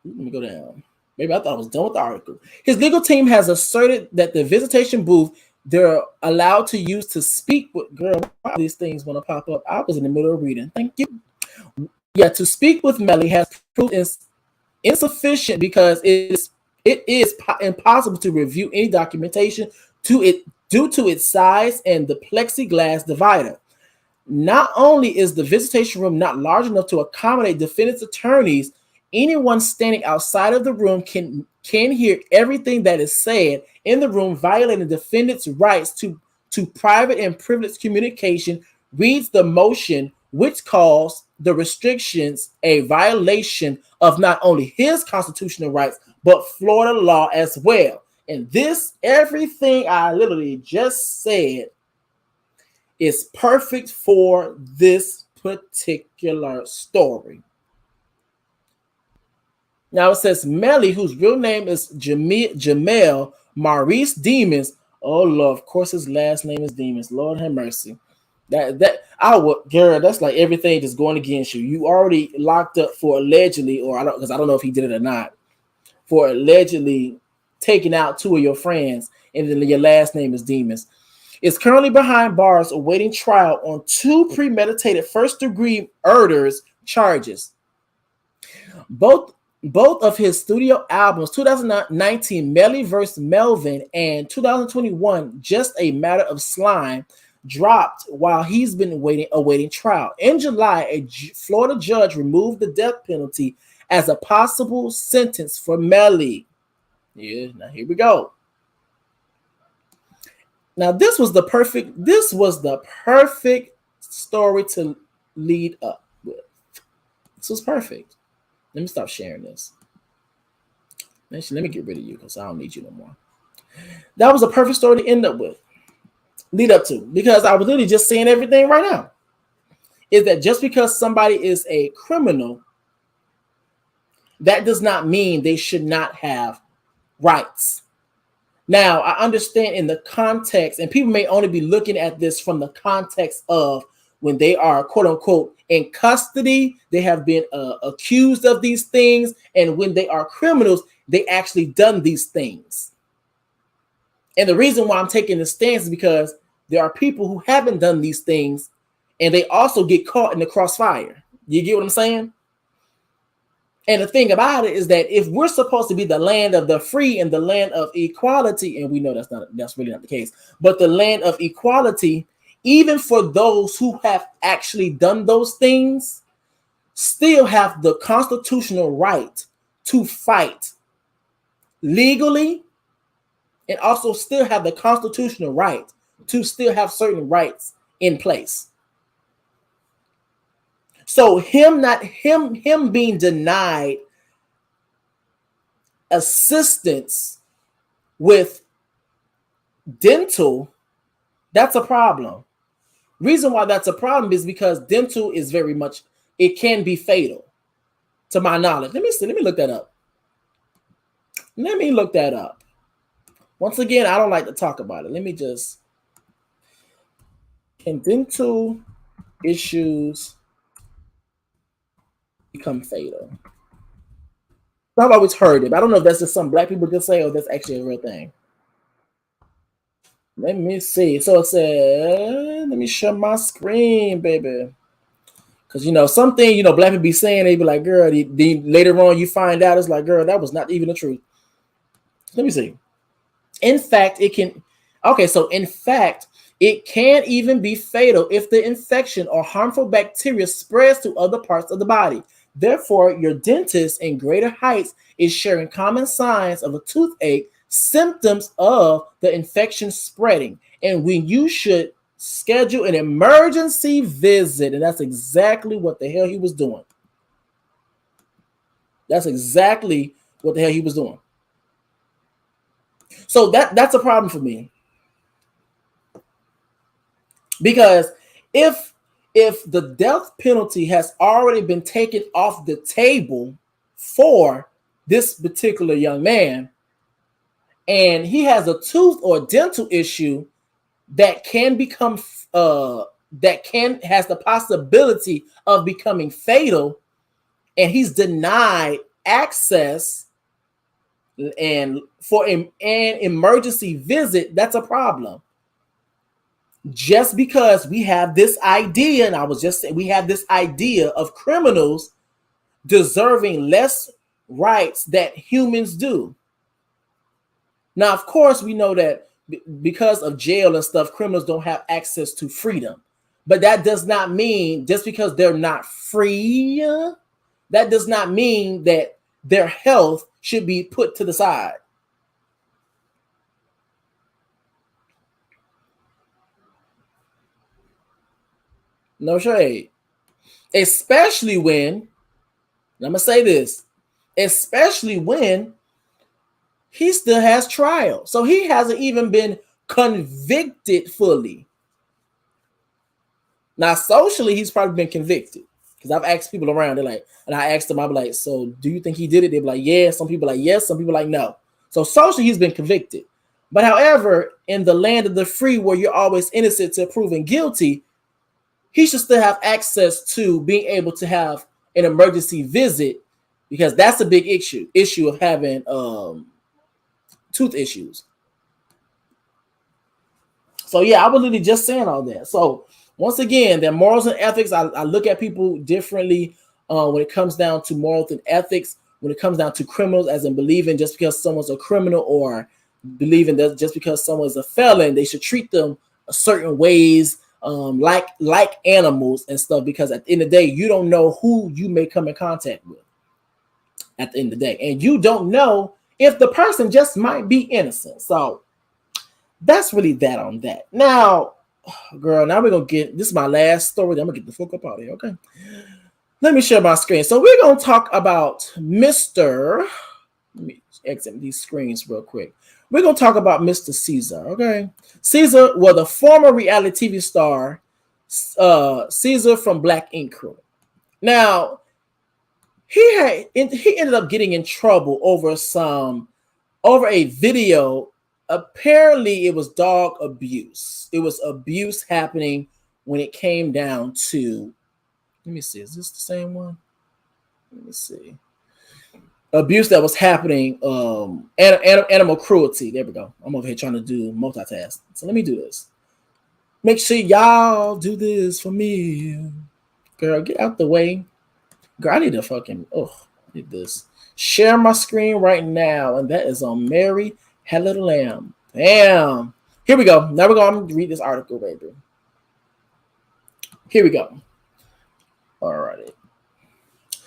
Let me go down. Maybe I thought I was done with the article. His legal team has asserted that the visitation booth they're allowed to use to speak with, girl, why these things want to pop up? I was in the middle of reading. Thank you. Yeah, to speak with Melly has proved insufficient because it is impossible to review any documentation due to its size and the plexiglass divider. Not only is the visitation room not large enough to accommodate defendant's attorneys, anyone standing outside of the room can hear everything that is said in the room, violating the defendant's rights to private and privileged communication. Reads the motion, which calls the restrictions a violation of not only his constitutional rights, but Florida law as well. And this, everything I literally just said, is perfect for this particular story. Now it says Melly, whose real name is Jamel Maurice Demons. Oh Lord, of course his last name is Demons. Lord have mercy. Girl, that's like everything just going against you. You already locked up for allegedly, or I don't know if he did it or not, for allegedly taking out two of your friends, and then your last name is Demons. Is currently behind bars awaiting trial on two premeditated first-degree murders charges. Both of his studio albums, 2019 Melly vs. Melvin and 2021 Just a Matter of Slime, dropped while he's been awaiting trial. In July, a Florida judge removed the death penalty as a possible sentence for Melly. Yeah, now here we go. Now this was the perfect story to lead up with. This was perfect. Let me stop sharing this. Actually, let me get rid of you because I don't need you no more. That was a perfect story to end up with. Lead up to, because I was literally just saying everything right now. Is that just because somebody is a criminal, that does not mean they should not have rights. Now, I understand in the context, and people may only be looking at this from the context of when they are, quote unquote, in custody, they have been accused of these things, and when they are criminals, they actually done these things. And the reason why I'm taking this stance is because there are people who haven't done these things, and they also get caught in the crossfire. You get what I'm saying? And the thing about it is that if we're supposed to be the land of the free and the land of equality, and we know that's really not the case, but the land of equality, even for those who have actually done those things, still have the constitutional right to fight legally, and also still have the constitutional right to still have certain rights in place. So him being denied assistance with dental, that's a problem. Reason why that's a problem is because dental is very much, it can be fatal, to my knowledge. Let me look that up. Let me look that up. Once again, I don't like to talk about it. Let me just, can dental issues become fatal? I've always heard it. I don't know if that's just some black people just say, or that's actually a real thing. Let me see. So it said, let me share my screen, baby. Because, something, black people be saying, they be like, girl, later on you find out, it's like, girl, that was not even the truth. Let me see. In fact, it can even be fatal if the infection or harmful bacteria spreads to other parts of the body. Therefore, your dentist in greater heights is sharing common signs of a toothache, symptoms of the infection spreading. And when you should schedule an emergency visit, and that's exactly what the hell he was doing. That's exactly what the hell he was doing. So that's a problem for me. Because if the death penalty has already been taken off the table for this particular young man, and he has a tooth or dental issue that can become has the possibility of becoming fatal, and he's denied access and for an emergency visit, that's a problem. Just because we have this idea, and I was just saying, we have this idea of criminals deserving less rights that humans do. Now, of course, we know that because of jail and stuff, criminals don't have access to freedom. But that does not mean, just because they're not free, that does not mean that their health should be put to the side. No shade. Especially when, I'm going to say this, especially when he still has trial. So he hasn't even been convicted fully. Now, socially, he's probably been convicted. Because I've asked people around, they're like, and I asked them, I'll be like, so do you think he did it? They'll be like, yeah. Some people are like, yes. Some people are like, no. So socially, he's been convicted. But however, in the land of the free, where you're always innocent till proven guilty, he should still have access to being able to have an emergency visit, because that's a big issue of having tooth issues. So yeah, I was literally just saying all that. So once again, their morals and ethics, I look at people differently when it comes down to morals and ethics, when it comes down to criminals, as in believing just because someone's a criminal, or believing that just because someone's a felon, they should treat them certain ways, like animals and stuff, because at the end of the day, you don't know who you may come in contact with at the end of the day, and you don't know if the person just might be innocent. So that's really that on that. Now, girl, now we're gonna get, this is my last story, I'm gonna get the fuck up out of here. Okay, let me share my screen. So we're gonna talk about Mr. Let me exit these screens real quick. We're going to talk about Mr. Caesar, okay? Caesar was a former reality TV star, Caesar from Black Ink Crew. Now, he ended up getting in trouble over a video. Apparently, it was dog abuse. It was abuse happening when it came down to, let me see, is this the same one? Let me see. Abuse that was happening, animal cruelty. There we go. I'm over here trying to do multitask. So let me do this. Make sure y'all do this for me. Girl, get out the way. Girl, I need to fucking, I need this. Share my screen right now. And that is on Mary Had Little Lamb. Bam. Here we go. Now we're going to read this article, baby. Here we go. All righty.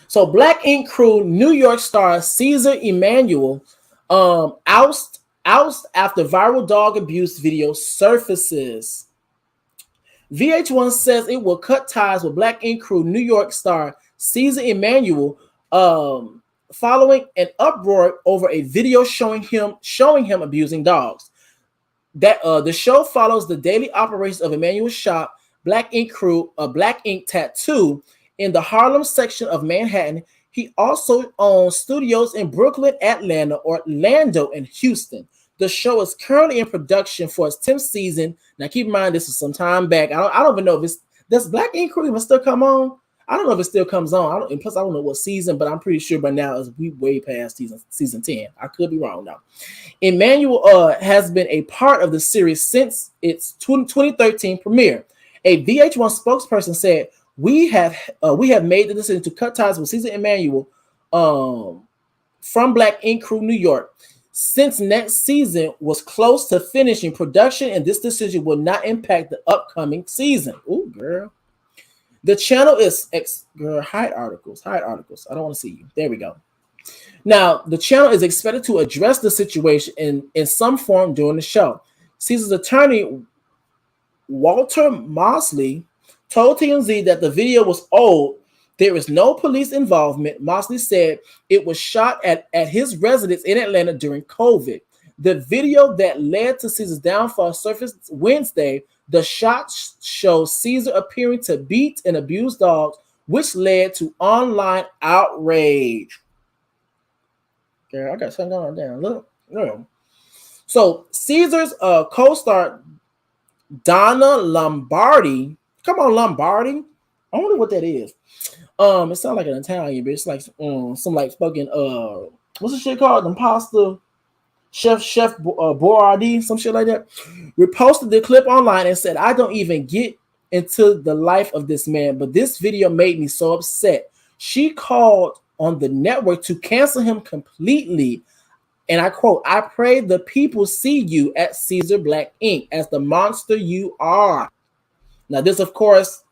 So Black Ink Crew New York star Caesar Emanuel oust after viral dog abuse video surfaces. VH1 says it will cut ties with Black Ink Crew New York star Caesar Emanuel following an uproar over a video showing him abusing dogs. That the show follows the daily operations of Emanuel's shop, Black Ink Crew, a Black Ink Tattoo, in the Harlem section of Manhattan. He also owns studios in Brooklyn, Atlanta, Orlando, and Houston. The show is currently in production for its 10th season. Now, keep in mind, this is some time back. I don't even know if does Black Ink Crew even still come on? I don't know if it still comes on. And plus, I don't know what season, but I'm pretty sure by now it's way past season 10. I could be wrong though. Emmanuel has been a part of the series since its 2013 premiere. A VH1 spokesperson said, We have made the decision to cut ties with Caesar Emanuel from Black Ink Crew New York. Since next season was close to finishing production, and this decision will not impact the upcoming season. Ooh, girl. The channel is hide articles. I don't want to see you. There we go. Now, the channel is expected to address the situation in some form during the show. Caesar's attorney Walter Mosley told TMZ that the video was old. There is no police involvement. Mosley said it was shot at his residence in Atlanta during COVID. The video that led to Caesar's downfall surfaced Wednesday. The shot shows Caesar appearing to beat and abuse dogs, which led to online outrage. Girl, I got something going on down. Look. So Caesar's co-star Donna Lombardi. Come on, Lombardi. I wonder what that is. It sounds like an Italian, but it's like some like fucking what's the shit called? The pasta chef Boyardee, some shit like that. Reposted the clip online and said, "I don't even get into the life of this man, but this video made me so upset." She called on the network to cancel him completely. And I quote, "I pray the people see you at Caesar Black Inc. as the monster you are." Now, this, of course,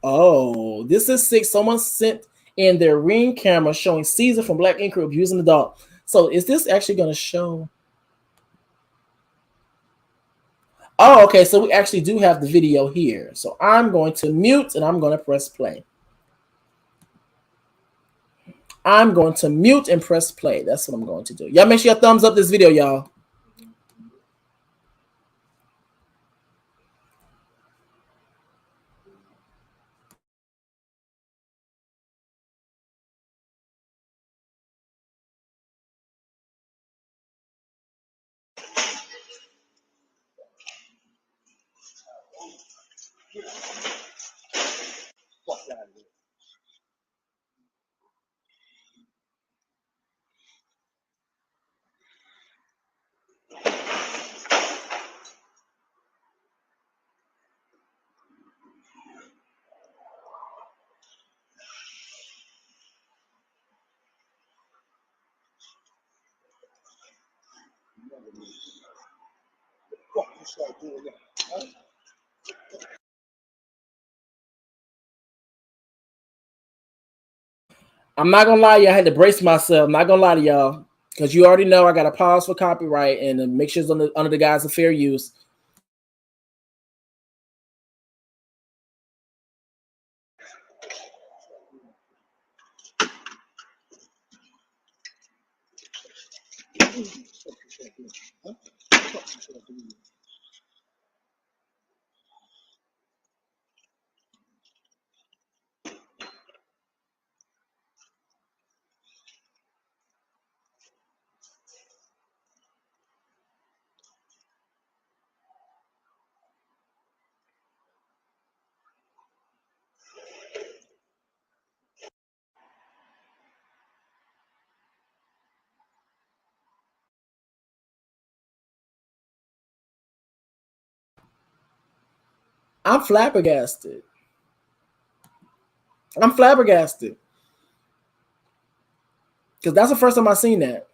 this is sick. Someone sent in their Ring camera showing Caesar from Black Inc. abusing the dog. So, is this actually going to show? Oh, okay. So, we actually do have the video here. So, I'm going to mute and I'm going to press play. I'm going to mute and press play. That's what I'm going to do. Y'all make sure you thumbs up this video, y'all. I'm not gonna lie to you, I had to brace myself. I'm not gonna lie to y'all, because you already know I got to pause for copyright and make sure it's under the guise of fair use. I'm flabbergasted. I'm flabbergasted. Because that's the first time I've seen that.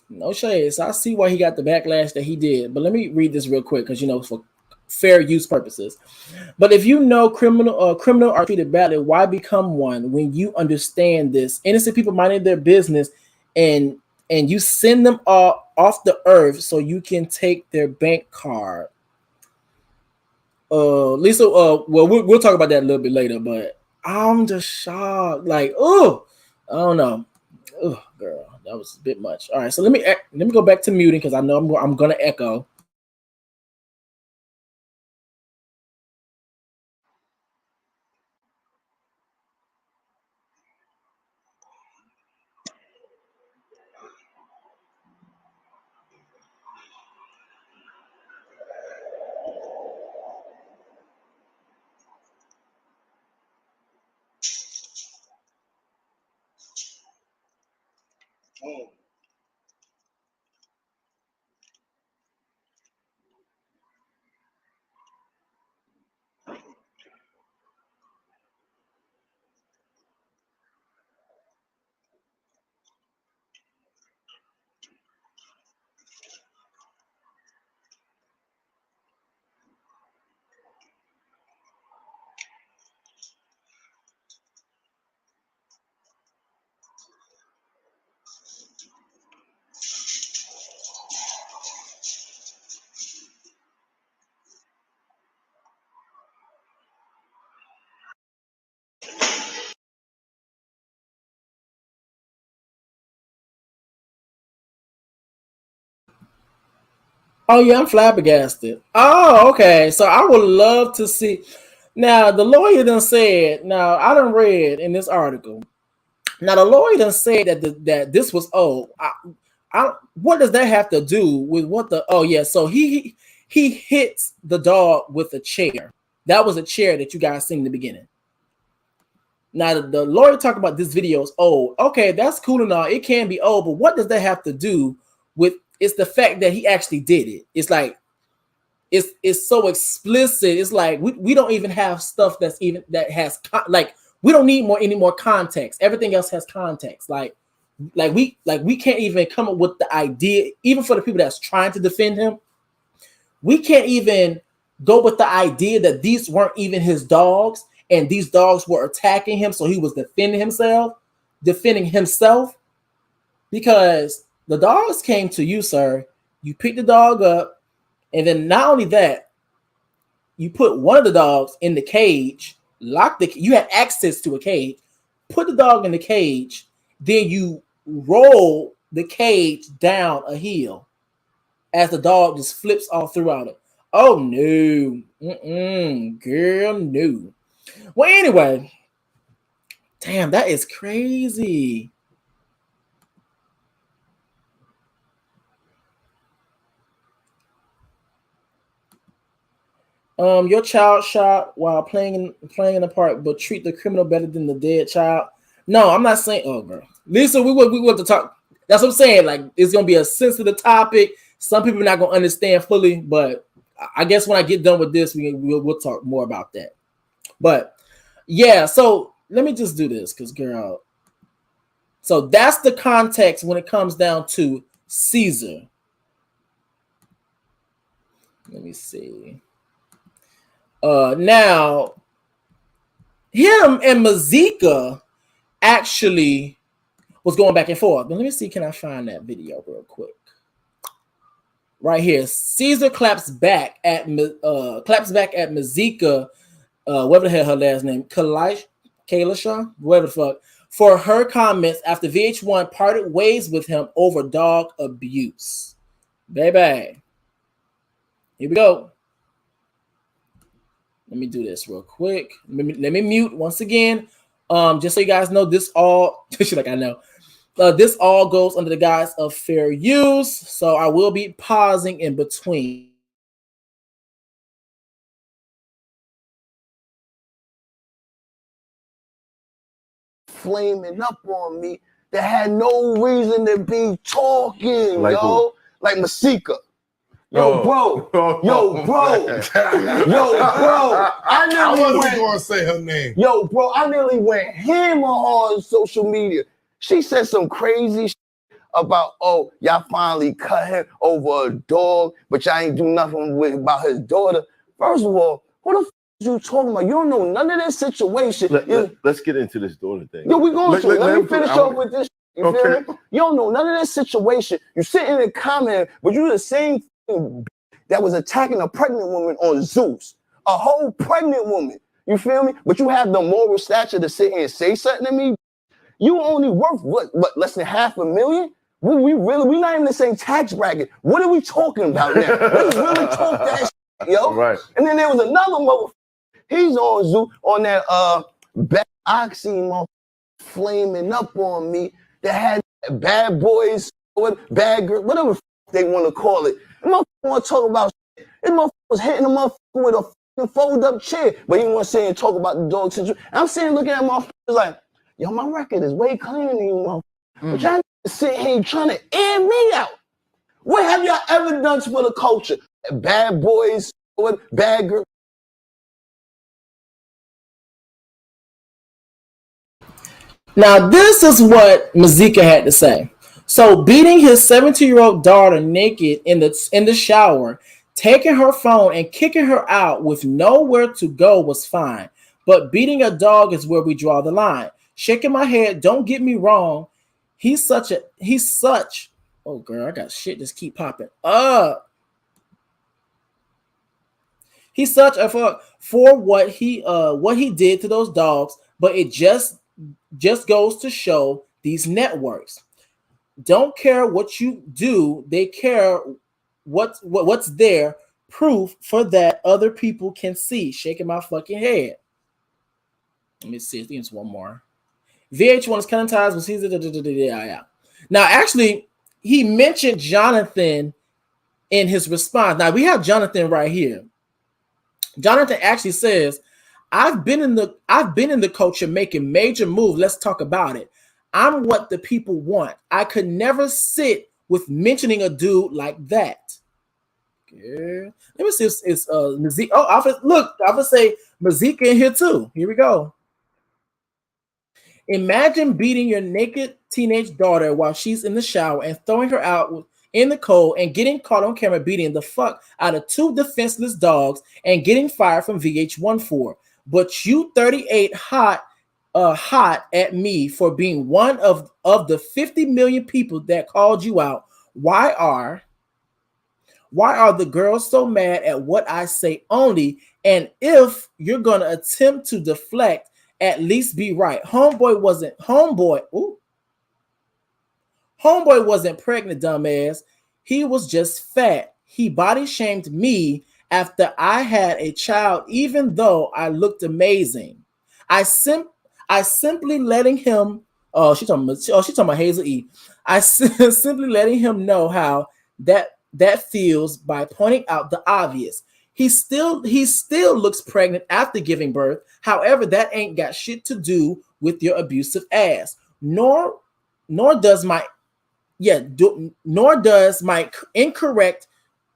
No shade. So I see why he got the backlash that he did. But let me read this real quick, because for fair use purposes. But if you know criminal are treated badly, why become one when you understand this? Innocent people minding their business, and you send them off the earth so you can take their bank card. Lisa, we'll talk about that a little bit later, but I'm just shocked. Like, I don't know. Oh, girl, that was a bit much. All right, so let me go back to muting, because I know I'm gonna echo. Oh yeah, I'm flabbergasted. Oh, okay. So I would love to see. Now the lawyer done said. Now I done read in this article. Now the lawyer done said that that this was old. What does that have to do with what the? Oh yeah. So he hits the dog with a chair. That was a chair that you guys seen in the beginning. Now the lawyer talked about this video is old. Okay, that's cool and all. It can be old, but what does that have to do with? It's the fact that he actually did it. It's like it's so explicit. It's like we don't even have stuff that's even that has like we don't need any more context. Everything else has context. Like we can't even come up with the idea, even for the people that's trying to defend him. We can't even go with the idea that these weren't even his dogs and these dogs were attacking him, so he was defending himself because the dogs came to you, sir. You picked the dog up, and then not only that, you put one of the dogs in the cage, you had access to a cage, put the dog in the cage, then you roll the cage down a hill as the dog just flips all throughout it. Oh no. Girl, no. Well, anyway, damn, that is crazy. Your child shot while playing in the park, but treat the criminal better than the dead child. No, I'm not saying. Oh, girl, Lisa, we want to talk. That's what I'm saying. Like, it's gonna be a sensitive topic. Some people are not gonna understand fully, but I guess when I get done with this, we'll talk more about that. But yeah, so let me just do this, because girl. So that's the context when it comes down to Caesar. Let me see. Now, him and Masika actually was going back and forth. But let me see, can I find that video real quick? Right here, Caesar claps back at Masika, whatever the hell her last name, Kalisha, whatever the fuck, for her comments after VH1 parted ways with him over dog abuse. Baby, here we go. Let me do this real quick. Let me mute once again. Just so you guys know, this all like I know. This all goes under the guise of fair use, so I will be pausing in between. Flaming up on me that had no reason to be talking, like yo. Who? Like Masika. Yo, bro. Yo, bro. I wasn't going to say her name. Yo, bro, I nearly went hammer on social media. She said some crazy shit about, oh, y'all finally cut him over a dog, but y'all ain't do nothing about his daughter. First of all, who the you talking about? You don't know none of this situation. Let's get into this daughter thing. Yo, we going to. Let me finish off with this. You feel me? You don't know none of this situation. You sit in the comment, but you the same thing that was attacking a pregnant woman on Zeus. A whole pregnant woman. You feel me? But you have the moral stature to sit here and say something to me. You only worth what less than $500,000? We not even the same tax bracket. What are we talking about now? Let's really talk that shit, yo. Right. And then there was another motherfucker. He's on Zoo on that bad oxy motherfucker flaming up on me that had bad boys, bad girl, whatever they want to call it. The motherfucker want to talk about shit. This motherfucker was hitting the motherfucker with a fucking fold-up chair, but he want to sit and talk about the dog situation. I'm sitting looking at motherfuckers like, yo, my record is way cleaner than you, motherfucker. But y'all sitting here trying to air me out. What have y'all ever done for the culture? Bad boys, bad girls. Now, this is what Masika had to say. So, beating his 17-year-old daughter naked in the shower, taking her phone and kicking her out with nowhere to go was fine. But beating a dog is where we draw the line. Shaking my head, don't get me wrong. He's such, oh girl, I got shit just keep popping up. He's such a fuck for what he did to those dogs, but it just goes to show these networks don't care what you do. They care what's there proof for that other people can see? Shaking my fucking head. Let me see. I think it's one more. VH1 is cutting with Caesar. Yeah. Now, actually, he mentioned Johnathan in his response. Now we have Johnathan right here. Johnathan actually says, I've been in the culture making major moves. Let's talk about it. I'm what the people want. I could never sit with mentioning a dude like that. Yeah. Let me see if it's Masika. Oh, I would say Masika in here too. Here we go. Imagine beating your naked teenage daughter while she's in the shower and throwing her out in the cold and getting caught on camera beating the fuck out of two defenseless dogs and getting fired from VH1 for. But you 38 hot at me for being one of the 50 million people that called you out. Why are the girls so mad at what I say only? And if you're gonna attempt to deflect, at least be right. Homeboy wasn't pregnant, dumbass. He was just fat. He body shamed me after I had a child, even though I looked amazing. I simply letting him. Oh, she talking about Hazel E. I simply letting him know how that feels by pointing out the obvious. He still looks pregnant after giving birth. However, that ain't got shit to do with your abusive ass. Nor does my incorrect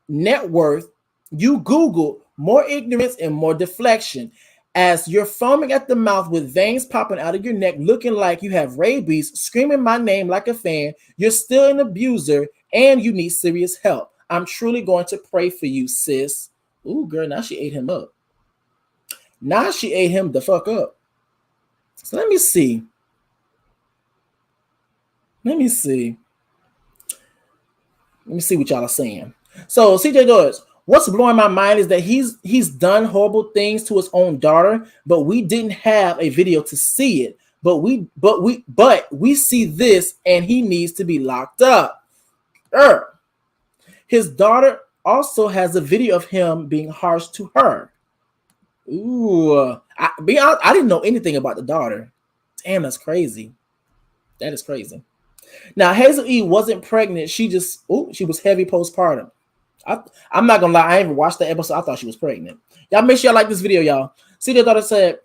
net worth. You Google more ignorance and more deflection. As you're foaming at the mouth with veins popping out of your neck, looking like you have rabies, screaming my name like a fan, you're still an abuser and you need serious help. I'm truly going to pray for you, sis. Ooh, girl, now she ate him up. Now she ate him the fuck up. So let me see. Let me see what y'all are saying. So CJ Doris, what's blowing my mind is that he's done horrible things to his own daughter, but we didn't have a video to see it. But we see this, and he needs to be locked up. His daughter also has a video of him being harsh to her. Ooh, I didn't know anything about the daughter. Damn, that's crazy. That is crazy. Now, Hazel E wasn't pregnant. She was heavy postpartum. I'm not gonna lie, I even watched the episode. I thought she was pregnant. Y'all make sure y'all like this video, y'all. See, the daughter said,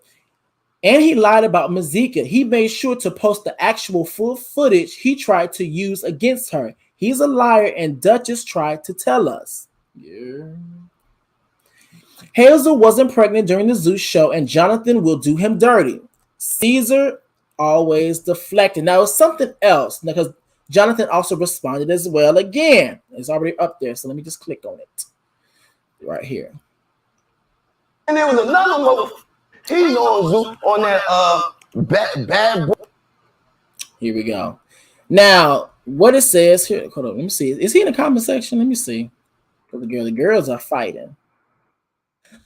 and he lied about Masika. He made sure to post the actual full footage he tried to use against her. He's a liar, and Duchess tried to tell us. Yeah. Hazel wasn't pregnant during the Zeus show, and Johnathan will do him dirty. Caesar always deflected. Now, it's something else because Johnathan also responded as well again. It's already up there, so let me just click on it right here. And there was another motherfucker. He's on Zeus on that bad boy. Here we go. Now, what it says here, hold on, let me see. Is he in the comment section? Let me see. The girls are fighting.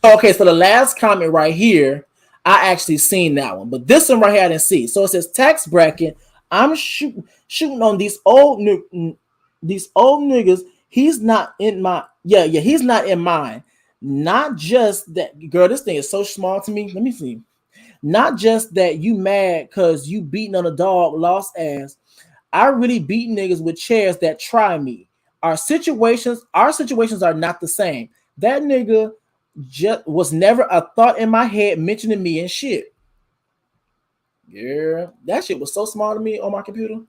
Okay, so the last comment right here, I actually seen that one, but this one right here I didn't see. So it says tax bracket. I'm shooting on these old niggas. He's not in my he's not in mine. Not just that, girl. This thing is so small to me. Let me see. Not just that you mad because you beating on a dog lost ass. I really beat niggas with chairs that try me. Our situations are not the same. That nigga just was never a thought in my head mentioning me and shit. Girl, that shit was so small to me on my computer.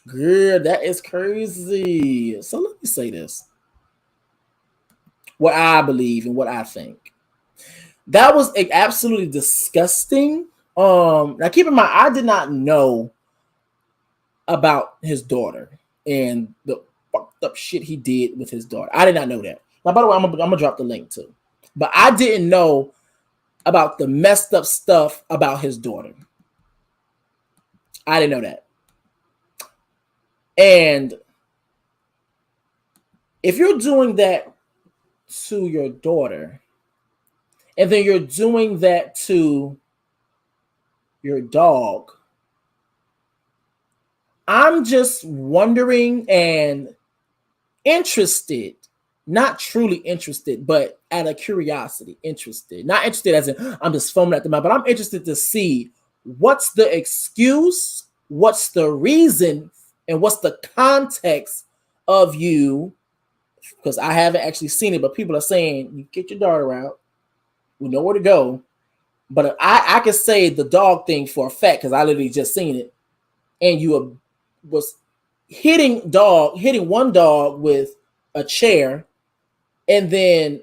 Girl, that is crazy. So let me say this. What I believe and what I think. That was absolutely disgusting. Now keep in mind, I did not know about his daughter and the fucked up shit he did with his daughter. I did not know that. Now, by the way, I'm gonna drop the link too. But I didn't know about the messed up stuff about his daughter. I didn't know that. And if you're doing that to your daughter, and then you're doing that to your dog, I'm just wondering, and interested, not truly interested, but out of curiosity, interested. Not interested as in I'm just foaming at the mouth, but I'm interested to see what's the excuse, what's the reason, and what's the context of you. Because I haven't actually seen it, but people are saying you get your daughter out, we know where to go. But I can say the dog thing for a fact because I literally just seen it, and you was hitting one dog with a chair, and then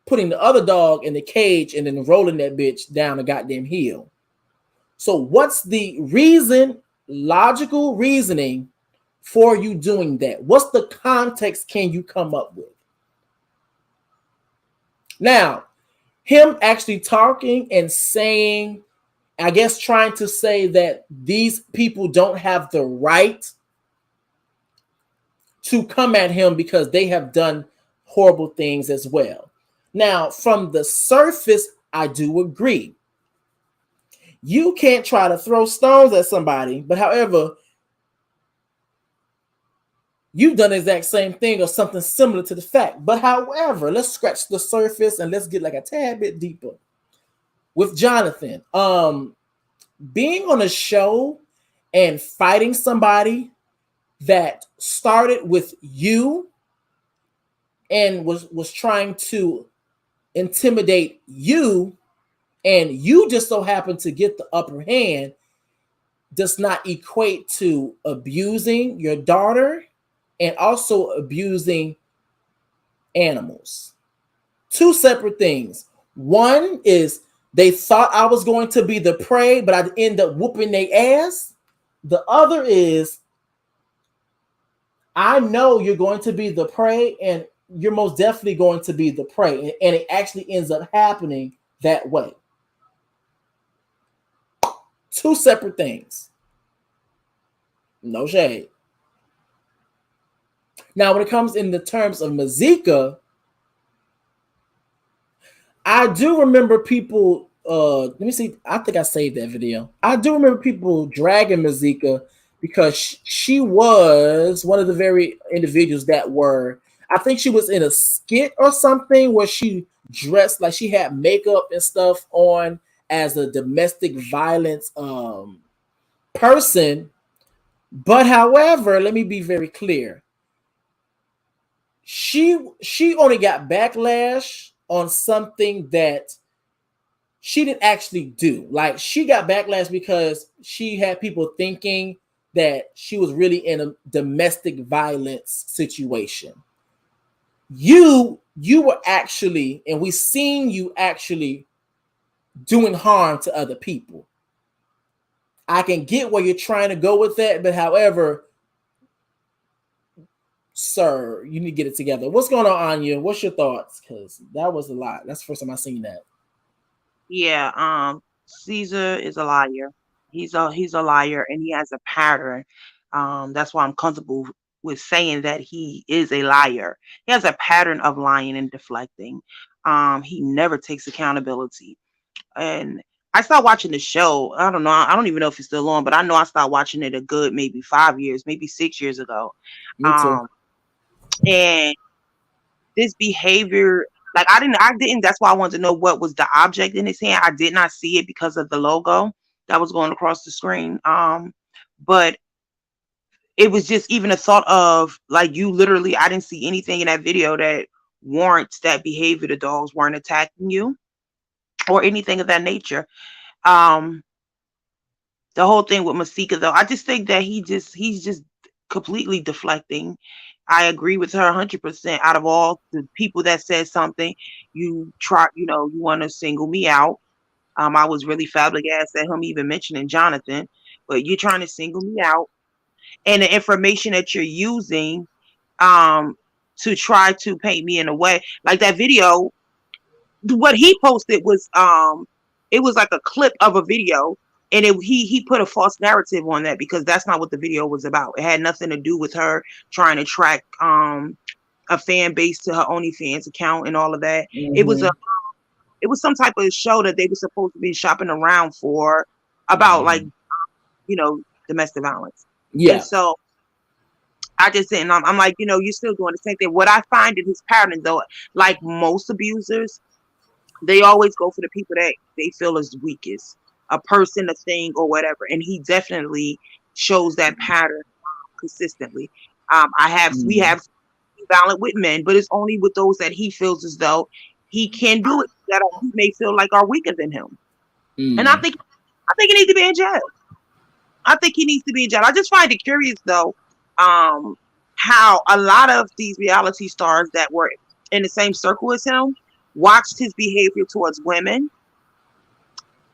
putting the other dog in the cage and then rolling that bitch down a goddamn hill. So what's the reason, logical reasoning for you doing that? What's the context can you come up with? Now, him actually talking and saying, I guess trying to say that these people don't have the right to come at him because they have done horrible things as well. Now, from the surface, I do agree. You can't try to throw stones at somebody, but however, you've done the exact same thing or something similar to the fact. But however, let's scratch the surface and let's get like a tad bit deeper. With Johnathan, being on a show and fighting somebody that started with you and was trying to intimidate you, and you just so happen to get the upper hand, does not equate to abusing your daughter and also abusing animals. Two separate things. One is they thought I was going to be the prey, but I'd end up whooping their ass. The other is I know you're going to be the prey, and you're most definitely going to be the prey. And it actually ends up happening that way. Two separate things. No shade. Now, when it comes in the terms of Masika, I do remember people, let me see, I think I saved that video. I do remember people dragging Masika because she was one of the very individuals that were, I think she was in a skit or something where she dressed like she had makeup and stuff on as a domestic violence person. But however, let me be very clear. She only got backlash on something that she didn't actually do. Like, she got backlash because she had people thinking that she was really in a domestic violence situation. You were actually, and we seen you actually doing harm to other people. I can get where you're trying to go with that, but however, sir, you need to get it together. What's going on, Anya? What's your thoughts? Because that was a lot. That's the first time I seen that. Yeah, Caesar is a liar. He's a liar, and he has a pattern. That's why I'm comfortable with saying that he is a liar. He has a pattern of lying and deflecting. He never takes accountability. And I started watching the show. I don't know. I don't even know if it's still on, but I know I started watching it a good maybe 5 years, maybe 6 years ago. Me too. And this behavior, like I didn't, that's why I wanted to know what was the object in his hand. I did not see it because of the logo that was going across the screen. But it was just even a thought of, like, you literally, I didn't see anything in that video that warrants that behavior. The dogs weren't attacking you or anything of that nature. The whole thing with Masika, though, I just think that he's just completely deflecting. I agree with her 100%. Out of all the people that said something, you want to single me out. I was really flabbergasted at him even mentioning Johnathan, but you're trying to single me out, and the information that you're using to try to paint me in a way, like that video, what he posted was it was like a clip of a video, and he put a false narrative on that because that's not what the video was about. It had nothing to do with her trying to track a fan base to her OnlyFans account and all of that. Mm-hmm. It was some type of show that they were supposed to be shopping around for about like domestic violence. Yeah. And so I just didn't. I'm like, you know, you're still doing the same thing. What I find in his pattern, though, like most abusers, they always go for the people that they feel is weakest, a person, a thing, or whatever. And he definitely shows that pattern consistently. We have violent with men, but it's only with those that he feels as though he can do it, that he may feel like are weaker than him. And I think he needs to be in jail. I think he needs to be in jail. I just find it curious though, how a lot of these reality stars that were in the same circle as him watched his behavior towards women,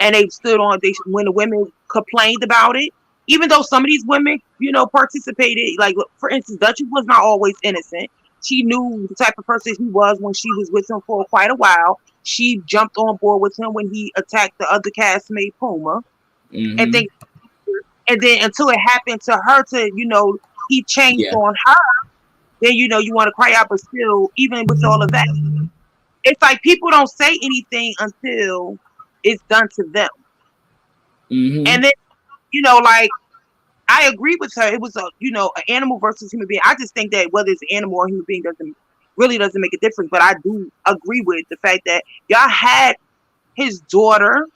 and they stood on when the women complained about it. Even though some of these women, you know, participated, like for instance, Duchess was not always innocent. She knew the type of person he was when she was with him for quite a while. She jumped on board with him when he attacked the other castmate Puma, and then until it happened to her, to, you know, he changed on her. Then, you know, you want to cry out, but still, even with all of that, it's like people don't say anything until it's done to them. And then, you know, like, I agree with her. It was an animal versus human being. I just think that whether it's an animal or human being doesn't make a difference. But I do agree with the fact that y'all had his daughter,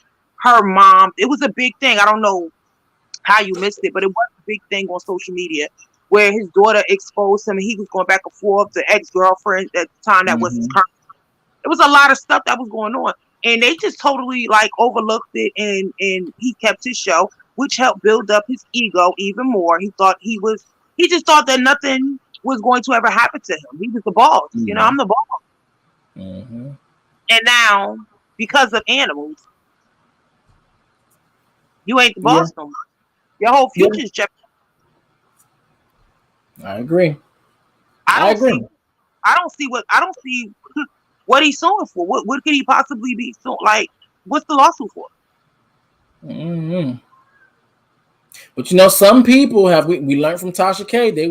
her mom. It was a big thing. I don't know how you missed it, but it was a big thing on social media where his daughter exposed him and he was going back and forth. The ex-girlfriend at the time that was his current. It was a lot of stuff that was going on. And they just totally like overlooked it, and he kept his show, which helped build up his ego even more. He just thought that nothing was going to ever happen to him. He was the boss. You know, I'm the boss. And now, because of animals, you ain't the boss no more. Your whole future is jeopardized. I agree. I don't see what he's suing for. What could he possibly be suing? Like, what's the lawsuit for? But you know, some people have we learned from Tasha K. They're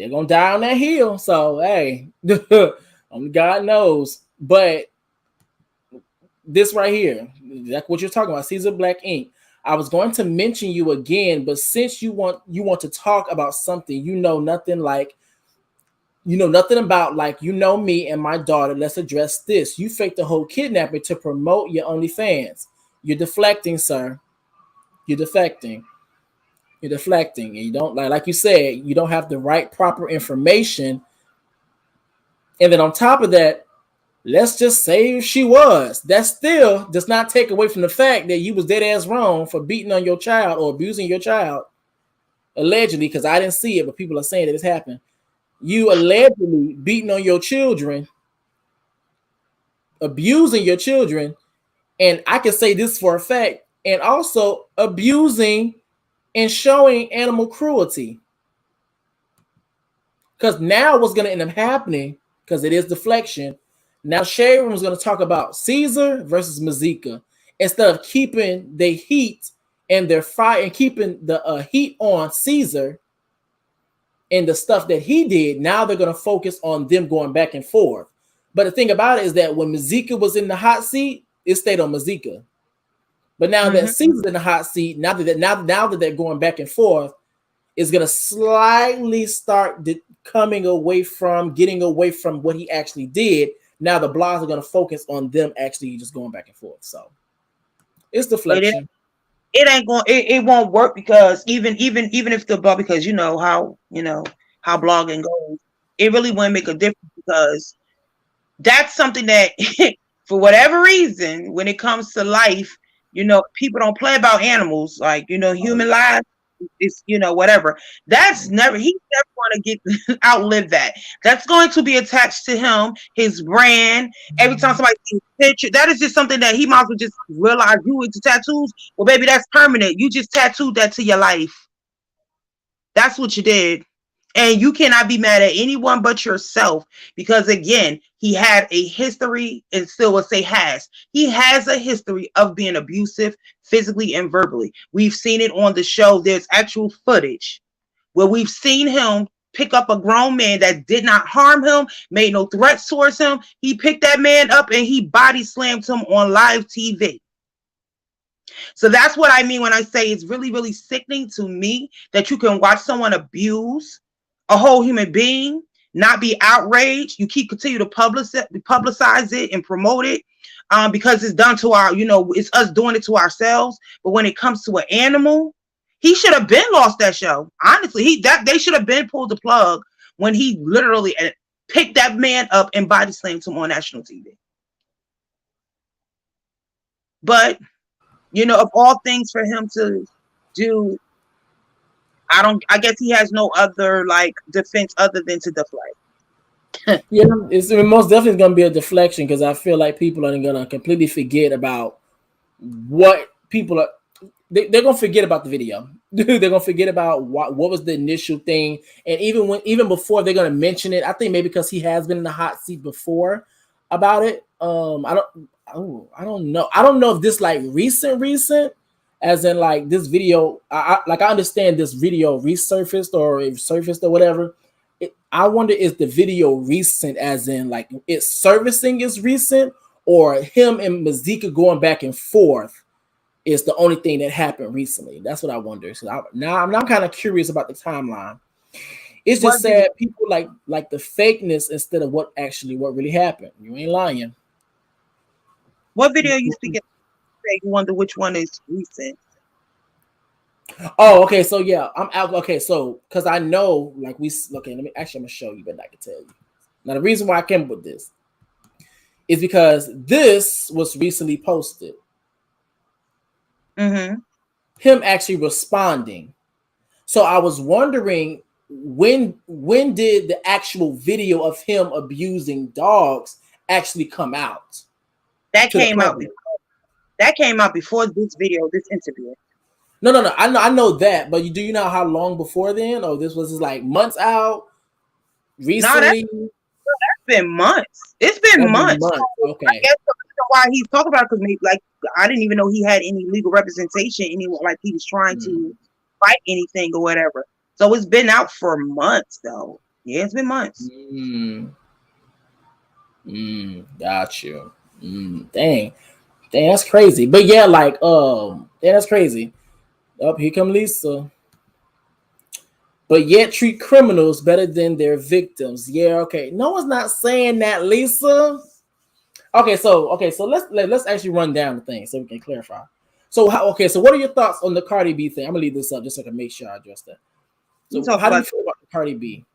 gonna die on that hill. So hey, only God knows. But this right here, like what you're talking about, Caesar Black Ink. I was going to mention you again, but since you want to talk about something you know nothing about, like, you know me and my daughter, let's address this. You faked the whole kidnapping to promote your OnlyFans. You're deflecting, sir. You're deflecting. And you don't, like you said, you don't have the right proper information. And then on top of that, let's just say she was. That still does not take away from the fact that you was dead ass wrong for beating on your child or abusing your child. Allegedly, because I didn't see it, but people are saying that it's happened. You allegedly beating on your children, abusing your children, and I can say this for a fact, and also abusing and showing animal cruelty. Because now what's going to end up happening, because it is deflection, now Shade Room is going to talk about Caesar versus Masika. Instead of keeping the heat and their fire and keeping the heat on Caesar and the stuff that he did, now they're going to focus on them going back and forth. But the thing about it is that when Masika was in the hot seat, it stayed on Masika. But now that Caesar's in the hot seat, now that they're going back and forth, is going to slightly start getting away from what he actually did. Now the blogs are going to focus on them actually just going back and forth. So it's deflection. It won't work, because even if the blog, because you know how blogging goes, it really won't make a difference, because that's something that for whatever reason, when it comes to life, you know, people don't play about animals, like, you know, human lives. It's, you know, whatever. He's never going to get outlive that. That's going to be attached to him, his brand. Every time somebody sees a picture, that is just something that he might as well just realize. You into tattoos? Well, baby, that's permanent. You just tattooed that to your life. That's what you did. And you cannot be mad at anyone but yourself, because again, he had a history, and still will say has. He has a history of being abusive physically and verbally. We've seen it on the show. There's actual footage where we've seen him pick up a grown man that did not harm him, made no threats towards him. He picked that man up and he body slammed him on live TV. So that's what I mean when I say it's really, really sickening to me that you can watch someone abuse a whole human being, not be outraged. You continue to publicize it and promote it because it's done to our, it's us doing it to ourselves. But when it comes to an animal, he should have been lost that show. Honestly, they should have been pulled the plug when he literally picked that man up and body slammed him on national TV. But, of all things for him to do, I guess he has no other defense other than to deflect. Yeah, it's most definitely going to be a deflection because I feel like people are going to completely forget about what people are. They're going to forget about the video. They're going to forget about what was the initial thing. And even before they're going to mention it, I think maybe because he has been in the hot seat before about it. I don't know. I don't know if this recent, as in this video. I understand this video resurfaced or whatever. I wonder is the video recent, as in its servicing is recent, or him and Masika going back and forth is the only thing that happened recently. That's what I wonder. So I'm kind of curious about the timeline. It's just sad people like the fakeness instead of what really happened. You ain't lying. What video you speaking? You wonder which one is recent. Oh, okay. So yeah, I'm out. Okay, so because I know, I'm gonna show you, but I can tell you. Now the reason why I came up with this is because this was recently posted. Mm-hmm. Him actually responding. So I was wondering when did the actual video of him abusing dogs actually come out? That came out before this video, this interview. No. I know that, but do you know how long before then? Or this was just months out recently? No, that's been months. It's been months. Okay. I guess why he's talking about it, because I didn't even know he had any legal representation anymore. He was trying to fight anything or whatever. So it's been out for months, though. Yeah, it's been months. Got you. Dang, that's crazy. But yeah, that's crazy. Up here come Lisa. But yet treat criminals better than their victims. Yeah, okay. No one's not saying that, Lisa. Okay, so let's actually run down the thing so we can clarify. So what are your thoughts on the Cardi B thing? I'm gonna leave this up just so I can make sure I address that. So how do you feel about the Cardi B?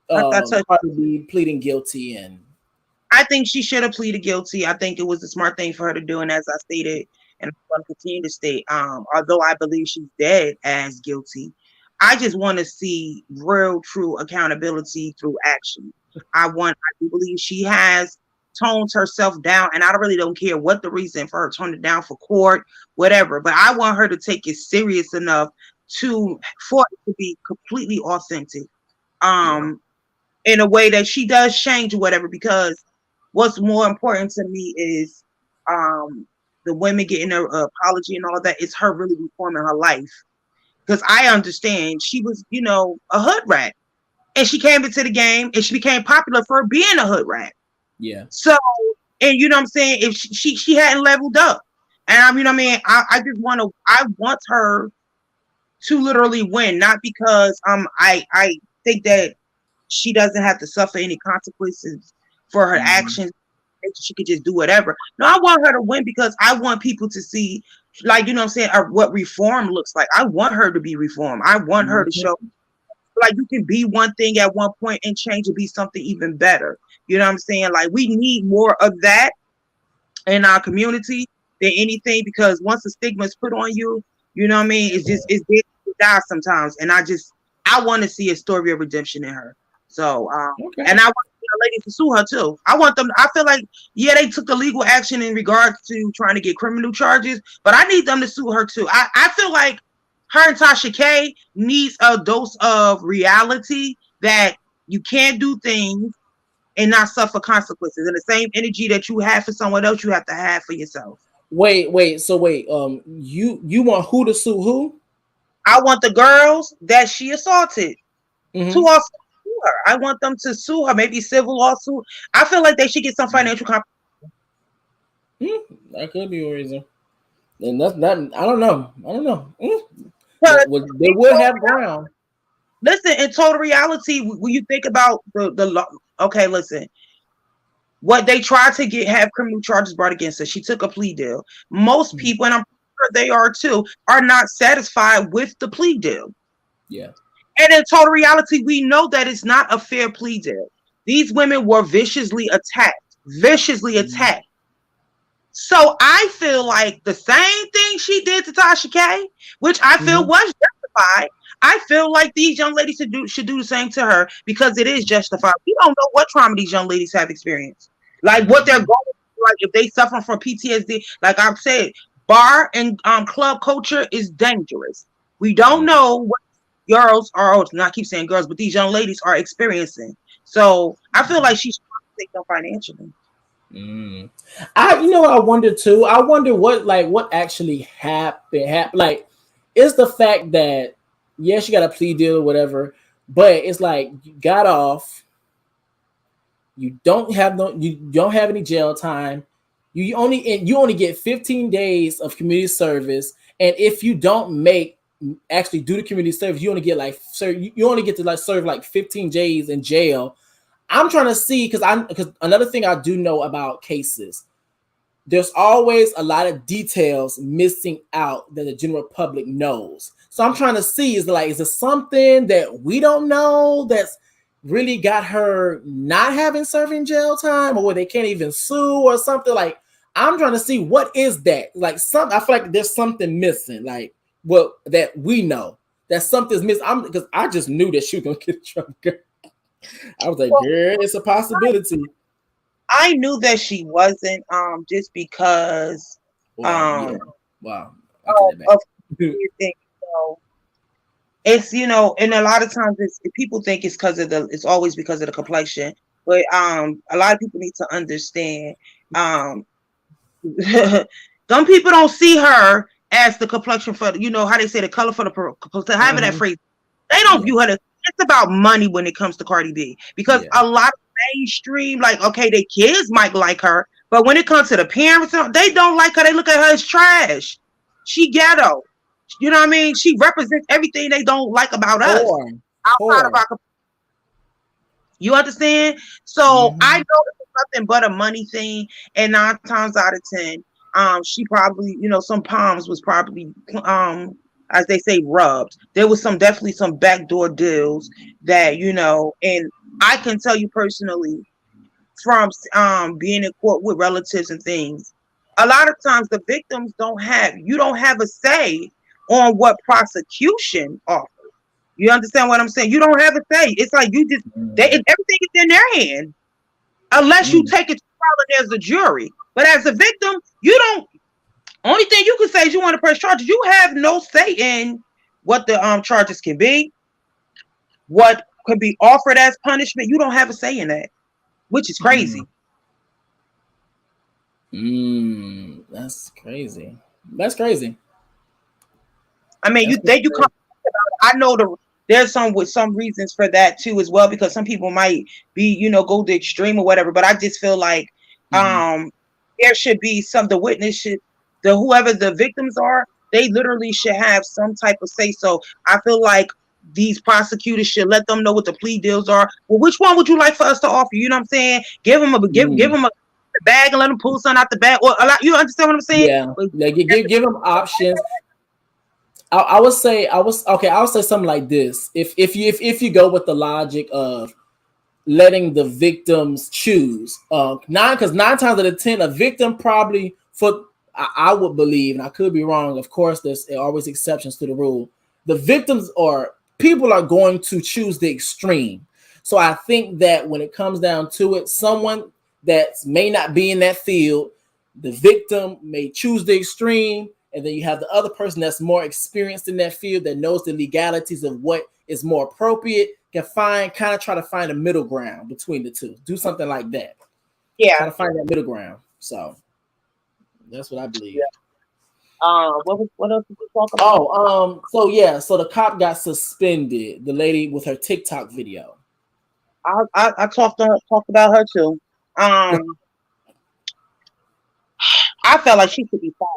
Cardi B pleading guilty, and I think she should have pleaded guilty. I think it was the smart thing for her to do, and as I stated, and I'm going to continue to state, although I believe she's dead as guilty, I just want to see real, true accountability through action. I do believe she has toned herself down, and I really don't care what the reason for her toning it down for court, whatever. But I want her to take it serious enough for it to be completely authentic, in a way that she does change or whatever. Because what's more important to me is the women getting her apology and all that. It's her really reforming her life. Because I understand she was, a hood rat, and she came into the game and she became popular for being a hood rat. Yeah. So, and you know what I'm saying? If she hadn't leveled up, and I want her to literally win, not because I think that she doesn't have to suffer any consequences for her actions. She could just do whatever. No, I want her to win because I want people to see, what reform looks like. I want her to be reformed. I want her to show you can be one thing at one point and change and be something even better. You know what I'm saying? We need more of that in our community than anything, because once the stigma is put on you, you know what I mean? It's dead to die sometimes. And I want to see a story of redemption in her. So, and I want the lady to sue her too. I feel like, they took the legal action in regards to trying to get criminal charges, but I need them to sue her too. I feel like her and Tasha K needs a dose of reality that you can't do things and not suffer consequences. And the same energy that you have for someone else, you have to have for yourself. Wait. You want who to sue who? I want the girls that she assaulted to also sue her. I want them to sue her, maybe civil lawsuit. I feel like they should get some financial compensation. That could be a reason. And that's not. I don't know. They would have ground. Listen, in total reality, when you think about okay, listen, what they tried to have criminal charges brought against her, she took a plea deal. Most people, and I'm sure they are too, are not satisfied with the plea deal. Yeah. And in total reality, we know that it's not a fair plea deal. These women were viciously attacked. So I feel like the same thing she did to Tasha K, which I feel was justified. I feel like these young ladies should do the same to her because it is justified. We don't know what trauma these young ladies have experienced, like what they're going through, like if they suffer from PTSD. Like I've said, bar and club culture is dangerous. We don't know what girls are. Not keep saying girls, but these young ladies are experiencing. So I feel like she should take them financially. You know what I wonder too? I wonder what actually happened. Like, is the fact that yes, you got a plea deal or whatever, but it's like you got off. You don't have any jail time. You only get 15 days of community service, and if you don't actually do the community service, you only get you only get to like serve like 15 days in jail. I'm trying to see because another thing I do know about cases, there's always a lot of details missing out that the general public knows. So I'm trying to see is there something that we don't know that's really got her not having serving jail time, or where they can't even sue or something? Like, I'm trying to see what is that. Like I feel like there's something missing. Like that we know that something's missing. Because I just knew that she was gonna get drunk. I was like, girl, it's a possibility. I knew that she wasn't, just because, wow. It's, and a lot of times people think it's it's always because of the complexion, but a lot of people need to understand, some people don't see her as the complexion for, how they say the color for the having that phrase. They don't view her as, it's about money when it comes to Cardi B, because a lot of mainstream, like, okay, their kids might like her, but when it comes to the parents, they don't like her. They look at her as trash. She ghetto. You know what I mean? She represents everything they don't like about us. Outside of our, you understand? So I know it's nothing but a money thing, and 9 times out of 10, she probably, some palms was probably, as they say, rubbed. There was definitely some backdoor deals that, and I can tell you personally from being in court with relatives and things, a lot of times the victims don't have a say on what prosecution offers. You understand what I'm saying? You don't have a say. It's like everything is in their hand, unless you take it to trial and there's a jury. But as a victim, you don't. Only thing you can say is you want to press charges. You have no say in what the charges can be, what could be offered as punishment. You don't have a say in that, which is crazy. That's crazy. That's crazy. I mean, you come about it. I know there's some reasons for that too as well, because some people might be, go the extreme or whatever. But I just feel like there should be the witness should, whoever the victims are, they literally should have some type of say. So I feel like these prosecutors should let them know what the plea deals are. Well, which one would you like for us to offer? You know what I'm saying? Give them a bag and let them pull something out the bag. Or you understand what I'm saying? Yeah. Give them options. I would say something like this. If you go with the logic of letting the victims choose, because 9 times out of 10, a victim probably, I would believe, and I could be wrong, of course, there's always exceptions to the rule. The victims or people are going to choose the extreme. So I think that when it comes down to it, someone that may not be in that field, the victim may choose the extreme, and then you have the other person that's more experienced in that field, that knows the legalities of what is more appropriate, can try to find a middle ground between the two. Do something like that. Yeah. Try to find that middle ground. So that's what I believe. Yeah. What else did we talk about? So the cop got suspended. The lady with her TikTok video. I talked about her too. I felt like she should be fired.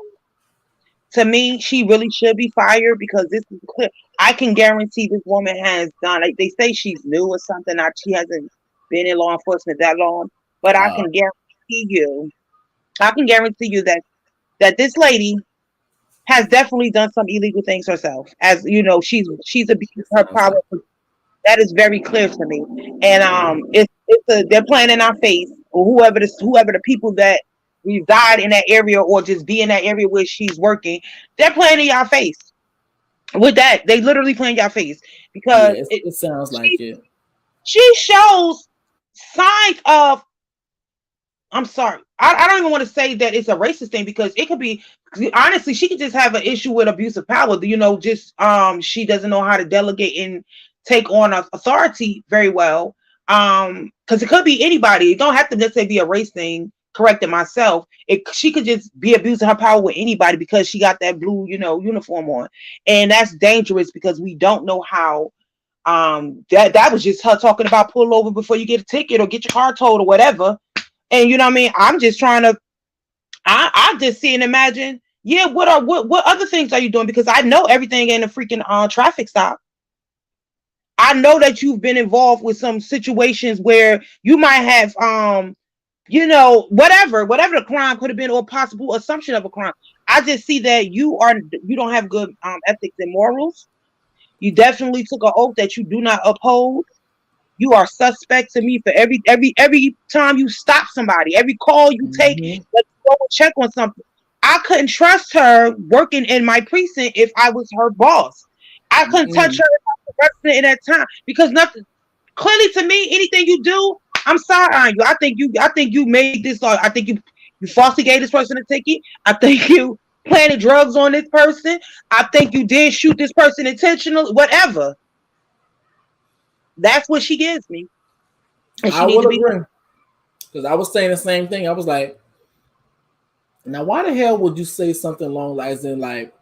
To me, she really should be fired, because this is clear. I can guarantee this woman has done. Like they say she's new or something. She hasn't been in law enforcement that long, but I can guarantee you that this lady has definitely done some illegal things herself. As you know, she's abused her power. That is very clear to me. And they're playing in our face, or whoever the people that reside in that area or just be in that area where she's working, they're playing in your face. With that, they literally play in your face because it sounds like it. She shows signs of. I'm sorry. I don't even want to say that it's a racist thing because it could be, honestly, she could just have an issue with abuse of power. You know, just she doesn't know how to delegate and take on authority very well. Because it could be anybody. It don't have to necessarily be a race thing. Corrected myself. She could just be abusing her power with anybody because she got that blue, uniform on, and that's dangerous because we don't know how. That was just her talking about pull over before you get a ticket or get your car towed or whatever. And you know what I mean? I'm just trying to, I just see and imagine, yeah, what other things are you doing? Because I know everything in a freaking traffic stop. I know that you've been involved with some situations where you might have, whatever the crime could have been or possible assumption of a crime. I just see that you don't have good ethics and morals. You definitely took an oath that you do not uphold. You are suspect to me for every time you stop somebody, every call you take, let's go and check on something. I couldn't trust her working in my precinct if I was her boss. I couldn't touch her if I was resident in that time because nothing. Clearly, to me, anything you do, I'm sorry on you. I think you made this. I think you falsely gave this person a ticket. I think you planted drugs on this person. I think you did shoot this person intentionally. Whatever. That's what she gives me. And I would agree. Because I was saying the same thing. I was like, now why the hell would you say something along lines in like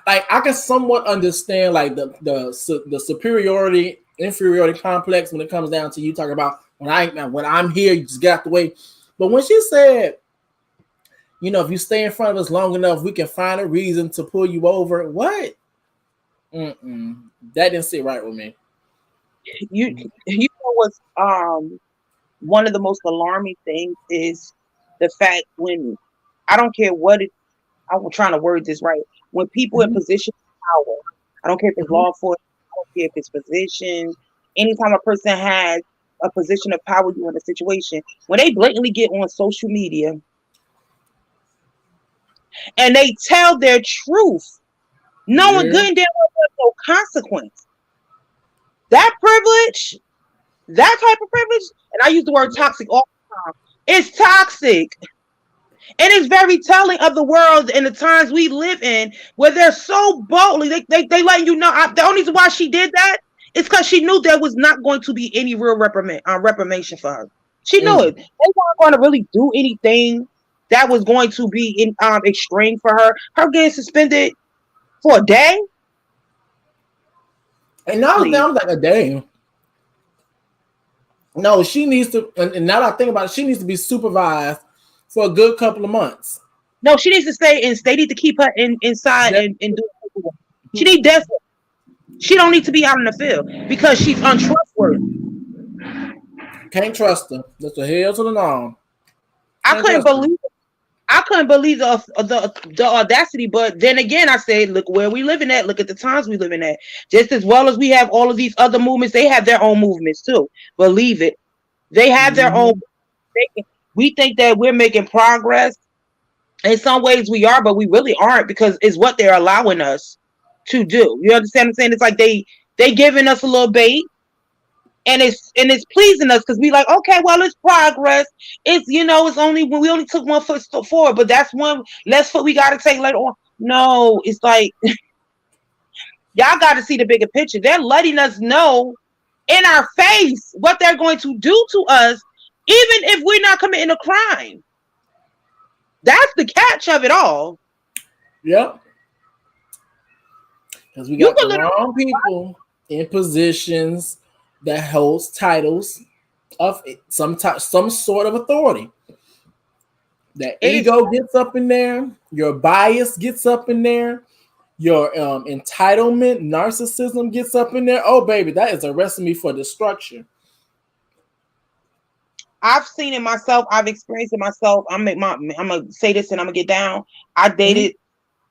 I can somewhat understand like the superiority, inferiority complex when it comes down to you talking about when I'm here, you just get out the way. But when she said, if you stay in front of us long enough, we can find a reason to pull you over. What? That didn't sit right with me. You know what's one of the most alarming things is the fact when I don't care what it. I'm trying to word this right. When people in position of power, I don't care if it's law enforcement, I don't care if it's position. Anytime a person has a position of power, you in a situation when they blatantly get on social media and they tell their truth, knowing good and damn well there's no consequence. That privilege, that type of privilege, and I use the word toxic all the time, it's toxic. And it's very telling of the world and the times we live in where they're so boldly, they letting you know. The only reason why she did that is because she knew there was not going to be any real reprimation for her. She knew it. They weren't going to really do anything that was going to be extreme for her. Her getting suspended for a day. And now I'm like a day. No, she needs to, and now that I think about it, she needs to be supervised for a good couple of months. No, she needs to stay and they need to keep her inside and do it. She needs death. She don't need to be out in the field because she's untrustworthy. Can't trust her. That's a hell to the no. I couldn't believe the audacity, but then again, I said, look where we living at. Look at the times we living at. Just as well as we have all of these other movements, they have their own movements too. Believe it. They have their own. We think that we're making progress. In some ways we are, but we really aren't because it's what they're allowing us to do. You understand what I'm saying? It's like they giving us a little bait and it's pleasing us because we like, okay, well, it's progress. It's, it's only when we only took 1 foot forward, but that's one less foot we got to take later on. No, it's like, y'all got to see the bigger picture. They're letting us know in our face what they're going to do to us, even if we're not committing a crime. That's the catch of it all. Yep. Because we got the wrong people in positions that holds titles of some sort of authority. That ego gets up in there. Your bias gets up in there. your entitlement, narcissism gets up in there. Oh, baby, that is a recipe for destruction. I've seen it myself. I've experienced it myself. I'm gonna say this and I'm gonna get down. I dated.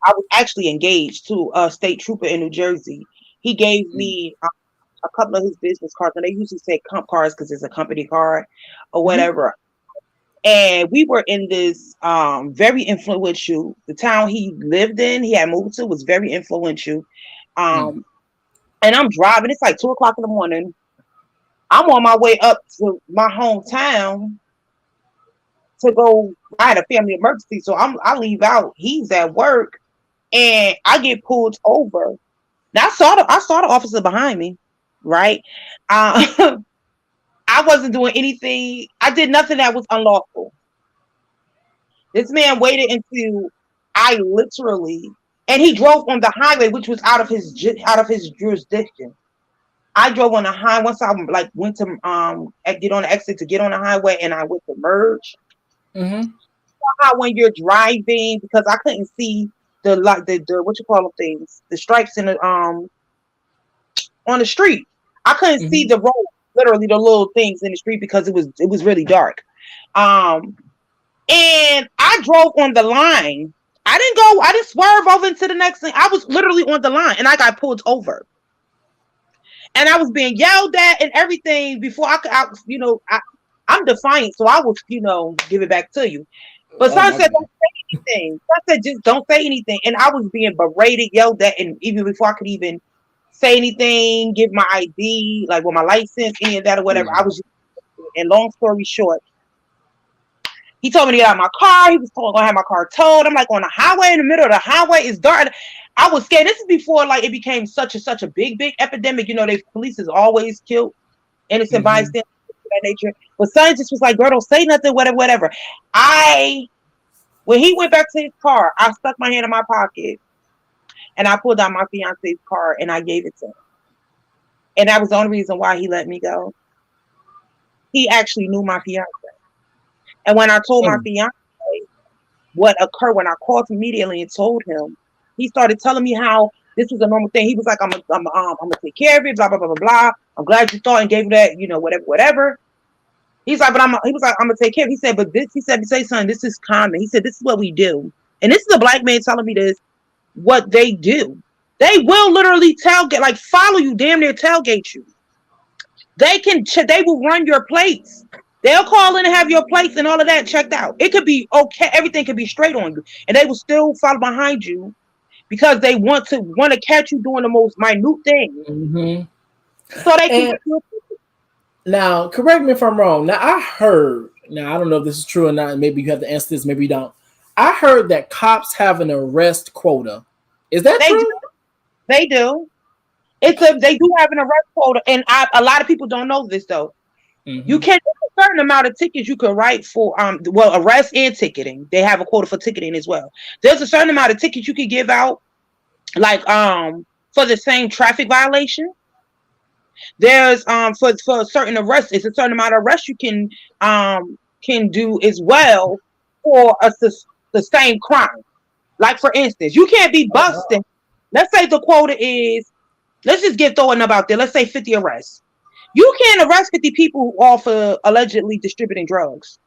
I was actually engaged to a state trooper in New Jersey. He gave me a couple of his business cards, and they usually say comp cards because it's a company card or whatever. And we were in this very influential. The town he lived in, he had moved to, was very influential. And I'm driving. It's like 2:00 in the morning. I'm on my way up to my hometown to go. I had a family emergency, so I leave out. He's at work, and I get pulled over. Now I saw the officer behind me, right? I wasn't doing anything. I did nothing that was unlawful. This man waited until I literally, and he drove on the highway, which was out of his jurisdiction. I drove on the highway once I like went to get on the exit to get on the highway, and I went to merge. How when you're driving, because I couldn't see the what you call them things, the stripes in the on the street. I couldn't see the road, literally the little things in the street because it was really dark. And I drove on the line. I didn't swerve over into the next thing. I was literally on the line, and I got pulled over. And I was being yelled at and everything before I'm defiant, so I will, give it back to you. But son said, don't say anything. Son said, just don't say anything. And I was being berated, yelled at, and even before I could even say anything, give my ID, like with my license, any of that or whatever, I was just, and long story short, he told me to get out of my car. He was going to have my car towed. I'm like on the highway, in the middle of the highway. It's dark. I was scared. This is before like it became such a big epidemic. The police is always killed innocent bystanders of that nature. But son just was like, girl, don't say nothing, whatever. When he went back to his car, I stuck my hand in my pocket and I pulled out my fiance's card and I gave it to him. And that was the only reason why he let me go. He actually knew my fiance. And when I told my fiance what occurred, when I called immediately and told him, he started telling me how this was a normal thing. He was like, I'm gonna take care of it, blah, blah, blah, blah, blah. I'm glad you thought and gave that, whatever. He's like, I'm gonna take care of it. He said, but this, he said, say something, this is common. He said, this is what we do. And this is a black man telling me this, what they do. They will literally follow you, damn near tailgate you. They will run your plates. They'll call in and have your plates and all of that checked out. It could be okay. Everything could be straight on you. And they will still follow behind you because they want to catch you doing the most minute thing. So they can. Now, correct me if I'm wrong. Now, I don't know if this is true or not. Maybe you have to answer this. Maybe you don't. I heard that cops have an arrest quota. Is that true? They do. They do have an arrest quota. And a lot of people don't know this, though. You can a certain amount of tickets you can write for arrest and ticketing. They have a quota for ticketing as well. There's a certain amount of tickets you can give out, like for the same traffic violation. There's for a certain arrest, it's a certain amount of arrests you can do as well for the same crime. Like for instance, you can't be busting. Let's say the quota is, let's just throw a number out there. Let's say 50 arrests. You can't arrest 50 people who are for allegedly distributing drugs.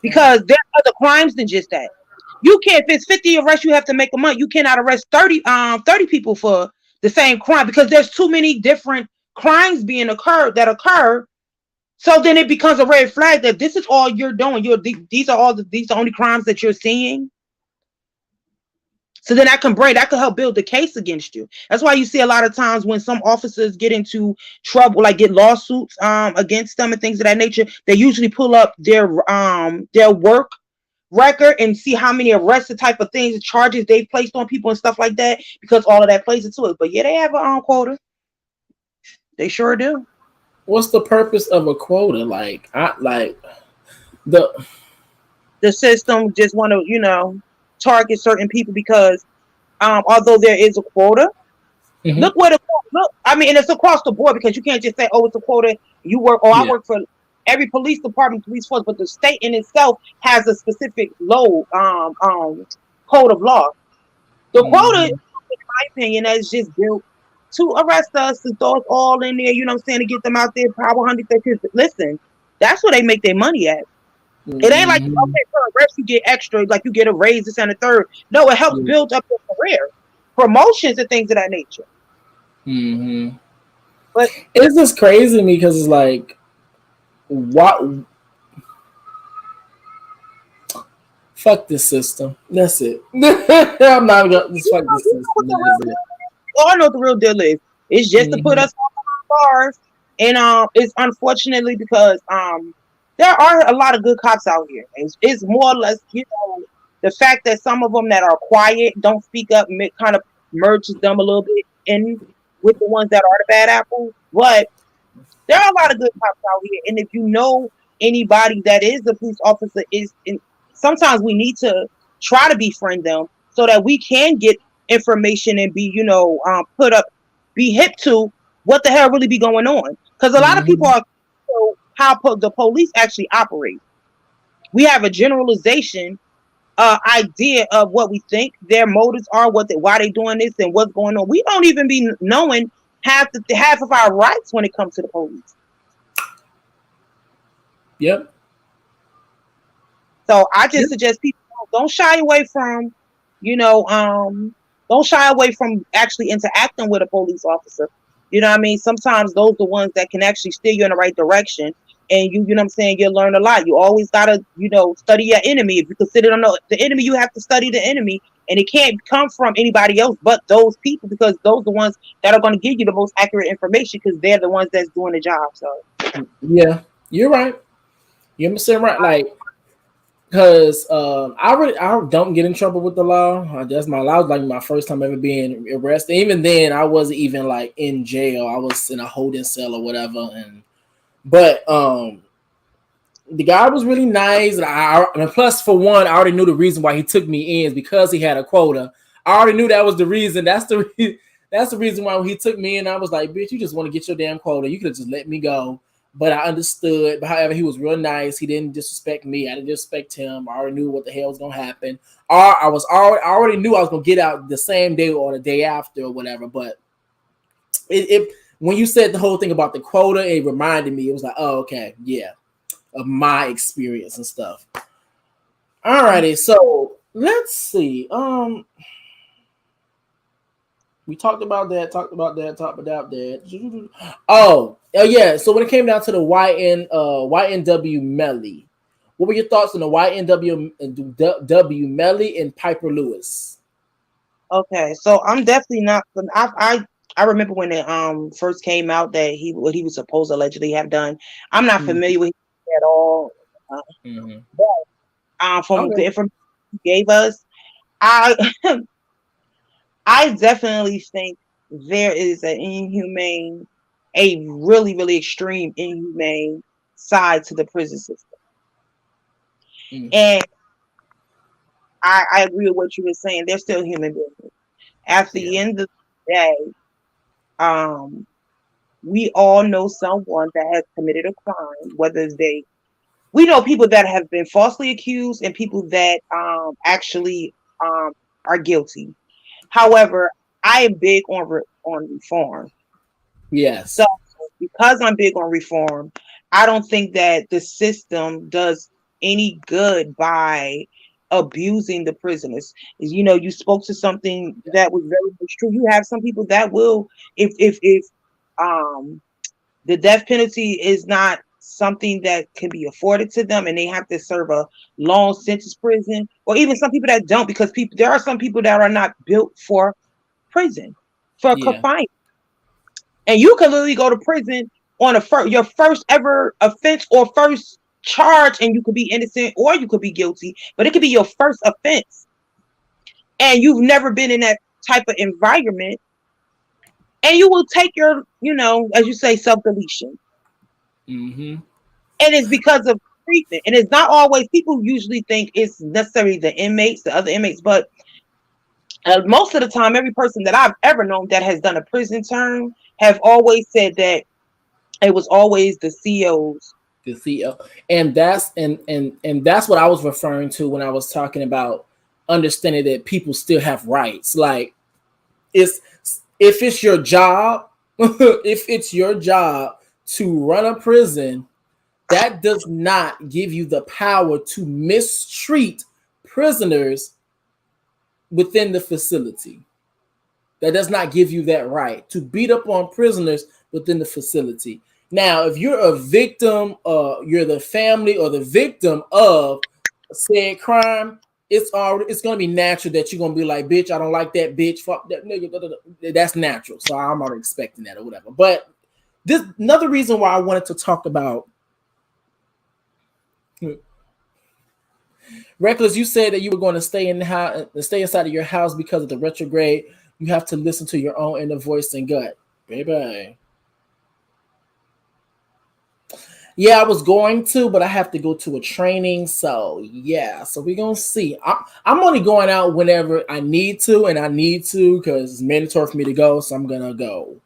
Because there are other crimes than just that. You can't, if it's 50 arrests, you have to make a month. You cannot arrest 30 people for the same crime because there's too many different crimes that occur. So then it becomes a red flag that this is all you're doing. These are the only crimes that you're seeing. So then that can help build the case against you. That's why you see a lot of times when some officers get into trouble, like get lawsuits against them and things of that nature, they usually pull up their work record and see how many arrests, the type of things, charges they've placed on people and stuff like that, because all of that plays into it. But yeah, they have a quota. They sure do. What's the purpose of a quota? The system just want to, target certain people because although there is a quota, look, I mean, and it's across the board because you can't just say, oh, it's a quota. I work for every police department, police force, but the state in itself has a specific code of law. The quota, in my opinion, that's just built to arrest us, to throw us all in there, you know what I'm saying, to get them out there, power 100. Listen, that's where they make their money at. It ain't like, okay, for arrest you get extra, like you get a raise, this and a third. No, it helps build up your career, promotions and things of that nature. But it's just crazy to me because it's like, what? Fuck this system. That's it. I'm not gonna just fuck this system. All I know what the real deal is. It's just to put us on bars, and it's unfortunately because there are a lot of good cops out here. It's more or less, you know, the fact that some of them that are quiet, don't speak up, kind of merges them a little bit in with the ones that are the bad apples. But there are a lot of good cops out here, and if you know anybody that is a police officer, sometimes we need to try to befriend them so that we can get information and be, you know, be hip to what the hell really be going on. Because a lot of people are how the police actually operate. We have a generalization idea of what we think their motives are, why they doing this and what's going on. We don't even be knowing half of our rights when it comes to the police. Yep. So I just suggest people don't shy away from, you know, don't shy away from actually interacting with a police officer. You know what I mean? Sometimes those are the ones that can actually steer you in the right direction. And you know what I'm saying? You'll learn a lot. You always got to, you know, study your enemy. If you consider the enemy, you have to study the enemy. And it can't come from anybody else but those people, because those are the ones that are going to give you the most accurate information, because they're the ones that's doing the job. So, yeah, you're right. You're saying right. Like, because I don't get in trouble with the law. That's my law. Like my first time ever being arrested. Even then, I wasn't even like in jail. I was in a holding cell or whatever. But the guy was really nice. And plus, for one, I already knew the reason why he took me in is because he had a quota. I already knew that was the reason. That's the reason why he took me in. I was like, bitch, you just want to get your damn quota. You could have just let me go. But I understood. But however, he was real nice. He didn't disrespect me. I didn't disrespect him. I already knew what the hell was gonna happen. I already knew I was gonna get out the same day or the day after or whatever. But when you said the whole thing about the quota, it reminded me. It was like, oh, okay, yeah, of my experience and stuff. Alrighty, so let's see. We talked about that. Oh yeah. So when it came down to the YNW Melly, what were your thoughts on the YNW Melly and Pieper Lewis? Okay, so I'm definitely not. I remember when it first came out that what he was supposed to allegedly have done. I'm not familiar with him at all. But from the information he gave us, I definitely think there is a really, really extreme inhumane side to the prison system. And I agree with what you were saying. They're still human beings. At the end of the day, we all know someone that has committed a crime, whether we know people that have been falsely accused and people that actually are guilty. However, I am big on reform. Yes. So because I'm big on reform, I don't think that the system does any good by abusing the prisoners. You know, you spoke to something that was very much true. You have some people that will, if the death penalty is not something that can be afforded to them and they have to serve a long sentence prison, or even some people that don't, because there are some people that are not built for prison, for confinement. And you can literally go to prison on your first ever offense or first charge, and you could be innocent or you could be guilty, but it could be your first offense. And you've never been in that type of environment. And you will take your, you know, as you say, self-deletion. And it's because of treatment. And it's not always, people usually think it's necessarily the other inmates, but most of the time, every person that I've ever known that has done a prison term have always said that it was always the COs. The CEO. And that's what I was referring to when I was talking about understanding that people still have rights. Like, if it's your job, if it's your job to run a prison, that does not give you the power to mistreat prisoners within the facility. That does not give you that right to beat up on prisoners within the facility. Now, if you're a victim, you're the family or the victim of said crime, it's going to be natural that you're going to be like, bitch, I don't like that bitch, fuck that nigga. That's natural. So I'm not expecting that or whatever. But this another reason why I wanted to talk about Reckless. You said that you were going to stay in the house, stay inside of your house because of the retrograde. You have to listen to your own inner voice and gut, baby. Yeah, I was going to, but I have to go to a training. So yeah, so we're gonna see. I'm only going out whenever I need to, and I need to because it's mandatory for me to go. So I'm gonna go.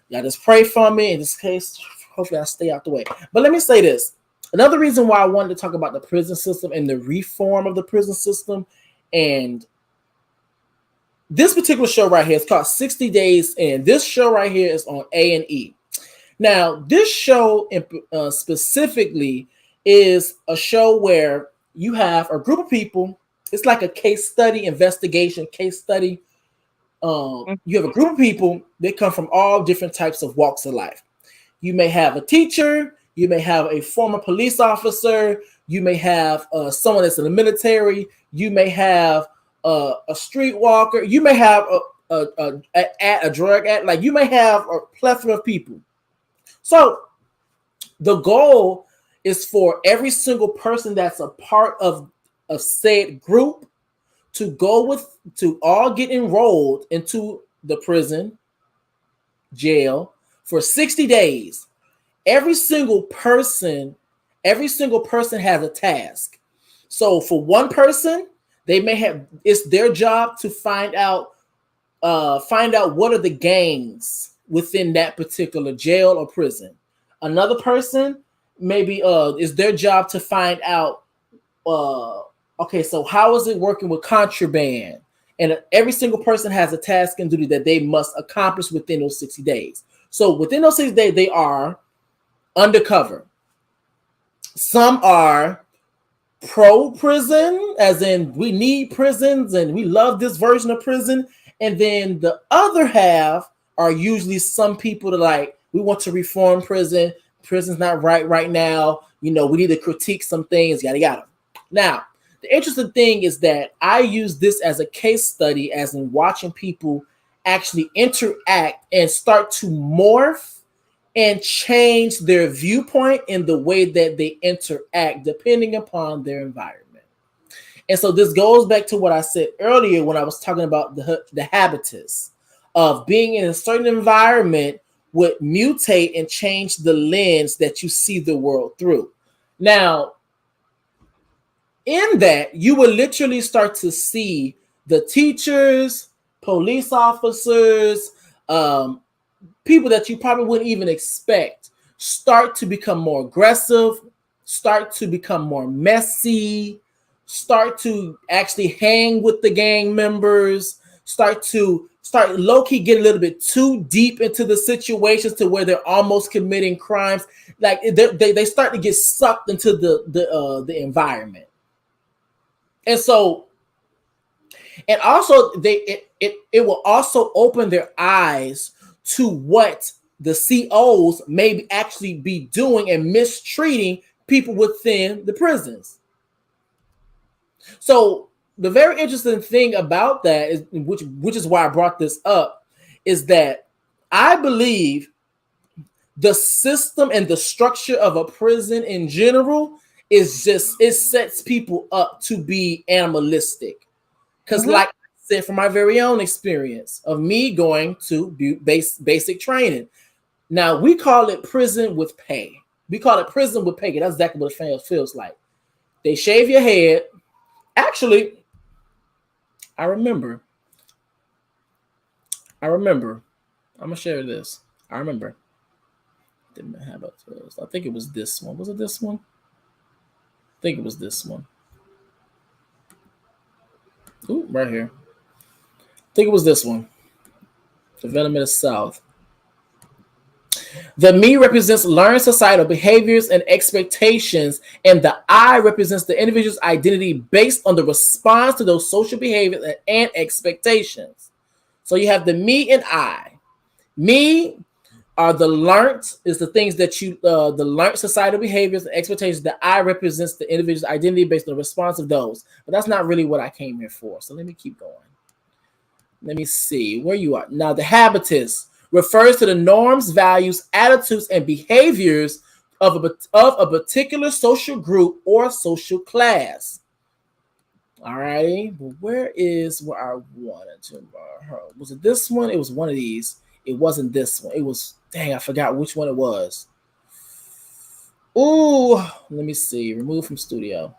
Y'all just pray for me in this case. Hopefully, I stay out the way. But let me say this. Another reason why I wanted to talk about the prison system and the reform of the prison system, and this particular show right here is called 60 Days In. This show right here is on A&E. Now, this show specifically is a show where you have a group of people. It's like a case study, investigation case study. You have a group of people that come from all different types of walks of life. You may have a teacher. You may have a former police officer. You may have someone that's in the military. You may have a streetwalker. You may have a drug addict. Like, you may have a plethora of people. So the goal is for every single person that's a part of a said group to all get enrolled into the prison, jail for 60 days. Every single person has a task. So for one person, it's their job to find out what are the gangs within that particular jail or prison. Another person maybe is their job to find out okay, so how is it working with contraband? And every single person has a task and duty that they must accomplish within those 60 days. So within those 60 days, they are undercover. Some are pro-prison, as in we need prisons and we love this version of prison. And then the other half are usually some people that like, we want to reform prison. Prison's not right now. You know, we need to critique some things, yada, yada. Now, the interesting thing is that I use this as a case study, as in watching people actually interact and start to morph and change their viewpoint in the way that they interact, depending upon their environment. And so this goes back to what I said earlier when I was talking about the habitus of being in a certain environment would mutate and change the lens that you see the world through. Now, in that, you will literally start to see the teachers, police officers, people that you probably wouldn't even expect start to become more aggressive, start to become more messy, start to actually hang with the gang members, start low-key get a little bit too deep into the situations to where they're almost committing crimes. Like they start to get sucked into the environment. And so, and also it will also open their eyes to what the COs may actually be doing and mistreating people within the prisons. So the very interesting thing about that is, which is why I brought this up, is that I believe the system and the structure of a prison in general is just, it sets people up to be animalistic. Because like I said, from my very own experience of me going to basic training. Now, we call it prison with pay. We call it prison with pay. That's exactly what it feels like. They shave your head. Actually, I remember. I'm going to share this. I remember. Didn't have it. I think it was this one. Was it this one? I think it was this one. Ooh, right here. I think it was this one. Development of South. The me represents learned societal behaviors and expectations, and the I represents the individual's identity based on the response to those social behaviors and expectations. So you have the me and I. Me are the learned, is the things that you, the learned societal behaviors and expectations. The I represents the individual's identity based on the response of those. But that's not really what I came here for. So let me keep going. Let me see where you are. Now, the habitus refers to the norms, values, attitudes, and behaviors of a particular social group or social class. All right. Well, where I wanted to? Was it this one? It was one of these. It wasn't this one. It was, dang, I forgot which one it was. Ooh, let me see. Remove from studio.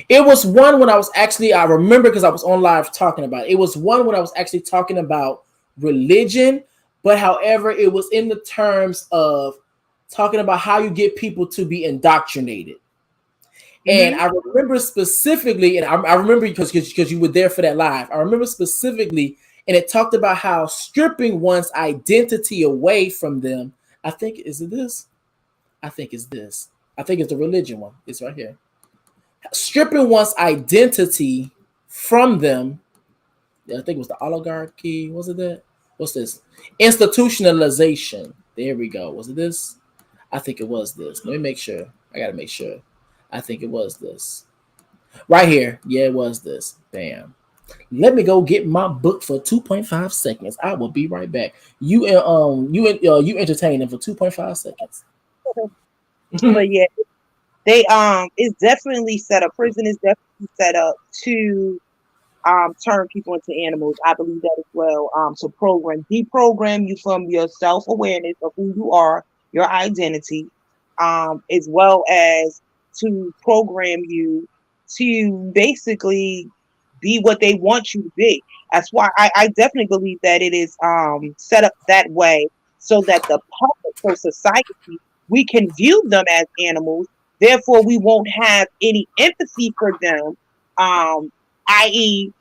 It was one when I was actually, I remember because I was on live talking about it. It was one when I was actually talking about religion, but however, it was in the terms of talking about how you get people to be indoctrinated. And I remember specifically, and I remember because you were there for that live. I remember specifically, and it talked about how stripping one's identity away from them. I think, is it this? I think it's this. I think it's the religion one. It's right here. Stripping one's identity from them. Yeah, I think it was the oligarchy. Was it that? What's this? Institutionalization. There we go. Was it this? I think it was this. Let me make sure. I gotta make sure. I think it was this. Right here. Yeah, it was this. Bam. Let me go get my book for 2.5 seconds. I will be right back. You entertain them for 2.5 seconds. But yeah, they it's definitely set up. Prison is definitely set up to turn people into animals. I believe that as well. To deprogram you from your self-awareness of who you are, your identity, as well as to program you to basically be what they want you to be. That's why I definitely believe that it is set up that way so that the public, so society, we can view them as animals. Therefore, we won't have any empathy for them, i.e.,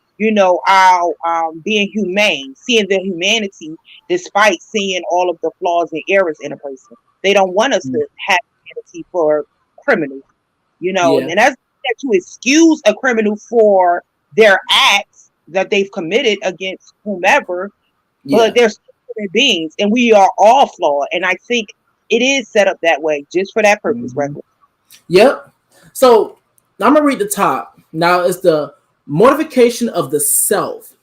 our being humane, seeing their humanity despite seeing all of the flaws and errors in a person. They don't want us to have humanity for criminals, and that's to excuse a criminal for their acts that they've committed against whomever, but they're still human beings, and we are all flawed. And I think it is set up that way just for that purpose. Yep. So I'm gonna read the top. Now it's the mortification of the self.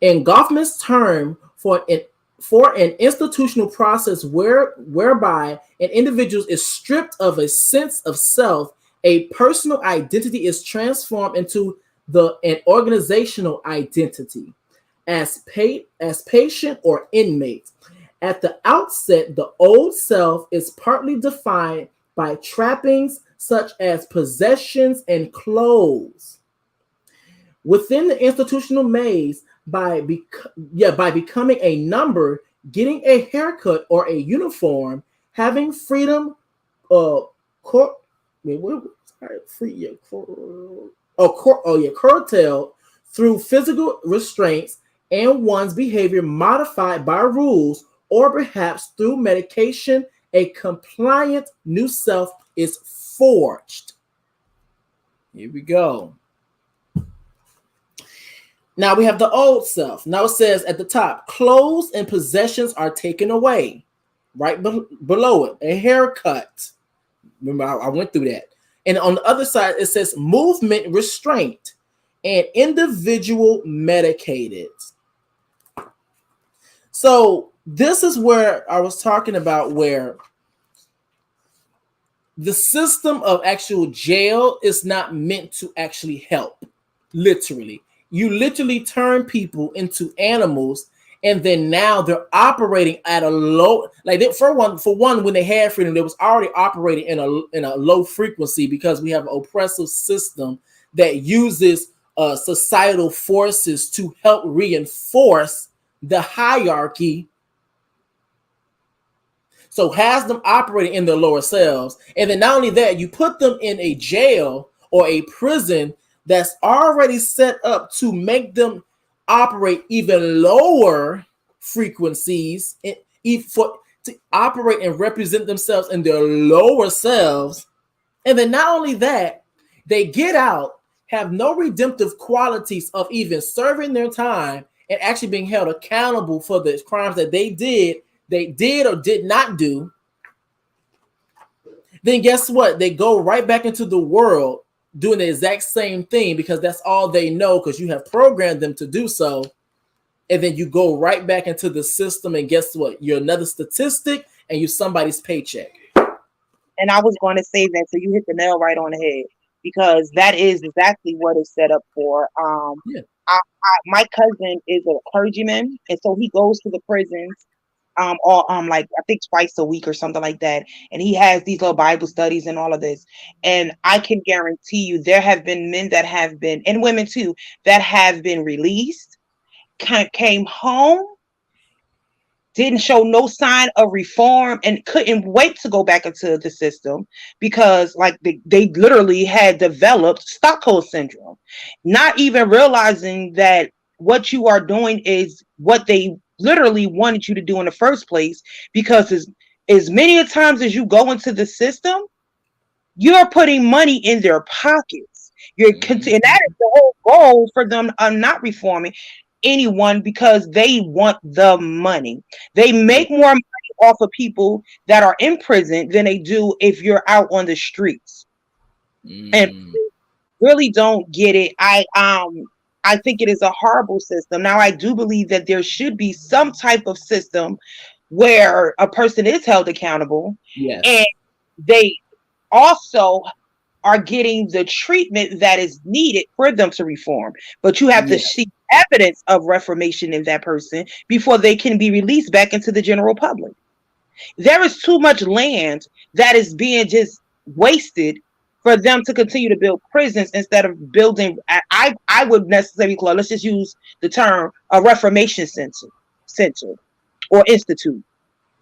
In Goffman's term for an institutional process whereby an individual is stripped of a sense of self, a personal identity is transformed into an organizational identity as patient or inmate. At the outset, the old self is partly defined by trappings such as possessions and clothes. Within the institutional maze, by becoming a number, getting a haircut or a uniform, having freedom, curtailed through physical restraints and one's behavior modified by rules or perhaps through medication, a compliant new self is forged. Here we go. Now we have the old self. Now it says at the top, clothes and possessions are taken away. Right below it, a haircut. Remember, I went through that. And on the other side, it says movement restraint and individual medicated. So this is where I was talking about where the system of actual jail is not meant to actually help. Literally. You literally turn people into animals, and then now they're operating at a low, like for one, when they had freedom, they was already operating in a low frequency because we have an oppressive system that uses societal forces to help reinforce the hierarchy. So has them operating in their lower selves. And then not only that, you put them in a jail or a prison that's already set up to make them operate even lower frequencies to operate and represent themselves in their lower selves. And then not only that, they get out, have no redemptive qualities of even serving their time and actually being held accountable for the crimes that they did or did not do. Then guess what? They go right back into the world doing the exact same thing because that's all they know, because you have programmed them to do so. And then you go right back into the system, and guess what? You're another statistic, and you're somebody's paycheck. And I was going to say that, so you hit the nail right on the head, because that is exactly what it's set up for. My cousin is a clergyman, and so he goes to the prisons, like I think twice a week or something like that, and he has these little Bible studies and all of this. And I can guarantee you, there have been men that have been, and women too, that have been released, came home, didn't show no sign of reform, and couldn't wait to go back into the system because like they literally had developed Stockholm syndrome, not even realizing that what you are doing is what they literally wanted you to do in the first place. Because as many a times as you go into the system, you're putting money in their pockets. And that is the whole goal for them not reforming anyone, because they want the money. They make more money off of people that are in prison than they do if you're out on the streets. And really don't get it. I think it is a horrible system. Now, I do believe that there should be some type of system where a person is held accountable, and they also are getting the treatment that is needed for them to reform. But you have to see evidence of reformation in that person before they can be released back into the general public. There is too much land that is being just wasted for them to continue to build prisons instead of building. I would necessarily call, let's just use the term, a reformation center or institute.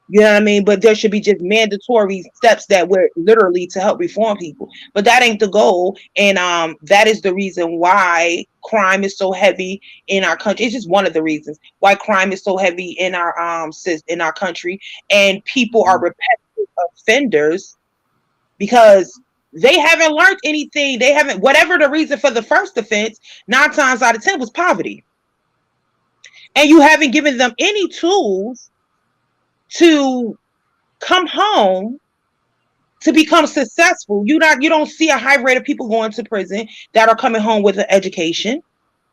You know what I mean? But there should be just mandatory steps that were literally to help reform people. But that ain't the goal. And that is the reason why crime is so heavy in our country. It's just one of the reasons why crime is so heavy in our country. And people are repetitive offenders because they haven't learned anything. They haven't, whatever the reason for the first offense, 9 times out of 10 was poverty. And you haven't given them any tools to come home to become successful. You don't see a high rate of people going to prison that are coming home with an education.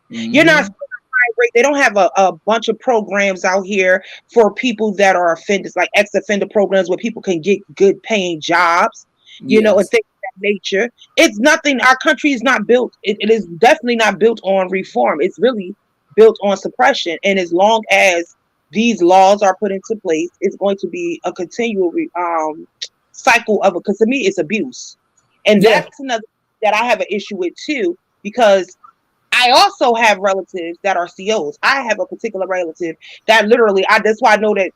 You're not seeing a high rate. They don't have a bunch of programs out here for people that are offenders, like ex-offender programs where people can get good paying jobs, you know, and things of that nature. It's nothing. Our country is not built. It is definitely not built on reform. It's really built on suppression. And as long as these laws are put into place, it's going to be a continual cycle of it. Because to me, it's abuse. And that's another that I have an issue with too, because I also have relatives that are COs. I have a particular relative that literally, that's why I know that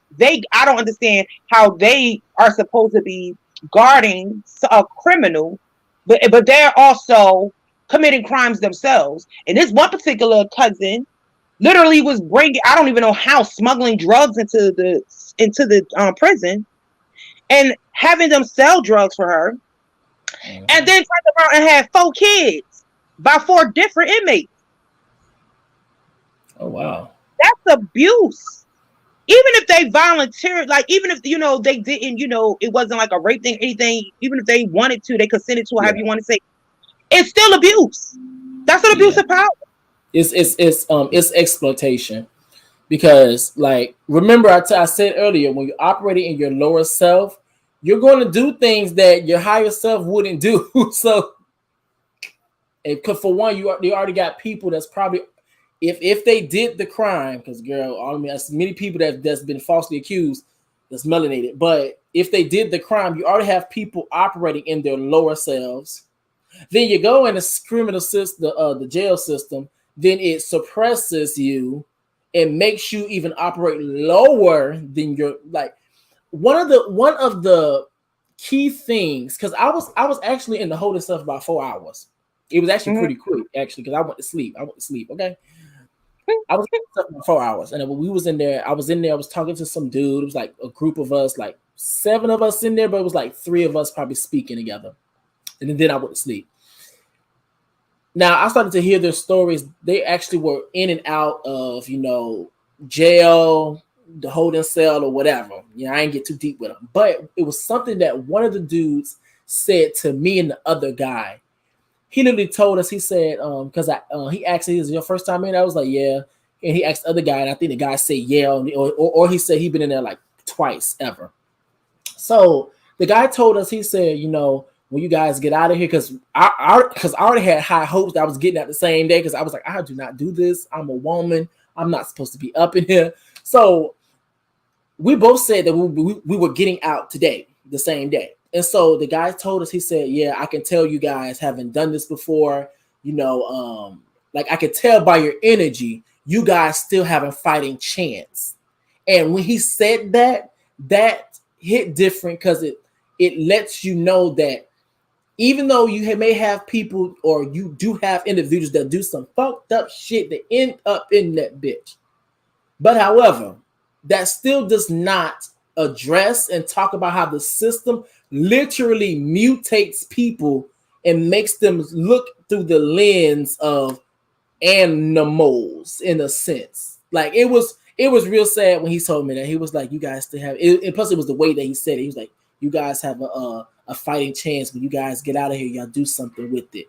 I don't understand how they are supposed to be guarding a criminal, but they're also committing crimes themselves. And this one particular cousin literally was bringing, I don't even know how, smuggling drugs into the prison and having them sell drugs for her, and then turned around and had 4 kids by 4 different inmates. Oh wow, that's abuse. Even if they volunteered, like even if they didn't, it wasn't like a rape thing, anything. Even if they wanted to, they consented to, however you want to say, it's still abuse. That's an abuse of power. It's exploitation, because like, remember I said earlier, when you're operating in your lower self, you're going to do things that your higher self wouldn't do. So because for one, they already got people that's probably, if they did the crime, because girl, I mean, as many people that's been falsely accused that's melanated, but if they did the crime, you already have people operating in their lower selves. Then you go in the criminal system, the jail system, then it suppresses you and makes you even operate lower than your, like, one of the key things, because I was actually in the holding stuff about 4 hours. It was actually pretty quick, actually, because I went to sleep. Okay. I was up for 4 hours, and when we was in there, I was talking to some dude. It was like a group of us, like 7 of us in there, but it was like 3 of us probably speaking together. And then I went to sleep. Now I started to hear their stories. They actually were in and out of, jail, the holding cell, or whatever. I ain't get too deep with them, but it was something that one of the dudes said to me and the other guy. He literally told us. He said, because he asked, "Is it your first time in?" I was like, "Yeah." And he asked the other guy, and I think the guy said, "Yeah," or he said he'd been in there like twice ever. So the guy told us. He said, when you guys get out of here, because I already had high hopes that I was getting out the same day, because I was like, I do not do this. I'm a woman. I'm not supposed to be up in here. So we both said that we were getting out today, the same day. And so the guy told us, he said, "Yeah, I can tell you guys haven't done this before. Like I could tell by your energy, you guys still have a fighting chance." And when he said that, that hit different, because it lets you know that even though you may have people, or you do have individuals that do some fucked up shit that end up in that bitch. But however, that still does not address and talk about how the system literally mutates people and makes them look through the lens of animals, in a sense. Like it was real sad when he told me that. He was like, "You guys still have it," and plus it was the way that he said it. He was like, "You guys have a fighting chance. When you guys get out of here, y'all do something with it."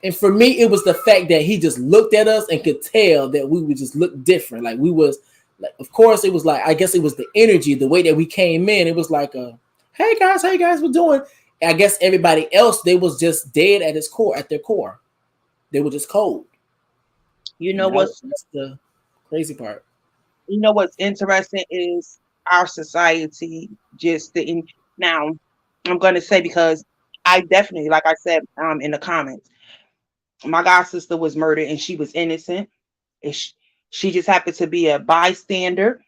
And for me, it was the fact that he just looked at us and could tell that we would just look different. Like we was like, of course, it was like, I guess it was the energy, the way that we came in. It was like, "Hey guys, how you guys were doing?" And I guess everybody else, they was just dead at their core. They were just cold. That's the crazy part. What's interesting is our society just didn't. Now, I'm going to say, because I definitely, like I said in the comments, my god sister was murdered and she was innocent. She just happened to be a bystander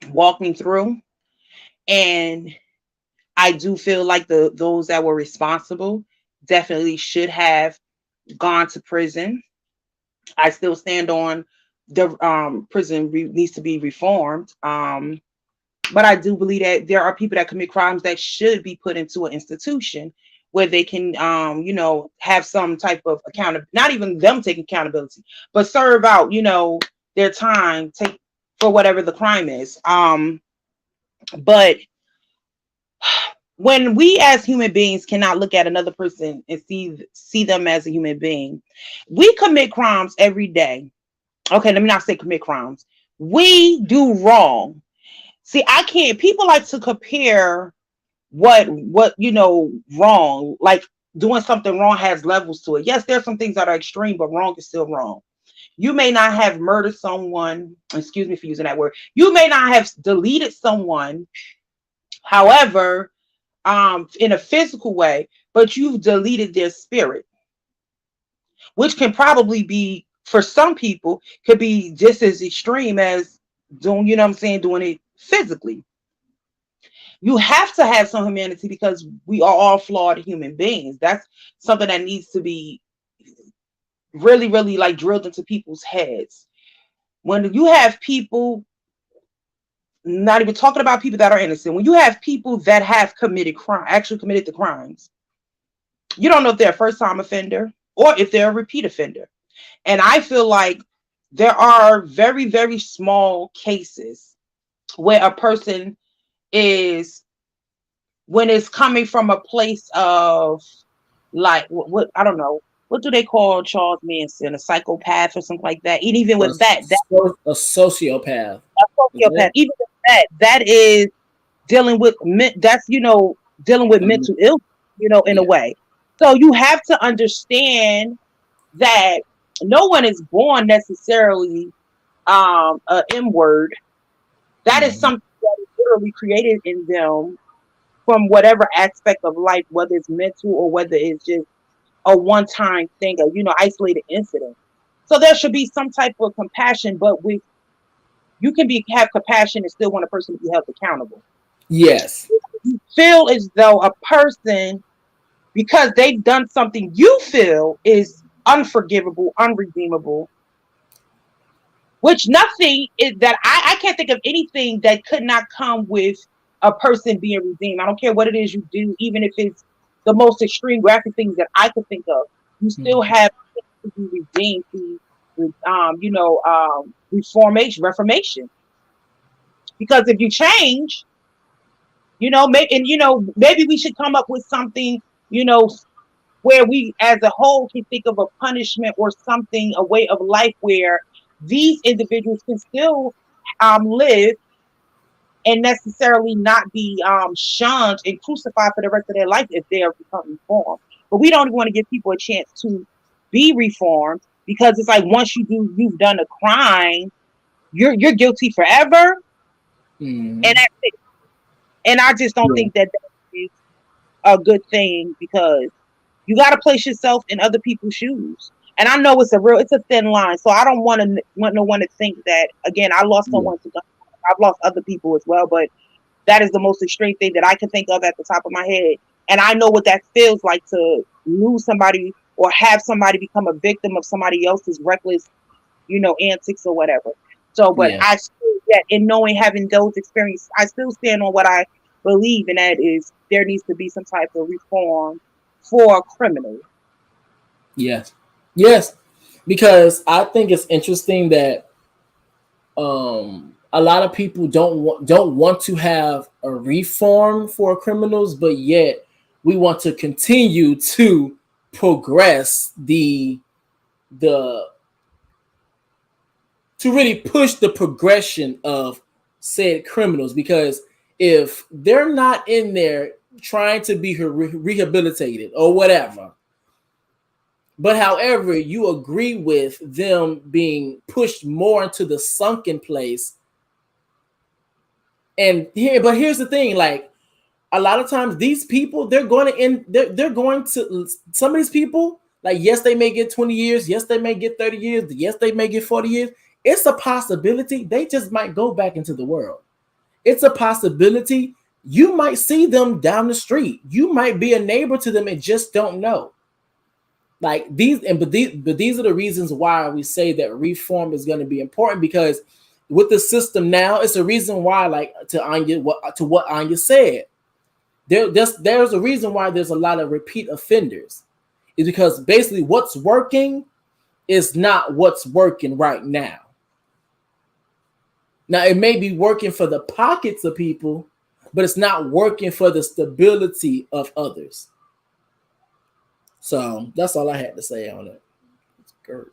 walking through, and I do feel like those that were responsible definitely should have gone to prison. I still stand on the prison needs to be reformed. But I do believe that there are people that commit crimes that should be put into an institution where they can, have some type of accountability, not even them taking accountability, but serve out, their time for whatever the crime is. But when we as human beings cannot look at another person and see them as a human being, we commit crimes every day. Okay, let me not say commit crimes. We do wrong. See, I can't. People like to compare what wrong. Like doing something wrong has levels to it. Yes, there's some things that are extreme, but wrong is still wrong. You may not have murdered someone. Excuse me for using that word. You may not have deleted someone. However, in a physical way, but you've deleted their spirit, which can probably be, for some people, could be just as extreme as doing, doing it physically. You have to have some humanity, because we are all flawed human beings. That's something that needs to be really, really like drilled into people's heads. When you have people, not even talking about people that are innocent, when you have people that have actually committed the crimes, you don't know if they're a first-time offender or if they're a repeat offender. And I feel like there are very, very small cases where a person is, when it's coming from a place of like, what I don't know, what do they call Charles Manson, a psychopath or something like that? And even with that a sociopath. Even with that is dealing with mental illness, in a way. So you have to understand that no one is born necessarily an M word. That is something that is literally created in them from whatever aspect of life, whether it's mental or whether it's just a one-time thing, a isolated incident. So there should be some type of compassion, but you can have compassion and still want a person to be held accountable. Yes. You feel as though a person, because they've done something you feel is unforgivable, unredeemable, which nothing is that I can't think of anything that could not come with a person being redeemed. I don't care what it is you do, even if it's the most extreme graphic things that I could think of. You still have to be redeemed through, reformation. Because if you change, maybe we should come up with something, where we as a whole can think of a punishment or something, a way of life where these individuals can still live and necessarily not be shunned and crucified for the rest of their life if they are become reformed. But we don't want to give people a chance to be reformed, because it's like once you've done a crime, you're guilty forever, and that's it. And I just don't think that is a good thing, because you got to place yourself in other people's shoes. And I know it's a thin line. So I don't want no one to think that, again, I lost someone to gun. I've lost other people as well, but that is the most extreme thing that I can think of at the top of my head. And I know what that feels like, to lose somebody or have somebody become a victim of somebody else's reckless, antics or whatever. So, but I still, in knowing, having those experiences, I still stand on what I believe, and that is there needs to be some type of reform for criminals. Yes, because I think it's interesting that a lot of people don't want to have a reform for criminals, but yet we want to continue to progress to really push the progression of said criminals, because if they're not in there trying to be rehabilitated or whatever, but however you agree with them being pushed more into the sunken place, but here's the thing, like a lot of times these people, they're going to some of these people, like, yes, they may get 20 years, yes, they may get 30 years, yes, they may get 40 years. It's a possibility they just might go back into the world. It's a possibility you might see them down the street. You might be a neighbor to them and just don't know. Like these are the reasons why we say that reform is going to be important, because with the system now, it's a reason why, like to what Anya said, there's a reason why there's a lot of repeat offenders. Is because basically what's working is not what's working right now. Now, it may be working for the pockets of people, but it's not working for the stability of others. So that's all I had to say on it. It's good.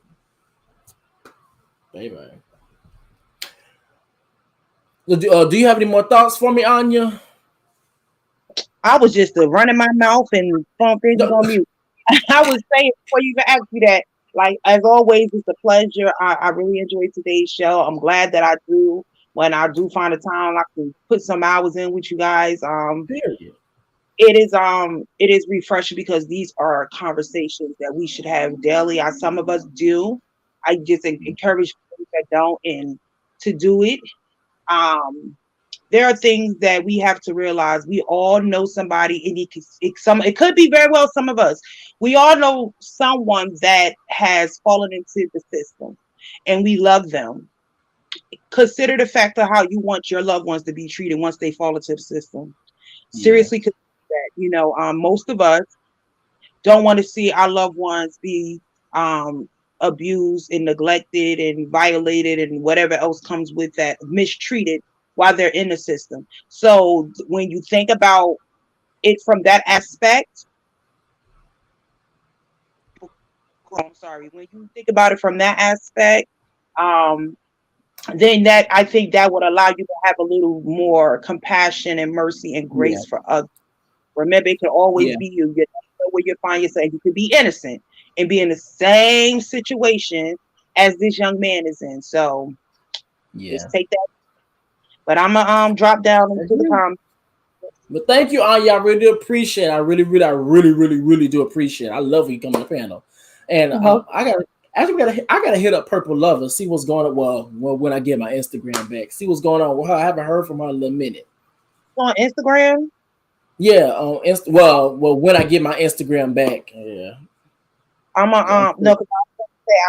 Anyway. Do you have any more thoughts for me, Anya? I was just running my mouth and phone things on mute. I was saying before you even asked me that, like, as always, it's a pleasure. I really enjoyed today's show. I'm glad that I do. When I do find a time, I can put some hours in with you guys. It is refreshing, because these are conversations that we should have daily. Some of us do. I just encourage people that don't and to do it. There are things that we have to realize. We all know somebody, and it could be very well some of us. We all know someone that has fallen into the system, and we love them. Consider the fact of how you want your loved ones to be treated once they fall into the system. Seriously, consider that. Most of us don't want to see our loved ones be abused and neglected and violated and whatever else comes with that, mistreated while they're in the system. So when you think about it from that aspect, when you think about it from that aspect, then I think that would allow you to have a little more compassion and mercy and grace for others. Remember, it can always be you. You never know where you find yourself. You could be innocent and be in the same situation as this young man is in. So just take that. But I'm gonna drop down into the comments. But thank you, Anya. I really appreciate it. I really do appreciate it. I love when you come on the panel. And I gotta hit up Purple Lover, see what's going on. Well, when I get my Instagram back, see what's going on with her. I haven't heard from her in a little minute. On Instagram? Yeah, on well, when I get my Instagram back, yeah. I'm no, because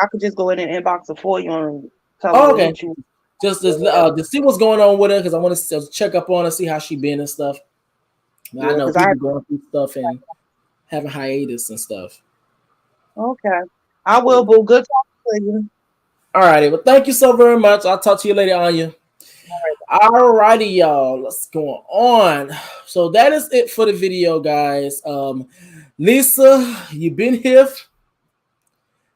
I could just go in and inbox her for you, Tell her Oh, to okay. hit you. Just to see what's going on with her, because I want to check up on her, see how she been and stuff. Yeah, I know 'cause people going through stuff and having hiatus and stuff. Okay. I will, boo. Good talking to you. All righty. Well, thank you so very much. I'll talk to you later, Anya. All righty, y'all. Let's go on. So that is it for the video, guys. Lisa, you've been here.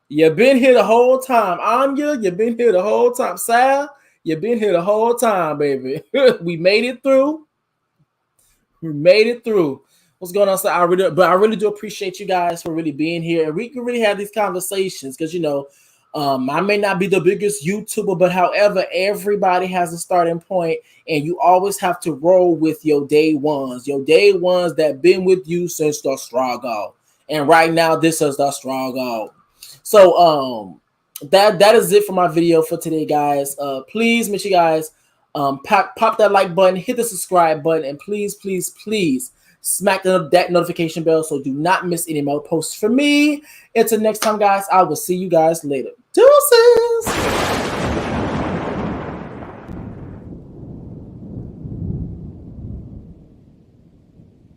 You've been here the whole time. Anya, you've been here the whole time. Sal, you've been here the whole time, baby. We made it through. We made it through. What's going on, Sal? I really do appreciate you guys for really being here. And we can really have these conversations because, you know, I may not be the biggest YouTuber, but however, everybody has a starting point, and you always have to roll with your day ones that been with you since the struggle. And right now, this is the struggle. So that is it for my video for today, guys. Please make sure you guys pop that like button, hit the subscribe button, and please smack that notification bell so do not miss any more posts from me. Until next time, guys, I will see you guys later. Deuces!